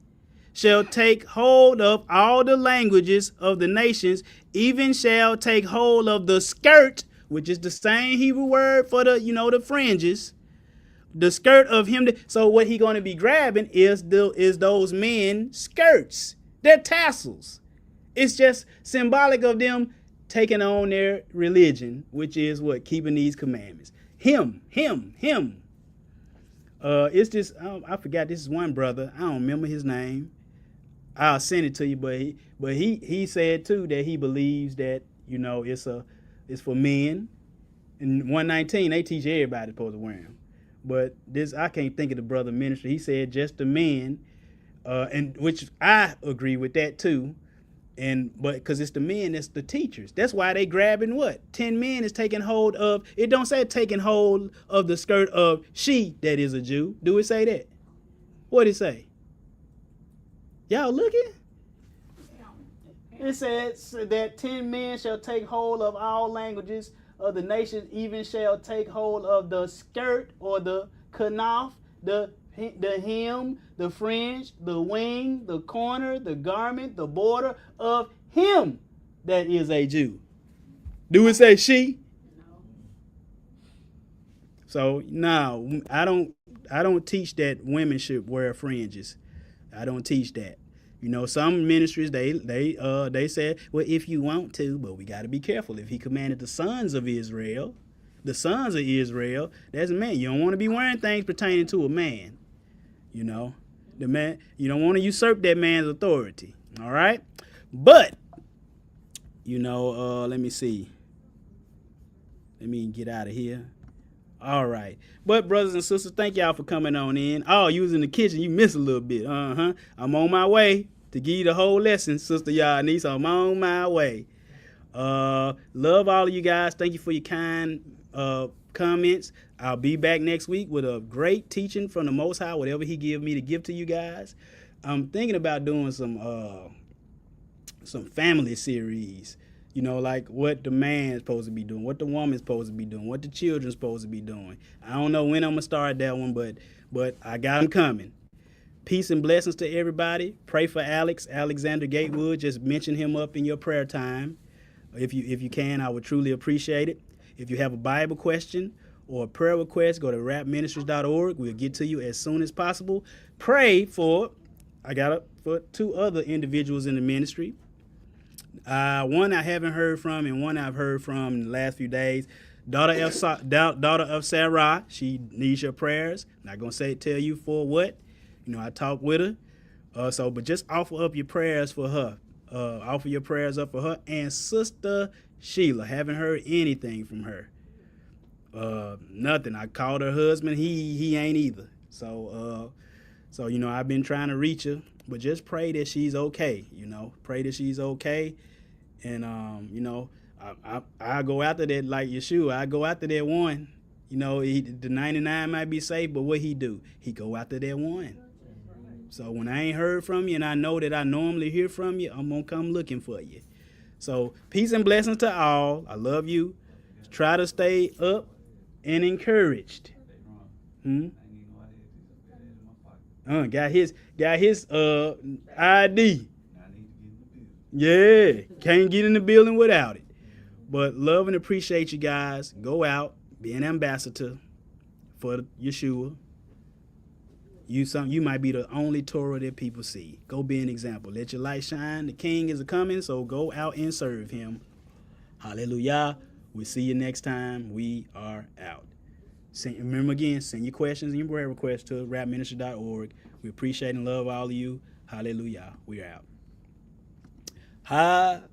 shall take hold of all the languages of the nations, even shall take hold of the skirt, which is the same Hebrew word for the fringes, the skirt of him. So what he going to be grabbing is those men skirts, their tassels. It's just symbolic of them taking on their religion, which is what? Keeping these commandments. Him. It's just, I forgot, this is one brother. I don't remember his name. I'll send it to you, but he said too that he believes that, it's for men. In 119, they teach everybody supposed to wear them. But this, I can't think of the brother minister. He said just the men, and which I agree with that too. But because it's the men, it's the teachers. That's why they grabbing what? 10 men is taking hold of. It don't say taking hold of the skirt of she that is a Jew. Do it say that? What it say? Y'all looking? It says that 10 men shall take hold of all languages of the nations, even shall take hold of the skirt or the kanaf, the hem, the fringe, the wing, the corner, the garment, the border of him that is a Jew. Do it say she? No. So no, I don't teach that women should wear fringes. I don't teach that. Some ministries they said, well, if you want to, but we got to be careful. If he commanded the sons of Israel, that's a man. You don't want to be wearing things pertaining to a man. The man, you don't want to usurp that man's authority. All right. But, let me see. Let me get out of here. All right. But brothers and sisters, thank y'all for coming on in. Oh, you was in the kitchen. You missed a little bit. I'm on my way to give you the whole lesson, Sister Yanis. I'm on my way. Love all of you guys. Thank you for your kind comments. I'll be back next week with a great teaching from the Most High, whatever he give me to give to you guys. I'm thinking about doing some family series. You know, like what the man's supposed to be doing, what the woman's supposed to be doing, what the children's supposed to be doing. I don't know when I'm gonna start that one, but I got them coming. Peace and blessings to everybody. Pray for Alexander Gatewood. Just mention him up in your prayer time. If you can, I would truly appreciate it. If you have a Bible question or a prayer request, go to rapministries.org. We'll get to you as soon as possible. Pray for, for 2 other individuals in the ministry. One I haven't heard from and one I've heard from in the last few days. Daughter of Sarah, she needs your prayers. Not going to tell you for what. You know, I talked with her. But just offer up your prayers for her. Offer your prayers up for her. And Sister Sheila, haven't heard anything from her. Nothing. I called her husband. He ain't either. So you know, I've been trying to reach her, but just pray that she's okay. You know, pray that she's okay. And you know, I go after that like Yeshua. I go after that one. You know, the 99 might be safe, but what he do? He go after that one. So when I ain't heard from you and I know that I normally hear from you, I'm gonna come looking for you. So peace and blessings to all. I love you. Try to stay up and encouraged. Got his ID. Yeah, can't get in the building without it. But love and appreciate you guys. Go out, be an ambassador for Yeshua. You might be the only Torah that people see. Go be an example. Let your light shine. The King is coming, so go out and serve him. Hallelujah. We'll see you next time. We are out. Remember again, send your questions and your prayer requests to rapministry.org. We appreciate and love all of you. Hallelujah. We are out. Hallelujah.